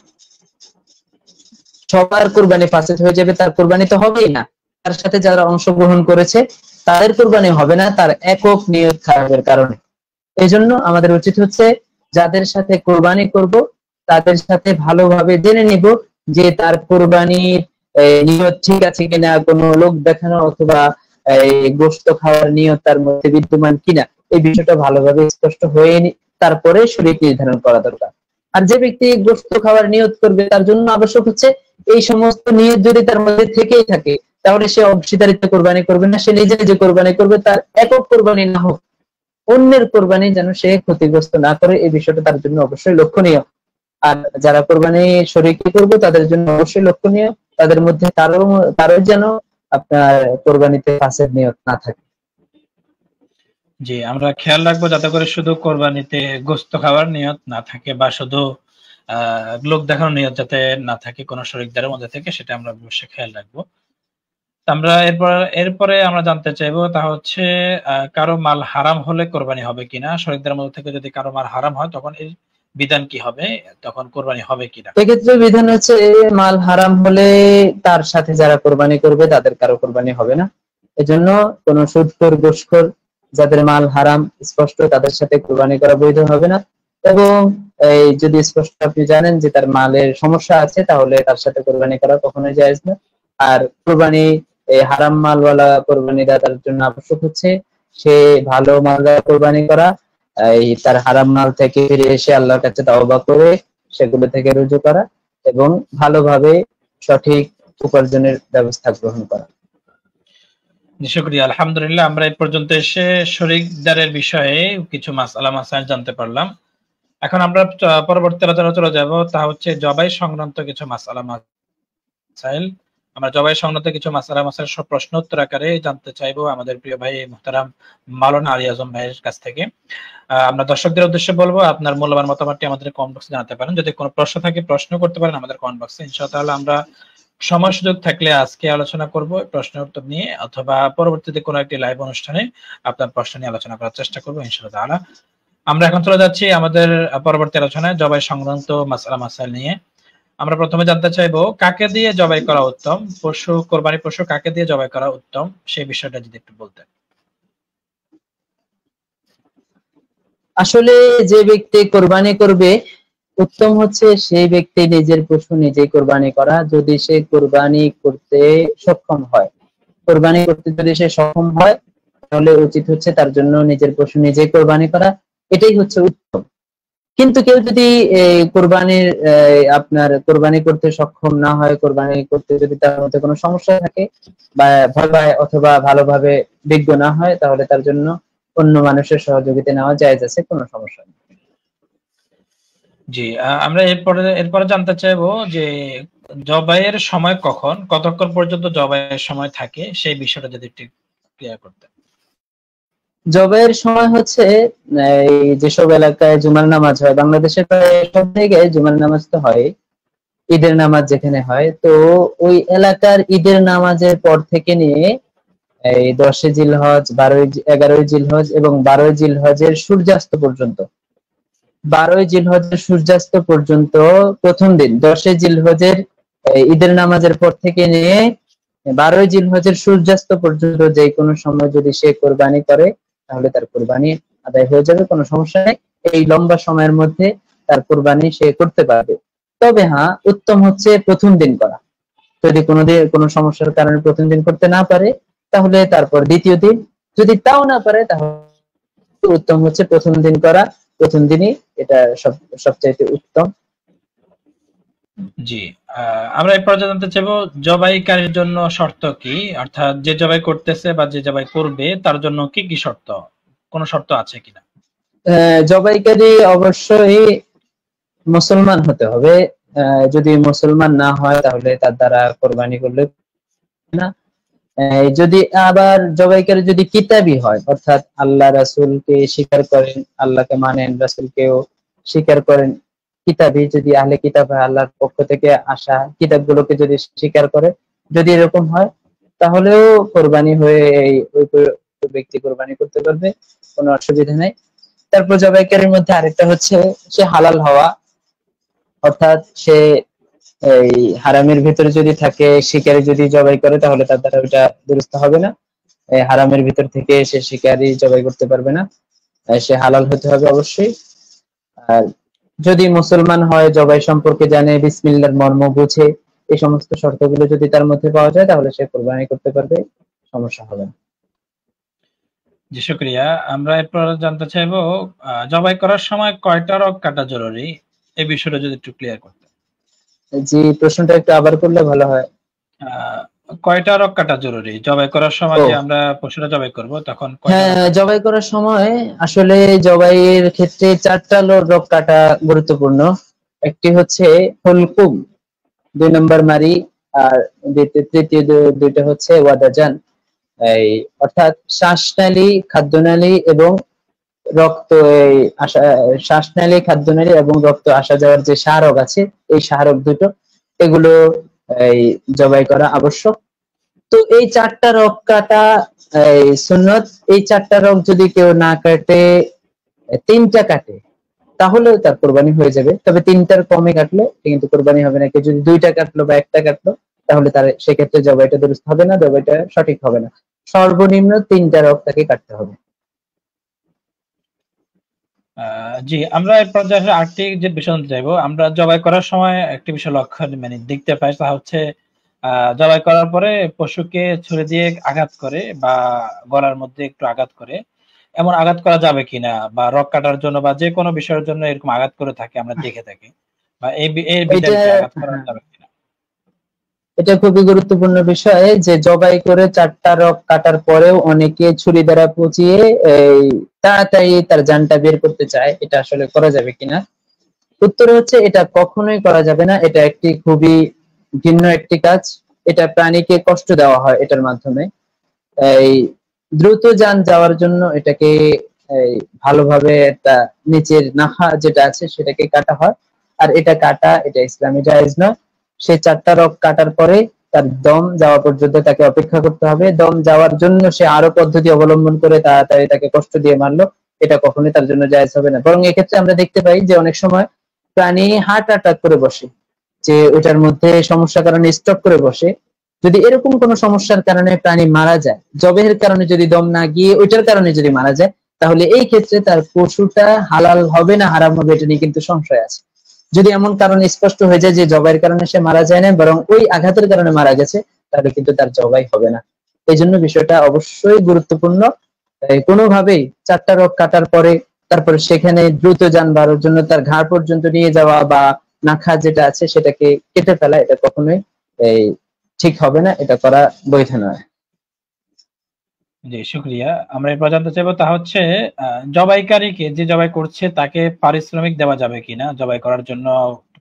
সবার কোরবানি ফাসেদ হয়ে যাবে, তার কোরবানি তো হবেই না। তার সাথে যারা অংশগ্রহণ করেছে, তাদের কোরবানি হবে না, তার একক নিয়ত খারাপের কারণে। এই জন্য আমাদের উচিত হচ্ছে, যাদের সাথে কোরবানি করব, তাদের সাথে ভালোভাবে জেনে নিব যে তার কোরবানির নিয়ত ঠিক আছে কিনা, কোনো লোক দেখানো অথবা গোশত খাওয়ার নিয়ত তার মধ্যে বিদ্যমান কিনা, এই বিষয়টা ভালোভাবে স্পষ্ট হয়ে তারপরে শরীক নির্ধারণ করা দরকার। আর যে ব্যক্তি গোশত খাওয়ার নিয়ত করবে, তার জন্য আবশ্যক হচ্ছে এই সমস্ত নিয়ত যদি তার মধ্যে থেকেই থাকে, তাহলে সে অংশীদারিত্বে কোরবানি করবে না, সে নিজে যে কোরবানি করবে তার একক কোরবানি না হোক, অন্যের কোরবানি যেন সে ক্ষতিগ্রস্ত না করে, এই বিষয়টা তার জন্য অবশ্যই লক্ষণীয়। আর যারা কোরবানি শরীকে করবে তাদের জন্য অবশ্যই লক্ষণীয়, তাদের মধ্যে কারো যেন আপনার কোরবানিতে ফাসেদ নিয়ত না থাকে। জি, আমরা খেয়াল রাখবো যাতে করে শুধু কোরবানিতে গোস্ত খাওয়ার নিয়ত না থাকে, বা শুধু লোক দেখানোর নিয়ত যাতে না থাকে কোনো শরীকদারের মধ্যে থেকে, সেটা আমরা অবশ্যই খেয়াল রাখবো। আমরা এরপরে আমরা জানতে চাইবো তা হচ্ছে কারো মাল হারাম হলে কোরবানি হবে কিনা। শরীকদারের মধ্যে থেকে যদি কারো মাল হারাম হয় তখন এর বিধান কি হবে, তখন কোরবানি হবে কিনা? এক্ষেত্রে বিধান হচ্ছে মাল হারাম হলে তার সাথে যারা কোরবানি করবে তাদের কারো কোরবানি হবে না। এজন্য কোন সুদখোর ঘুষখোর যাদের মাল হারাম স্পষ্ট তাদের সাথে কোরবানি করা বৈধ হবে না। এবং এই যদি স্পষ্ট আপনি জানেন যে তার মালের সমস্যা আছে তাহলে তার সাথে কোরবানি করা কখনোই জায়েজ না। আর কোরবানি এই হারাম মালওয়ালা কোরবানি দাতার জন্য আবশ্যক হচ্ছে সে ভালো মাল দ্বারা কোরবানি করা, এই তার হারাম মাল থেকে ফিরে এসে আল্লাহর কাছে তাওবা করে সেগুলো থেকে রুজু করা এবং ভালোভাবে সঠিক উপার্জনের ব্যবস্থা গ্রহণ করা। শুকরিয়া, আলহামদুলিল্লাহ। আমরা এই পর্যন্ত এসে শরীকদারের বিষয়ে কিছু মাসআলা মাসাইল জানতে পারলাম। এখন আমরা পরবর্তী আলোচনা চলে যাব, তা হচ্ছে জবাই সংক্রান্ত কিছু মাসআলা মাসাইল। আমরা জবাই সংক্রান্ত কিছু মাসআলা মাসাইল সব প্রশ্ন উত্তর আকারে জানতে চাইবো আমাদের প্রিয় ভাই মুহতারাম মাওলানা আলী আজম ভাইয়ের কাছ থেকে। আমরা দর্শকদের উদ্দেশ্যে বলবো আপনার মূল্যবান মতামতটি আমাদের কমেন্ট বক্সে জানাতে পারেন। যদি কোনো প্রশ্ন থাকে প্রশ্ন করতে পারেন আমাদের কমেন্ট বক্সে। ইনশাআল্লাহ আমরা সময় সুযোগ থাকলে আজকে আলোচনা করব প্রশ্ন উত্তর নিয়ে, অথবা পরবর্তীতে কোনো একটি লাইভ অনুষ্ঠানে আপনার প্রশ্ন নিয়ে আলোচনা করার চেষ্টা করবো ইনশাআল্লাহ। আমরা এখন চলে যাচ্ছি আমাদের পরবর্তী আলোচনায় জবাই সংক্রান্ত মাসআলা মাসাইল নিয়ে। আমরা প্রথমে জানতে চাইবো কাকে দিয়ে জবাই করা উত্তম, পশু কোরবানি পশু কাকে দিয়ে জবাই করা উত্তম, সেই বিষয়টা যদি একটু বলতেন। আসলে যে ব্যক্তি কোরবানি করবে উত্তম হচ্ছে সেই ব্যক্তি নিজের পশু নিজেই কোরবানি করা, যদি সে কোরবানি করতে সক্ষম হয়। কোরবানি করতে যদি সে সক্ষম হয় তাহলে উচিত হচ্ছে তার জন্য নিজের পশু নিজেই কোরবানি করা, এটাই হচ্ছে উত্তম। কিন্তু কেউ যদি কোরবানির আপনার কোরবানি করতে সক্ষম না হয়, কোরবানি করতে যদি তার মধ্যে কোনো সমস্যা থাকে বা ভয় পায় অথবা ভালোভাবে বিজ্ঞ না হয়, তাহলে তার জন্য অন্য মানুষের সহযোগিতা নেওয়া জায়েজ আছে, কোনো সমস্যা নেই। জি, আমরা এরপরে জানতে চাইবো যে জবাইয়ের সময় কখন, কতক্ষণ পর্যন্ত জবাইয়ের সময় থাকে, সেই বিষয়টা যদি একটু ক্লিয়ার করতেন। জবাইয়ের সময় হচ্ছে এই যেসব এলাকায় জুমার নামাজ হয়, বাংলাদেশের প্রায় সব জায়গায় জুমার নামাজ তো হয়, ঈদের নামাজ যেখানে হয়, তো ওই এলাকার ঈদের নামাজের পর থেকে নিয়ে এই 10 জিলহজ, 11 জিলহজ এবং 12 জিলহজের সূর্যাস্ত পর্যন্ত, 12 জিলহজের সূর্যাস্ত পর্যন্ত প্রথম দিন 10 জিলহজের ঈদের নামাজের পর থেকে নিয়ে 12 জিলহজের সূর্যাস্ত পর্যন্ত যে কোনো সময় যদি সে কোরবানি করে তাহলে তার কোরবানি আদায় হয়ে যাবে, কোনো সমস্যা নেই। এই লম্বা সময়ের মধ্যে তার কোরবানি সে করতে পারবে। তবে হ্যাঁ, উত্তম হচ্ছে প্রথম দিন করা। যদি কোনো সমস্যার কারণে প্রথম দিন করতে না পারে তাহলে তারপর দ্বিতীয় দিন, যদি তাও না পারে তাহলে উত্তম হচ্ছে প্রথম দিন করা, প্রথম দিনই এটা সবচাইতে উত্তম। জি, আমরা এই পর্যায়ে জানতে চাইবো জবাইকারীর জন্য শর্ত কি, অর্থাৎ যে জবাই করতেছে বা যে জবাই করবে তার জন্য কি কি শর্ত, কোনো শর্ত আছে কিনা? জবাইকারী অবশ্যই মুসলমান হতে হবে। যদি মুসলমান না হয় তাহলে তার দ্বারা কোরবানি করলে না। যদি আবার জবাইকারী যদি কিতাবী হয়, অর্থাৎ আল্লাহ রাসূলকে স্বীকার করেন, আল্লাহকে মানেন, রাসূলকেও স্বীকার করেন, কিতাবী যদি আহলে কিতাব হয়, আল্লাহর পক্ষ থেকে আসা কিতাবগুলোকে যদি স্বীকার করে, যদি এরকম হয় তাহলেও কোরবানি হয়ে ওই ব্যক্তি কোরবানি করতে পারবে, কোনো অসুবিধা নেই। তারপর জবাইকারীর মধ্যে আরেকটা হচ্ছে সে হালাল হওয়া, অর্থাৎ সে এই হারামের ভিতরে যদি থাকে, শিকারী যদি জবাই করে তাহলে তার দ্বারা ওটা দুরুস্ত হবে না। হারামের ভিতর থেকে সে শিকারী জবাই করতে পারবে না, সে হালাল হতে হবে অবশ্যই। আর যদি মুসলমান হয়, জবাই সম্পর্কে জানে, বিসমিল্লাহর মর্ম বুঝে, এই সমস্ত শর্তগুলো যদি তার মধ্যে পাওয়া যায় তাহলে সে কোরবানি করতে পারবে, সমস্যা হবে না। জি, শুকরিয়া। আমরা এরপর জানতে চাইবো জবাই করার সময় কয়টা রগ কাটা জরুরি, এই বিষয়টা যদি একটু ক্লিয়ার করতেন। জি, প্রশ্নটা একটু আবার করলে ভালো হয়। কয়টা রক কাটা জরুরি? জবাই করার সময় ও যে আমরা পশুটা জবাই করব তখন কয়টা রক হ্যাঁ, কাটা? জবাই করার সময় আসলে জবাইয়ের ক্ষেত্রে 4টা রক কাটা গুরুত্বপূর্ণ। একটি হচ্ছে হুলকুম, 2 নম্বর মারি, আর তৃতীয় দুইটা হচ্ছে ওয়াদাজান। এই অর্থাৎ শ্বাসনালী, খাদ্যনালী এবং রক্ত, এই শ্বাসনালী, খাদ্যনালী এবং রক্ত আসা যাওয়ার যে স্মারক আছে, এই স্মারক দুটো, এগুলো এই জবাই করা আবশ্যক। তো এই 4টা রক কাটা এই সুন্নত। এই 4টা রক যদি কেউ না কাটে, 3টা কাটে, তাহলেও তার কোরবানি হয়ে যাবে। তবে 3টার কমে কাটলে কিন্তু কোরবানি হবে না। কেউ যদি 2টা কাটলো বা 1টা কাটলো, তাহলে তার সেক্ষেত্রে জবাইটা দুরুস্ত হবে না, জবাইটা সঠিক হবে না। সর্বনিম্ন 3টা রক তাকে কাটতে হবে। জি, আমরা এই পর্যায়ে আরেকটি যে বিষয় জানতে চাইবো, আমরা জবাই করার সময় একটি বিষয় লক্ষ্য মানে দেখতে পাই, তা হচ্ছে জবাই করার পরে পশুকে ছুরি দিয়ে আঘাত করে বা গলার মধ্যে একটু আঘাত করে, এমন আঘাত করা যাবে কিনা, বা রক কাটার জন্য বা যে কোনো বিষয়ের জন্য এরকম আঘাত করে থাকে আমরা দেখে থাকি, বা এই এটা বিধানে কি আঘাত করা হ্যাঁ, যাবে কিনা? এটা খুবই গুরুত্বপূর্ণ বিষয় যে জবাই করে 4টা রক কাটার পরেও অনেকে ছুরি দ্বারা পচিয়ে এই তাড়াতাড়ি তার জানটা বের করতে চায়। এটা আসলে করা যাবে কিনা? উত্তর হচ্ছে এটা কখনোই করা যাবে না। এটা একটি খুবই ঘৃণ্য একটি কাজ। এটা প্রাণীকে কষ্ট দেওয়া হয় এটার মাধ্যমে। এই দ্রুত যান যাওয়ার জন্য এটাকে এই ভালোভাবে একটা নিচের নাখা যেটা আছে সেটাকে কাটা হয়। আর এটা কাটা, এটা ইসলামে জায়েজ নয়। সে 4টা রক কাটার পরে তার দম যাওয়া পর্যন্ত তাকে অপেক্ষা করতে হবে। দম যাওয়ার জন্য সে আরো পদ্ধতি অবলম্বন করে তাড়াতাড়ি তাকে কষ্ট দিয়ে মারলো, এটা কখনোই তার জন্য জায়েজ হবে না। বরং এক্ষেত্রে আমরা দেখতে পাই যে অনেক সময় প্রাণী হার্ট অ্যাটাক করে বসে, যে ওটার মধ্যে সমস্যার কারণে স্ট্রোক করে বসে। যদি এরকম কোনো সমস্যার কারণে প্রাণী মারা যায়, জবেহের কারণে যদি দম না গিয়ে ওইটার কারণে যদি মারা যায়, তাহলে এই ক্ষেত্রে তার পশুটা হালাল হবে না হারাম হবে, এটা নিয়ে কিন্তু সংশয় আছে। যদি এমন কারণ স্পষ্ট হয়ে যায় যে জবাইয়ের কারণে সে মারা যায় না, বরং ওই আঘাতের কারণে মারা গেছে, তাহলে কিন্তু তার জবাই হবে না। এই জন্য বিষয়টা অবশ্যই গুরুত্বপূর্ণ। কোনোভাবেই 4টা রক কাটার পরে তারপরে সেখানে দ্রুত যান বাড়ার জন্য তার ঘাড় পর্যন্ত নিয়ে যাওয়া বা নাখা যেটা আছে সেটাকে কেটে ফেলা, এটা কখনোই এই ঠিক হবে না, এটা করা বৈধ নয়। জি, শুকরিয়া। আমরা এরপর জানতে চাইবো, তা হচ্ছে জবাইকারীকে, যে জবাই করছে তাকে পারিশ্রমিক দেওয়া যাবে কিনা, জবাই করার জন্য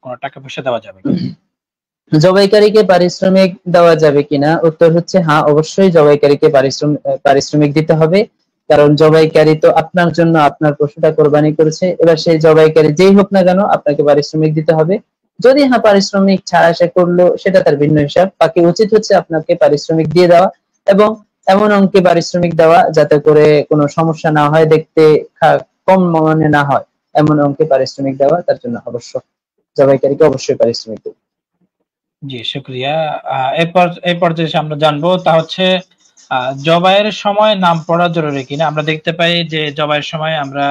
কোনো টাকা পয়সা দেওয়া যাবে কিনা? জবাইকারীকে পারিশ্রমিক দেওয়া যাবে কিনা? উত্তর হচ্ছে হ্যাঁ, অবশ্যই জবাইকারীকে পারিশ্রমিক দিতে হবে। কারণ জবাইকারী তো আপনার জন্য আপনার পশুটা কোরবানি করেছে। এবার সেই জবাইকারী যেই হোক না কেন, আপনাকে পারিশ্রমিক দিতে হবে। যদি হ্যাঁ পারিশ্রমিক ছাড়া সে করলো, সেটা তার ভিন্ন হিসাব। বাকি উচিত হচ্ছে আপনাকে পারিশ্রমিক দিয়ে দেওয়া, এবং এমন অঙ্কে পারিশ্রমিক দেওয়া যাতে করে কোনো সমস্যা না হয়, দেখতে কম মনে না হয়, এমন অঙ্কে পারিশ্রমিক দেওয়া তার জন্য আবশ্যক। জবাইকারীকে অবশ্যই পারিশ্রমিক দেবে। জি, শুকরিয়া। এই পর্যায়ে এসে আমরা জানবো, তা হচ্ছে জবাইয়ের সময় নাম পড়া জরুরি কিনা। আমরা দেখতে পাই যে জবাইয়ের সময় আমরা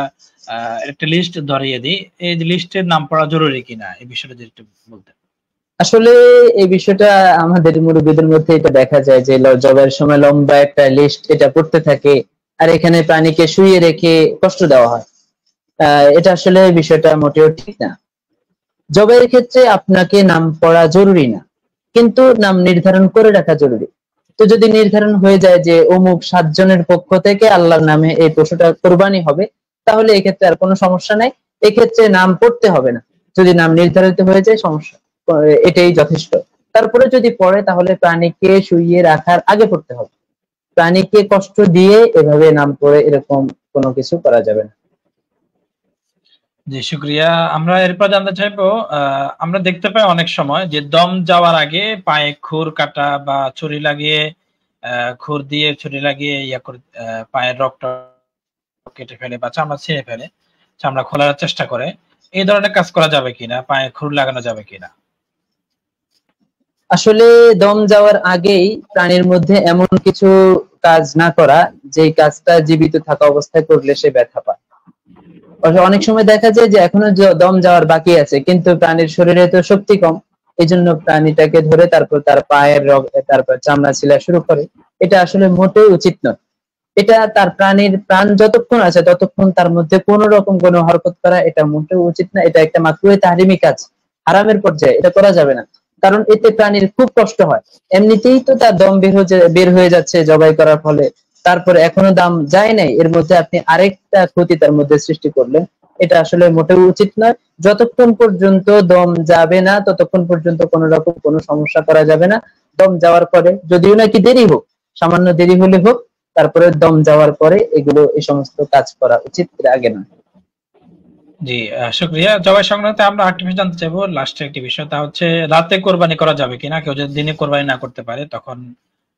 একটা লিস্ট ধরিয়ে দিই, এই লিস্টের নাম পড়া জরুরি কিনা, এই বিষয়টা যদি একটু বলতেন। আসলে এই বিষয়টা আমাদের মুরব্বীদের মধ্যে এটা দেখা যায় যে জবাইয়ের সময় লম্বা একটা লিস্ট এটা পড়তে থাকে, আর এখানে প্রাণীকে শুইয়ে রেখে কষ্ট দেওয়া হয়। এটা আসলে বিষয়টা মোটেও ঠিক না। জবাইয়ের ক্ষেত্রে আপনাকে নাম পড়া জরুরি না, কিন্তু নাম নির্ধারণ করে রাখা জরুরি। তো যদি নির্ধারণ হয়ে যায় যে অমুক 7 জনের পক্ষ থেকে আল্লাহর নামে এই পশুটা কোরবানি হবে, তাহলে এক্ষেত্রে আর কোনো সমস্যা নাই, এক্ষেত্রে নাম পড়তে হবে না। যদি নাম নির্ধারিত হয়ে যায়, সমস্যা এটাই যথেষ্ট। তারপরে যদি পড়ে, তাহলে প্রাণীকে শুইয়ে রাখার আগে পড়তে হবে। প্রাণীকে কষ্ট দিয়ে এভাবে নাম পড়ে এরকম কোনো কিছু করা যাবে না। জি, শুকরিয়া। আমরা এরপর জানতে চাইবো, আমরা দেখতে পাই অনেক সময় যে দম যাওয়ার আগে পায়ে খুর কাটা বা ছুরি লাগিয়ে, খুর দিয়ে ছুরি লাগিয়ে ইয়া করে পায়ের রক্ত কেটে ফেলে বা চামড়া ছিঁড়ে ফেলে, চামড়া খোলার চেষ্টা করে। এই ধরনের কাজ করা যাবে কিনা, পায়ে খুর লাগানো যাবে কিনা? আসলে দম যাওয়ার আগেই প্রাণীর মধ্যে এমন কিছু কাজ না করা, যে কাজটা জীবিত থাকা অবস্থায় করলে সে ব্যথা পায়। অনেক সময় দেখা যায় যে এখনো দম যাওয়ার বাকি আছে, কিন্তু প্রাণীর শরীরে তো শক্তি কম, এই জন্য প্রাণীটাকে ধরে তারপর তার পায়ের তারপর চামড়া ছিলা শুরু করে। এটা আসলে মোটেই উচিত নয়। এটা তার প্রাণীর প্রাণ যতক্ষণ আছে ততক্ষণ তার মধ্যে কোনো রকম কোনো হরকত করা এটা মোটেও উচিত না। এটা একটা মাকরুহে তাহরিমি কাজ, হারামের পর্যায়ে, এটা করা যাবে না। কারণ এতে প্রাণীর খুব কষ্ট হয়। এমনিতেই তো তার দম বের হয়ে যাচ্ছে জবাই করার ফলে, তারপরে এখনো দাম যায় নাই, এর মধ্যে আপনি আরেকটা ক্ষতি তার মধ্যে সৃষ্টি করলেন। এটা আসলে মোটেও উচিত নয়। যতক্ষণ পর্যন্ত দম যাবে না ততক্ষণ পর্যন্ত কোনো রকম কোনো সমস্যা করা যাবে না। দম যাওয়ার পরে, যদিও নাকি দেরি হোক, সামান্য দেরি হলে হোক, তারপরে দম যাওয়ার পরে এগুলো এই সমস্ত কাজ করা উচিত, এর আগে নয়। জি, শুকরিয়া। জবাই সংক্রান্ত আমরা আরেকটি বিষয় জানতে চাইবো, লাস্টে একটি বিষয়, তা হচ্ছে রাতে কোরবানি করা যাবে কিনা? কেউ যদি দিনে কোরবানি না করতে পারে, তখন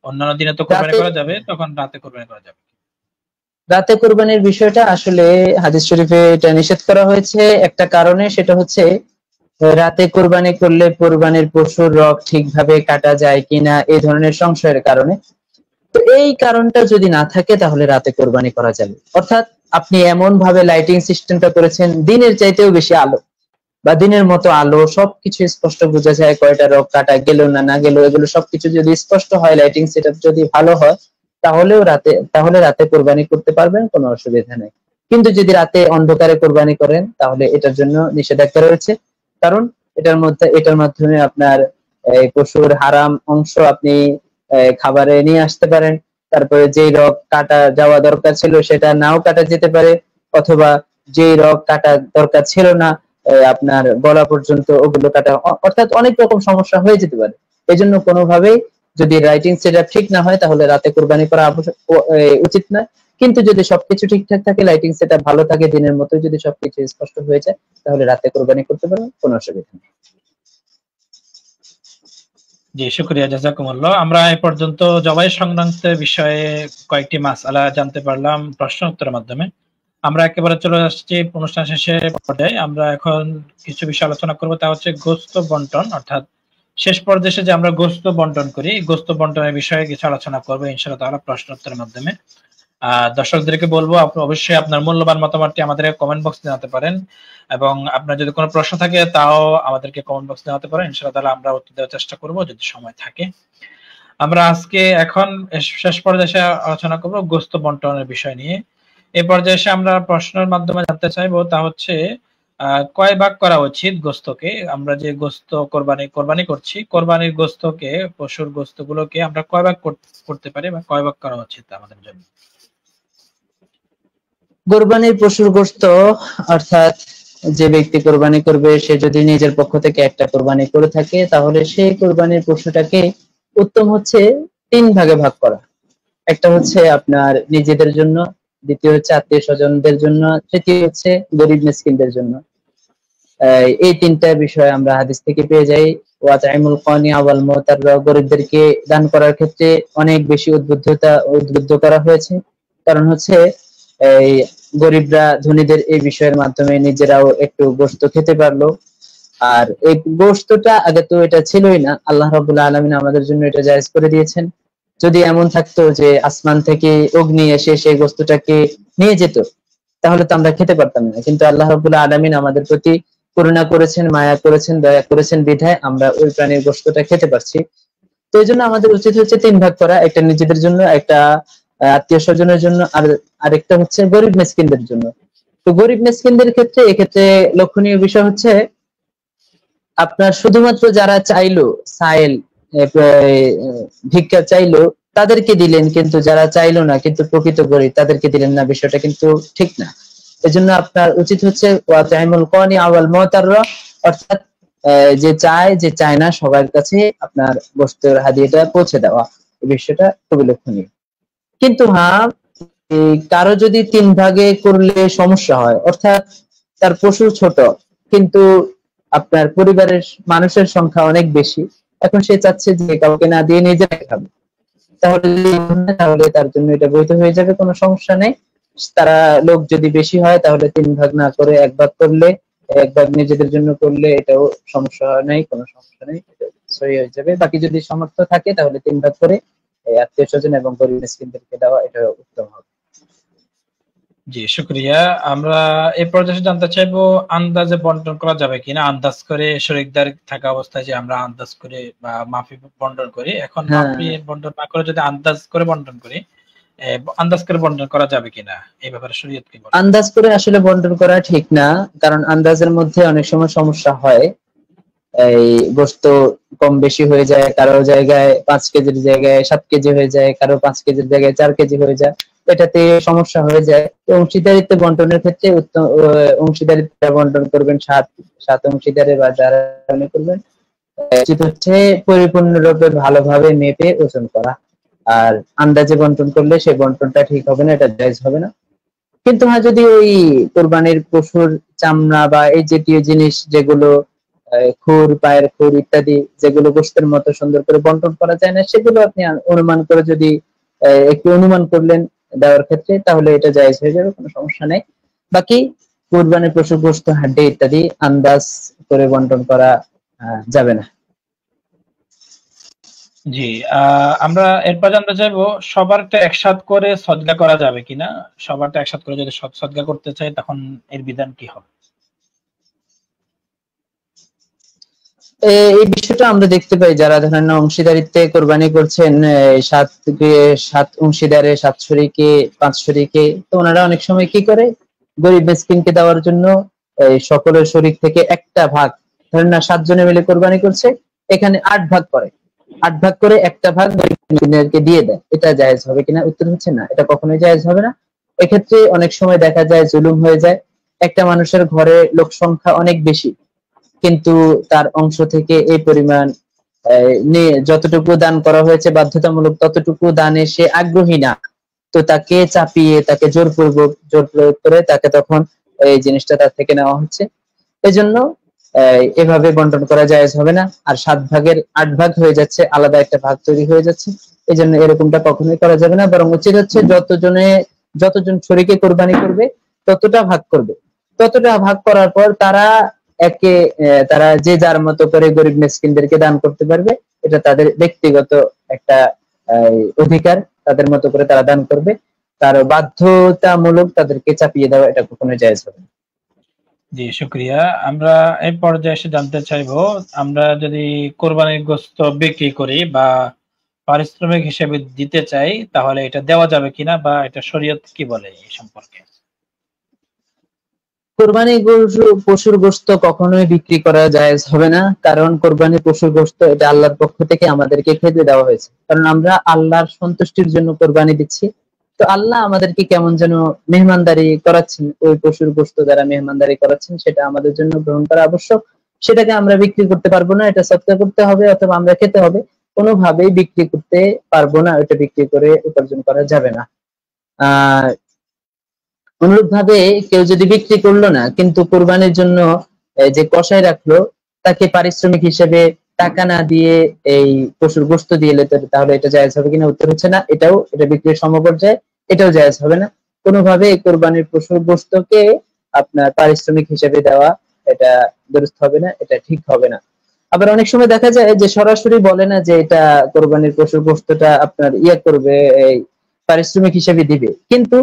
অন্যান্য দিনে তো কোরবানি করা যাবে, তখন রাতে কোরবানি করা যাবে? রাতে কোরবানির বিষয়টা আসলে হাদিস শরীফে এটা নিষেধ করা হয়েছে একটা কারণে, সেটা হচ্ছে রাতে কোরবানি করলে কোরবানির পশুর রগ ঠিকভাবে কাটা যায় কিনা এই ধরনের সংশয়ের কারণে। তো এই কারণটা যদি না থাকে তাহলে রাতে কোরবানি করা যাবে। অর্থাৎ আপনি এমন ভাবে লাইটিং সিস্টেমটা করেছেন, দিনের চাইতেও বেশি আলো বা দিনের মতো আলো, সবকিছু স্পষ্ট বোঝা যায়, কয়টা রগ কাটা গেল না গেল, এগুলো সবকিছু যদি স্পষ্ট হয়, লাইটিং সেটআপ যদি ভালো হয়, তাহলে রাতে কোরবানি করতে পারবেন, কোনো অসুবিধা নেই। কিন্তু যদি রাতে অন্ধকারে কোরবানি করেন তাহলে এটার জন্য নিষেধাজ্ঞা রয়েছে। কারণ এটার মাধ্যমে আপনার পশুর হারাম অংশ আপনি খাবারে নিয়ে আসতে পারেন। তারপরে যেই রগ কাটা যাওয়া দরকার ছিল সেটা নাও কাটা যেতে পারে, অথবা যেই রগ কাটা দরকার ছিল না আপনার গলা পর্যন্ত, ওগুলো কাটা, অর্থাৎ অনেক রকম সমস্যা হয়ে যেতে পারে। এই জন্য কোনোভাবেই যদি রাইটিং সেটআপ ঠিক না হয় তাহলে রাতে কোরবানি করা উচিত নয়। কিন্তু যদি সবকিছু ঠিকঠাক থাকে, লাইটিং সেটআপ ভালো থাকে, দিনের মতো যদি সবকিছু স্পষ্ট হয়ে যায়, তাহলে রাতে কোরবানি করতে পারেন, কোনো অসুবিধা নেই। জি, শুকরিয়া, জাযাকুমুল্লাহ। আমরা এই পর্যন্ত জবাই সংক্রান্ত বিষয়ে কয়েকটি মাসআলা জানতে পারলাম প্রশ্ন উত্তরের মাধ্যমে। আমরা একেবারে চলে আসছি অনুষ্ঠান শেষের পর্যায়ে। আমরা এখন কিছু বিষয় আলোচনা করব, তা হচ্ছে গোশত বন্টন, অর্থাৎ শেষ পর্যায়ে যে আমরা গোশত বন্টন করি, গোশত বন্টনের বিষয়ে কিছু আলোচনা করবো ইনশাআল্লাহ তাআলা প্রশ্ন উত্তরের মাধ্যমে। দর্শকদেরকে বলবো, আপনি অবশ্যই আপনার মূল্যবান মতামতটি আমাদের কমেন্ট বক্সে জানাতে পারেন, এবং আপনার যদি কোনো প্রশ্ন থাকে তাও আমাদেরকে কমেন্ট বক্সে জানাতে পারেন। ইনশাআল্লাহ তাআলা আমরা উত্তর দেওয়ার চেষ্টা করব যদি সময় থাকে। আমরা আজকে এখন শেষ পর্যায়ে আলোচনা করব গোশত বন্টনের বিষয় নিয়ে। এই পর্যায়ে এসে আমরা প্রশ্নের মাধ্যমে জানতে চাইবো, তা হচ্ছে কয় ভাগ করা উচিত গোশতকে? আমরা যে গোশত কোরবানি করছি, কোরবানির গোশতকে, পশুর গোশতগুলোকে আমরা কয় ভাগ করতে পারি বা কয় ভাগ করা উচিত আমাদের জন্য? কোরবানির পশুর গোশত, অর্থাৎ যে ব্যক্তি কোরবানি করবে সে যদি নিজের পক্ষ থেকে একটা কোরবানি করে থাকে, তাহলে সেই কোরবানির পশুটাকে উত্তম হচ্ছে 3 ভাগে ভাগ করা। একটা হচ্ছে আপনার নিজেদের জন্য, দ্বিতীয় হচ্ছে আত্মীয় স্বজনদের জন্য, তৃতীয় হচ্ছে গরিব মিসকিনদের জন্য। এই 3টা বিষয় আমরা হাদিস থেকে পেয়ে যাই। ওয়াতাইমুল কানিয়া ওয়াল মুতাররা, গরিবদেরকে দান করার ক্ষেত্রে অনেক বেশি উদ্বুদ্ধ করা হয়েছে। কারণ হচ্ছে এই গরিবরা ধনীদের এই বিষয়ের মাধ্যমে নিজেরাও একটু গোশত খেতে পারলো। আর এই গোশতটা আগে তো এটা ছিলই না, আল্লাহ রাব্বুল আলামিন আমাদের জন্য এটা জায়েজ করে দিয়েছেন। যদি এমন থাকতো যে আসমান থেকে অগ্নি এসে সেই গোশতটাকে নিয়ে যেত, তাহলে তো আমরা খেতে পারতাম না। কিন্তু আল্লাহ রাব্বুল আলামিন আমাদের প্রতি করুণা করেছেন, মায়া করেছেন, দয়া করেছেন বিধায় আমরা ওই প্রাণীর গোশতটা খেতে পারছি। তো এই জন্য আমাদের উচিত হচ্ছে 3 ভাগ করা, একটা নিজেদের জন্য, একটা আত্মীয় স্বজনের জন্য, আর আরেকটা হচ্ছে গরিব মিসকিনদের জন্য। তো গরিব মিসকিনদের ক্ষেত্রে এক্ষেত্রে লক্ষণীয় বিষয় হচ্ছে আপনার শুধুমাত্র যারা চাইলো, সাইল ভিক্ষা চাইলো তাদেরকে দিলেন, কিন্তু যারা চাইলো না কিন্তু প্রকৃত গরিব তাদেরকে দিলেন না, বিষয়টা কিন্তু ঠিক না। এজন্য আপনার উচিত হচ্ছে ওয়াতাইমুল কানিয়া ওয়াল মুতাররা, অর্থাৎ যে চায় যে চায় না সবার কাছে আপনার গোশতের হাদিয়াটা পৌঁছে দেওয়া। এই বিষয়টা খুবই লক্ষণীয়। কিন্তু হ্যাঁ, কারো যদি 3 ভাগে করলে সমস্যা হয়, অর্থাৎ তার পশু ছোট কিন্তু আপনার পরিবারের মানুষের সংখ্যা অনেক বেশি, এখন সে চাচ্ছে যে কাউকে না দিয়ে নিজে খাবে, তাহলে তার জন্য এটা বৈধ হয়ে যাবে, কোনো সমস্যা নেই। তারা লোক যদি বেশি হয় তাহলে 3 ভাগ না করে 1 ভাগ করলে, 1 ভাগ নিজেদের জন্য করলে এটাও সমস্যা নেই, কোনো সমস্যা নেই, এটা সহি হয়ে যাবে। বাকি যদি সামর্থ্য থাকে তাহলে 3 ভাগ করে আত্মীয় স্বজন এবং গরিব মিসকিনদেরকে দেওয়া, এটা উত্তম হবে। জি, শুকরিয়া। আমরা এই পর্যায়ে জানতে চাইবো আন্দাজে বন্টন করা যাবে কিনা? আন্দাজ করে শরীকদার থাকা অবস্থায় যে আমরা আন্দাজ করে বা মাফি বন্টন করি, এখন মাফি বন্টন না করে যদি আন্দাজ করে বন্টন করি, আন্দাজ করে বন্টন করা যাবে কিনা, এই ব্যাপারে শরীয়ত কি বলে? আন্দাজ করে আসলে বন্টন করা ঠিক না, কারণ আন্দাজের মধ্যে অনেক সময় সমস্যা হয়। এই গোশত কম বেশি হয়ে যায়, কারো জায়গায় 5 কেজির জায়গায় 7 কেজি হয়ে যায়, কারো 5 কেজির জায়গায় 4 কেজি হয়ে যায়, এটাতে সমস্যা হয়ে যায়। অংশীদারিত্ব বন্টনের ক্ষেত্রে অংশীদারিত্ব বন্টন করবেন 7 অংশীদারে বা যারা করবেন, উচিত হচ্ছে পরিপূর্ণরূপে ভালোভাবে মেপে ওজন করা। আর আন্দাজে বন্টন করলে সেই বন্টনটা ঠিক হবে না, এটা জায়েজ হবে না। কিন্তু হ্যাঁ, যদি ওই কোরবানির পশুর চামড়া বা এই জাতীয় জিনিস যেগুলো খুর, পায়ের খুর ইত্যাদি যেগুলো গোশতের মতো সুন্দর করে বন্টন করা যায় না, সেগুলো আপনি অনুমান করে যদি একটু অনুমান করলেন দেওয়ার ক্ষেত্রে, তাহলে এটা জায়েজ হয়ে যাবে, কোনো সমস্যা নেই। বাকি কোরবানির পশুর গোশত, হাড্ডি ইত্যাদি আন্দাজ করে বন্টন করা যাবে না। জি, আমরা এরপর জানতে চাইবো সবারটা একসাথ করে সদকা করা যাবে কিনা। সবারটা একসাথ করে যদি সদকা করতে চাই তখন এর বিধান কি হবে? এই বিষয়টা আমরা দেখতে পাই, যারা ধরেন অংশীদারিত্বে কোরবানি করছেন, 7 অংশীদারে 7 শরীকে 5 শরীকে, তো ওনারা অনেক সময় কি করে, গরিব মিসকিনকে দেওয়ার জন্য সকলের শরীক থেকে একটা ভাগ, ধরেন না 7 জনে মিলে কোরবানি করছে, এখানে 8 ভাগ করে, 8 ভাগ করে একটা ভাগ গরিব মিসকিনকে দিয়ে দেয়। এটা জায়েজ হবে কিনা? উত্তর হচ্ছে না, এটা কখনোই জায়েজ হবে না। এক্ষেত্রে অনেক সময় দেখা যায় জুলুম হয়ে যায়। একটা মানুষের ঘরে লোক সংখ্যা অনেক বেশি, কিন্তু তার অংশ থেকে এই পরিমাণ নিয়ে যতটুকু দান করা হয়েছে বাধ্যতামূলক, ততটুকু দানে সে আগ্রহী না, তো তাকে চাপিয়ে, তাকে জোরপূর্বক জোর প্রয়োগ করে তাকে তখন এই জিনিসটা তার থেকে নেওয়া হচ্ছে। এজন্য এভাবে বন্টন করা জায়েজ হবে না। আর 7 ভাগের 8 ভাগ হয়ে যাচ্ছে, আলাদা একটা ভাগ তৈরি হয়ে যাচ্ছে, এই জন্য এরকমটা কখনোই করা যাবে না। বরং উচিত হচ্ছে যতজন শরীকে কোরবানি করবে ততটা ভাগ করবে। ততটা ভাগ করার পর তারা যে যার মতো করে গরিব মিসকিনদেরকে দান করতে পারবে, এটা তাদের ব্যক্তিগত একটা অধিকার, তাদের মতো করে তারা দান করবে। তার বাধ্যতামূলক তাদেরকে চাপিয়ে দেওয়া, এটা কখনোই জায়েজ হবে না। জি, শুকরিয়া। আমরা এই পর্যায়ে এসে জানতে চাইবো, আমরা যদি কোরবানির গোশত বিক্রি করি বা পারিশ্রমিক হিসেবে দিতে চাই, তাহলে এটা দেওয়া যাবে কিনা বা এটা শরীয়ত কি বলে এই সম্পর্কে? কোরবানি পশুর গোশত কখনোই বিক্রি করা জায়েজ হবে না, কারণ কোরবানি পশুর গোশত এটা আল্লাহর পক্ষ থেকে আমাদেরকে খেতে দেওয়া হয়েছে। কারণ আমরা আল্লাহর সন্তুষ্টির জন্য কোরবানি দিচ্ছি, তো আল্লাহ আমাদেরকে কেমন যেন মেহমানদারি করাচ্ছেন, ওই পশুর গোশত দ্বারা মেহমানদারি করাচ্ছেন, সেটা আমাদের জন্য গ্রহণ করা আবশ্যক। সেটাকে আমরা বিক্রি করতে পারবো না, এটা সদকা করতে হবে অথবা আমরা খেতে হবে, কোনোভাবেই বিক্রি করতে পারবো না, ওটা বিক্রি করে উপার্জন করা যাবে না। অনুরূপ ভাবে কেউ যদি বিক্রি করলো না, কিন্তু কোরবানির জন্য যে কসাই রাখলো, তাকে পারিশ্রমিক হিসেবে টাকা না দিয়ে এই পশুর গোশত দিয়ে তাহলে এটা জায়েজ হবে কিনা? উত্তর হচ্ছে না, এটা বিক্রির সমপর্যায়ে, এটাও জায়েজ হবে না। কোনোভাবে কোরবানির পশুর গোশতকে আপনার পারিশ্রমিক হিসেবে দেওয়া, এটা দুরূহ হবে না, এটা ঠিক হবে না। আবার অনেক সময় দেখা যায় যে সরাসরি বলে না যে এটা কোরবানির পশুর গোশতটা আপনার করবে, এই পারিশ্রমিক হিসেবে দিবে, কিন্তু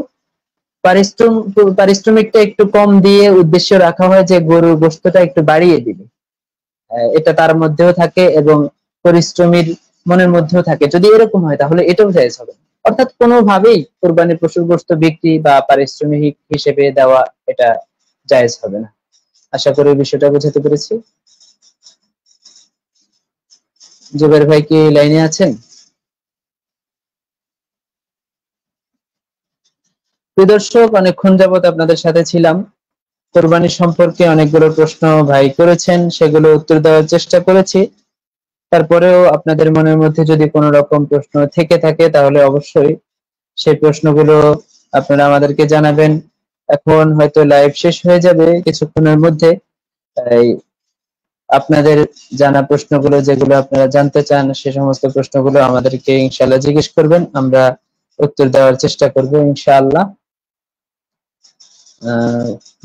পারিশ্রমিকটা একটু কম দিয়ে উদ্দেশ্য রাখা হয় যে গরুর গোশতটা একটু বাড়িয়ে দিবে, এটা তার মধ্যেও থাকে এবং পরিশ্রমীর মনের মধ্যেও থাকে। যদি এরকম হয় তাহলে এটাও জায়েজ হবে। অর্থাৎ কোনোভাবেই কোরবানির পশুর গোশত বিক্রি বা পারিশ্রমিক হিসেবে দেওয়া, এটা জায়েজ হবে না। আশা করি বিষয়টা বোঝাতে পেরেছি। জুবের ভাই কি লাইনে আছেন? প্রিয় দর্শক, অনেকক্ষণ যাবত আপনাদের সাথে ছিলাম। কোরবানি সম্পর্কে অনেকগুলো প্রশ্ন ভাই করেছেন, সেগুলো উত্তর দেওয়ার চেষ্টা করেছি। তারপরেও আপনাদের মনের মধ্যে যদি কোনো রকম প্রশ্ন থেকে থাকে, তাহলে অবশ্যই সেই প্রশ্নগুলো আপনারা আমাদেরকে জানাবেন। এখন হয়তো লাইভ শেষ হয়ে যাবে কিছুক্ষণের মধ্যে, তাই আপনাদের জানা প্রশ্নগুলো, যেগুলো আপনারা জানতে চান, সে সমস্ত প্রশ্নগুলো আমাদেরকে ইনশাআল্লাহ জিজ্ঞেস করবেন, আমরা উত্তর দেওয়ার চেষ্টা করব ইনশাআল্লাহ।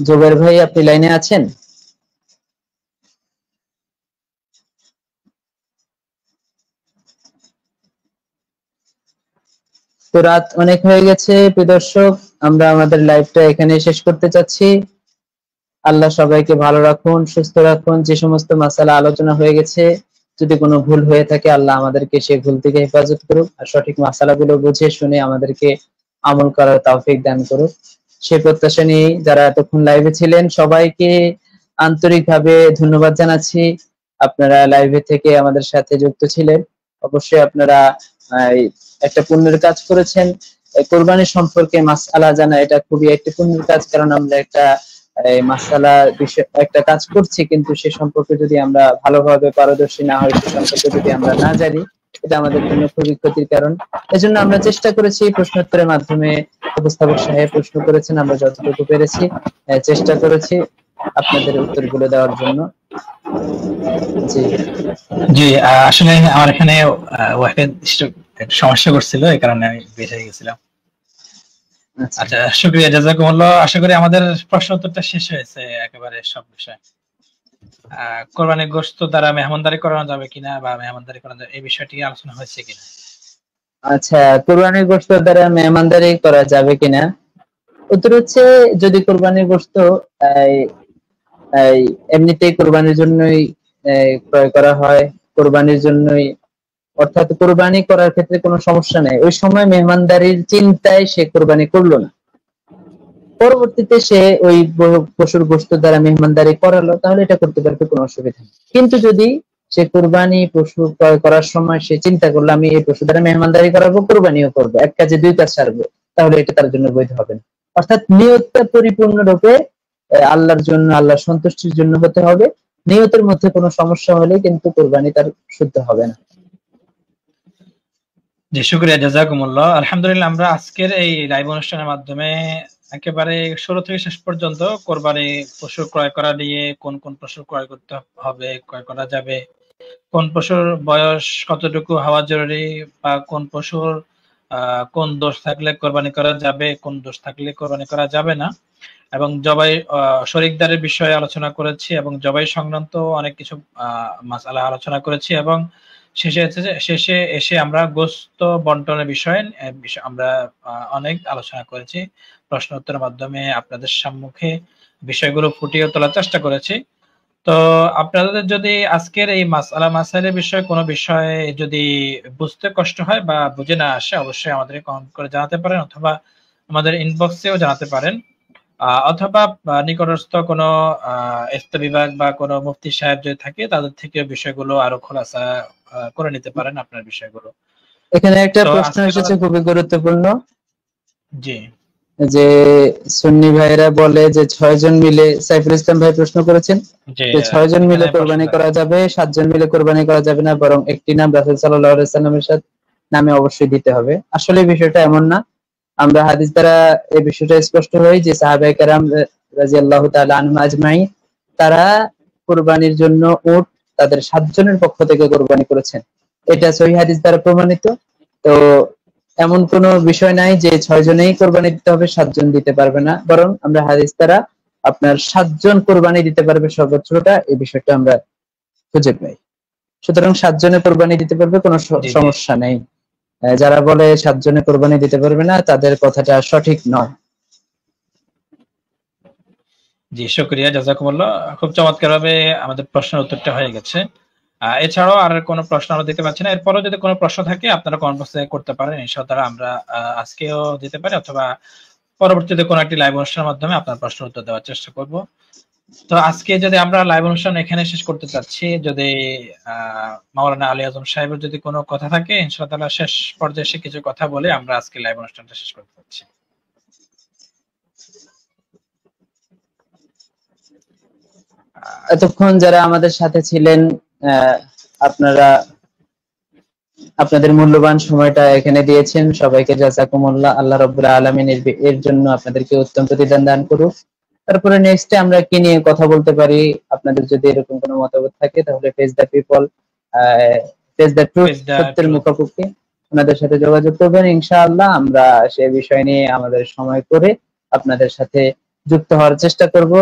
জুবের ভাই, আপনি লাইনে আছেন? তো রাত অনেক হয়ে গেছে প্রিয় দর্শক, আমরা আমাদের লাইভটা এখানে শেষ করতে চাচ্ছি। আল্লাহ সবাইকে ভালো রাখুন, সুস্থ রাখুন। যে সমস্ত মাসালা আলোচনা হয়ে গেছে, যদি কোনো ভুল হয়ে থাকে, আল্লাহ আমাদেরকে সেই ভুল থেকে হেফাজত করুক, আর সঠিক মাসালাগুলো বুঝে শুনে আমাদেরকে আমল করার তৌফিক দান করুক। সেই প্রত্যাশা নিয়ে যারা এতক্ষণ লাইভে ছিলেন, সবাইকে আন্তরিকভাবে ধন্যবাদ জানাচ্ছি। আপনারা লাইভে থেকে আমাদের সাথে যুক্ত ছিলেন। অবশ্যই আপনারা একটা পুণ্যের কাজ করেছেন। কোরবানি সম্পর্কে মাসআলা জানা এটা খুবই একটি পুণ্যের কাজ, কারণ আমরা একটা মাসআলা বিষয় একটা কাজ করছি, কিন্তু সে সম্পর্কে যদি আমরা ভালোভাবে পারদর্শী না হই, সে সম্পর্কে যদি আমরা না জানি, এটা আমাদের জন্য খুবই ক্ষতির কারণ। এজন্য আমরা চেষ্টা করেছি প্রশ্নোত্তরের মাধ্যমে, উপস্থাপক সাহেব প্রশ্ন করেছেন, আমরা যতটুকু পেরেছি চেষ্টা করেছি আপনাদের উত্তরগুলো দেওয়ার জন্য। জি জি, আসলে আমার এখানে সমস্যা করছিল, এই কারণে আমি বেঁচে গেছিলাম। আচ্ছা, শুকরিয়া, জাযাকুমুল্লাহ। আশা করি আমাদের প্রশ্ন উত্তরটা শেষ হয়েছে একেবারে সব বিষয়। কোরবানির গোশত দ্বারা মেহমানদারি করানো যাবে কিনা বা মেহমানদারি করানো যাবে, এই বিষয়টি আলোচনা হয়েছে কিনা? আচ্ছা, কোরবানির গোশত দ্বারা মেহমানদারি করা যাবে কিনা, উত্তর হচ্ছে যদি কোরবানির গোশত এমনিতেই কোরবানির জন্যই ক্রয় করা হয়, কোরবানির জন্যই, অর্থাৎ কোরবানি করার ক্ষেত্রে কোনো সমস্যা নেই, ওই সময় মেহমানদারির চিন্তায় সে কোরবানি করলো না, পরবর্তীতে সে ওই পশুর গোশত দ্বারা মেহমানদারি করালো, তাহলে এটা করতে পারবে, কোনো অসুবিধা নেই। কিন্তু যদি সে কোরবানি পশু ক্রয় করার সময় সে চিন্তা করলো আমি এই পশু দ্বারা মেহমানদারি করাবো, কোরবানিও করবো, এক কাজে দুই কাজ সারবো, তাহলে এটা তার জন্য বৈধ হবে না। অর্থাৎ নিয়তটা পরিপূর্ণরূপে আল্লাহর জন্য, আল্লাহর সন্তুষ্টির জন্য হতে হবে। নিয়তের মধ্যে কোনো সমস্যা হলে কিন্তু কোরবানি তার শুদ্ধ হবে না। জি, শুকরিয়া, জাযাকুমুল্লাহ। আলহামদুলিল্লাহ, আমরা আজকের এই লাইভ অনুষ্ঠানের মাধ্যমে একেবারে শুরু থেকে শেষ পর্যন্ত কোরবানি পশু ক্রয় করা নিয়ে, কোন কোন পশু ক্রয় করতে হবে, ক্রয় করা যাবে, কোন পশুর বয়স কতটুকু হওয়া জরুরি, বা কোন পশুর কোন দোষ থাকলে কোরবানি করা যাবে, কোন দোষ থাকলে কোরবানি করা যাবে না, এবং জবাই শরীকদারের বিষয়ে আলোচনা করেছি, এবং জবাই সংক্রান্ত অনেক কিছু মাসআলা আলোচনা করেছি, এবং শেষে এসে আমরা গোশত বন্টনের বিষয়ে আমরা অনেক আলোচনা করেছি। প্রশ্ন উত্তরের মাধ্যমে আপনাদের সম্মুখে বিষয়গুলো ফুটিয়ে তোলার চেষ্টা করেছি। তো আপনাদের যদি আজকের এই মাসাইলের বিষয়ে কোনো বিষয়ে যদি বুঝতে কষ্ট হয় বা বুঝে না আসে, অবশ্যই আমাদেরকে কমেন্ট করে জানাতে পারেন, অথবা আমাদের ইনবক্সেও জানাতে পারেন, অথবা নিকটস্থ কোনো ইফতা বিভাগ বা কোনো মুফতি সাহেব যদি থাকে, তাদের থেকে বিষয়গুলো আরো খোলাসা করে নিতে পারেন আপনার বিষয়গুলো। এখানে একটা প্রশ্ন এসেছে খুবই গুরুত্বপূর্ণ। জি, যে সুন্নি ভাইরা বলে যে 6 জন মিলে, সাইফুল ইসলাম ভাই প্রশ্ন করেছেন যে 6 জন মিলে কোরবানি করা যাবে, 7 জন মিলে কোরবানি করা যাবে না, বরং একটি নাম রাসূল সাল্লাল্লাহু আলাইহি ওয়াসাল্লামের সাথে নামে অবশ্যই দিতে হবে। আসলে বিষয়টা এমন না, আমরা হাদিস দ্বারা এই বিষয়টা স্পষ্ট হয় যে সাহাবায়ে কেরাম রাদিয়াল্লাহু তাআলা আনহুম আজমাইন তারা কোরবানির জন্য উট তাদের 7 জনের পক্ষ থেকে কোরবানি করেছেন, এটা সহিহ হাদিস দ্বারা প্রমাণিত। তো এমন কোনো বিষয় নাই যে 6 জনেই কোরবানি দিতে হবে, 7 জন দিতে পারবে না, বরং আমরা হাদিস দ্বারা আপনার 7 জন কোরবানি দিতে পারবে সর্বোচ্চটা, এই বিষয়টা আমরা খুঁজে পাই। সুতরাং 7 জনে কোরবানি দিতে পারবে, কোনো সমস্যা নেই। যারা বলে 7 জনে কোরবানি দিতে পারবে না, তাদের কথাটা সঠিক নয়। জি, শুকরিয়া, জাযাকুমুল্লাহ। খুব চমৎকার ভাবে আমাদের প্রশ্নের উত্তরটা হয়ে গেছে। এছাড়াও আর কোনো প্রশ্ন আমরা দিতে পারছি না। এরপরও যদি কোনো প্রশ্ন থাকে আপনারা কমেন্ট বক্সে করতে পারেন, ইনশাআল্লাহ আমরা আজকেও দিতে পারি, অথবা পরবর্তীতে কোনো একটি লাইভ অনুষ্ঠানের মাধ্যমে আপনার প্রশ্নের উত্তর দেওয়ার চেষ্টা করব। তো আজকে যদি আমরা লাইভ অনুষ্ঠান এখানে শেষ করতে চাচ্ছি, যদি মাওলানা আলী আজম সাহেবের যদি কোনো কথা থাকে, ইনশাআল্লাহ শেষ পর্যায়ে এসে কিছু কথা বলে আমরা আজকে লাইভ অনুষ্ঠানটা শেষ করতে চাচ্ছি। এতক্ষণ যারা আমাদের সাথে ছিলেন, আপনারা আপনাদের মূল্যবান সময়টা এখানে দিয়েছেন, সবাইকে জাযাকুমুল্লাহ। আল্লাহ রাব্বুল আলামিন এর জন্য আপনাদেরকে উত্তম প্রতিদান দান করুক। তারপরে নেক্সটে আমরা কি নিয়ে কথা বলতে পারি, আপনাদের যদি এরকম কোনো মতামত থাকে, তাহলে face the people, face the truth, সত্যের মুখোমুখি, ওনাদের সাথে যোগাযোগ করবেন। ইনশাআল্লাহ আমরা সেই বিষয় নিয়ে আমাদের সময় করে আপনাদের সাথে যুক্ত হওয়ার চেষ্টা করব,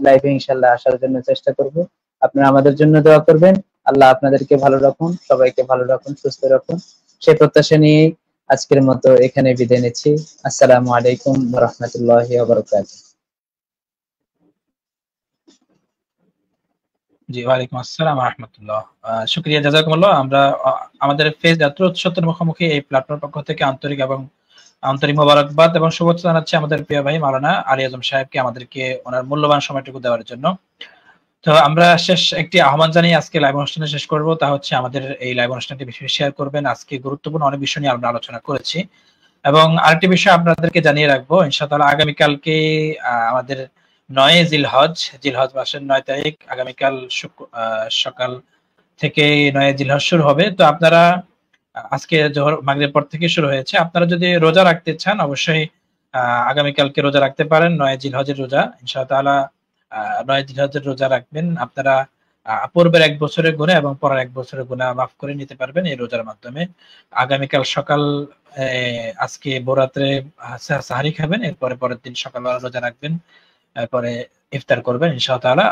লাইভে ইনশাআল্লাহ আসার জন্য চেষ্টা করব। আপনারা আমাদের জন্য দোয়া করবেন। আল্লাহ আপনাদেরকে ভালো রাখুন, সবাইকে ভালো রাখুন, সুস্থ রাখুন, সেই প্রত্যাশা নিয়ে আজকের মতো এখানে বিদায় নিচ্ছি। আসসালামু আলাইকুম ওয়া রাহমাতুল্লাহি ওয়া বারাকাতুহু। জি, ওয়ালাইকুম আসসালাম ওয়া রাহমাতুল্লাহ। শুকরিয়া, জাযাকুমুল্লাহ। আমরা আমাদের ফেস দ্য ট্রুথ, সত্যের মুখোমুখি এই প্ল্যাটফর্মের পক্ষ থেকে আন্তরিক মোবারকবাদ এবং শুভেচ্ছা জানাচ্ছি আমাদের প্রিয় ভাই মাওলানা আলী আজম সাহেবকে, আমাদেরকে ওনার মূল্যবান সময়টুকু দেওয়ার জন্য। তো আমরা শেষ একটি আহ্বান জানিয়ে আজকে লাইভ অনুষ্ঠানে শেষ করব, তা হচ্ছে আমাদের এই লাইভ অনুষ্ঠানটি বেশি বেশি শেয়ার করবেন। আজকে গুরুত্বপূর্ণ অনেক বিষয় নিয়ে আমরা আলোচনা করেছি, এবং আরেকটি বিষয় আপনাদেরকে জানিয়ে রাখবো, ইনশাআল্লাহ আগামীকালকে আমাদের 9 জিলহজ মাসের 9 তারিখ আগামীকাল সকাল থেকে 9 জিলহজ শুরু হবে। তো আপনারা আজকে জোহর মাগরিবের পর থেকে শুরু হয়েছে, আপনারা যদি রোজা রাখতে চান অবশ্যই আগামীকালকে রোজা রাখতে পারেন। 9 জিলহজের রোজা ইনশাআল্লাহ 9 জিলহজের রোজা রাখবেন। আপনারা পূর্বের 1 বছরের গুনাহ এবং পরের 1 বছরের গুনাহ মাফ করে নিতে পারবেন এই রোজার মাধ্যমে। আগামীকাল সকাল আজকে ভোররাত্রে সাহারি খাবেন, এরপরে পরের দিন সকালবেলা রোজা রাখবেন, এরপরে ইফতার করবেন, ইনশাআল্লাহ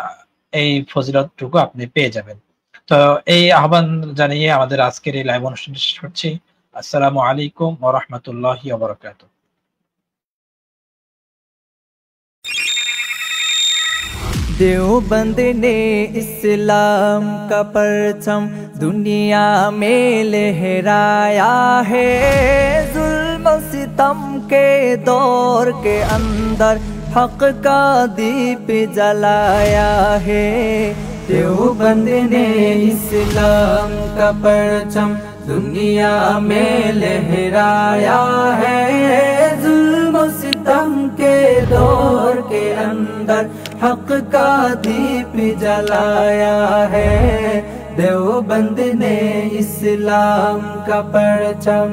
এই ফজিলতটুকু আপনি পেয়ে যাবেন। তো এই আহ্বান জানিয়ে আমাদের আজকের এই লাইভ অনুষ্ঠান শেষ করছি। আসসালামু আলাইকুম ওয়া রাহমাতুল্লাহি ওয়া বারাকাতুহু। देवबंद ने इस्लाम का परचम दुनिया में लहराया है, जुल्म सितम के दौर के अंदर हक का दीप जलाया है। देवबंद ने इस्लाम का परचम दुनिया में लहराया है, जुल्म सितम के दौर के अंदर हक का दीप जलाया है। देवबंद ने इस्लाम का परचम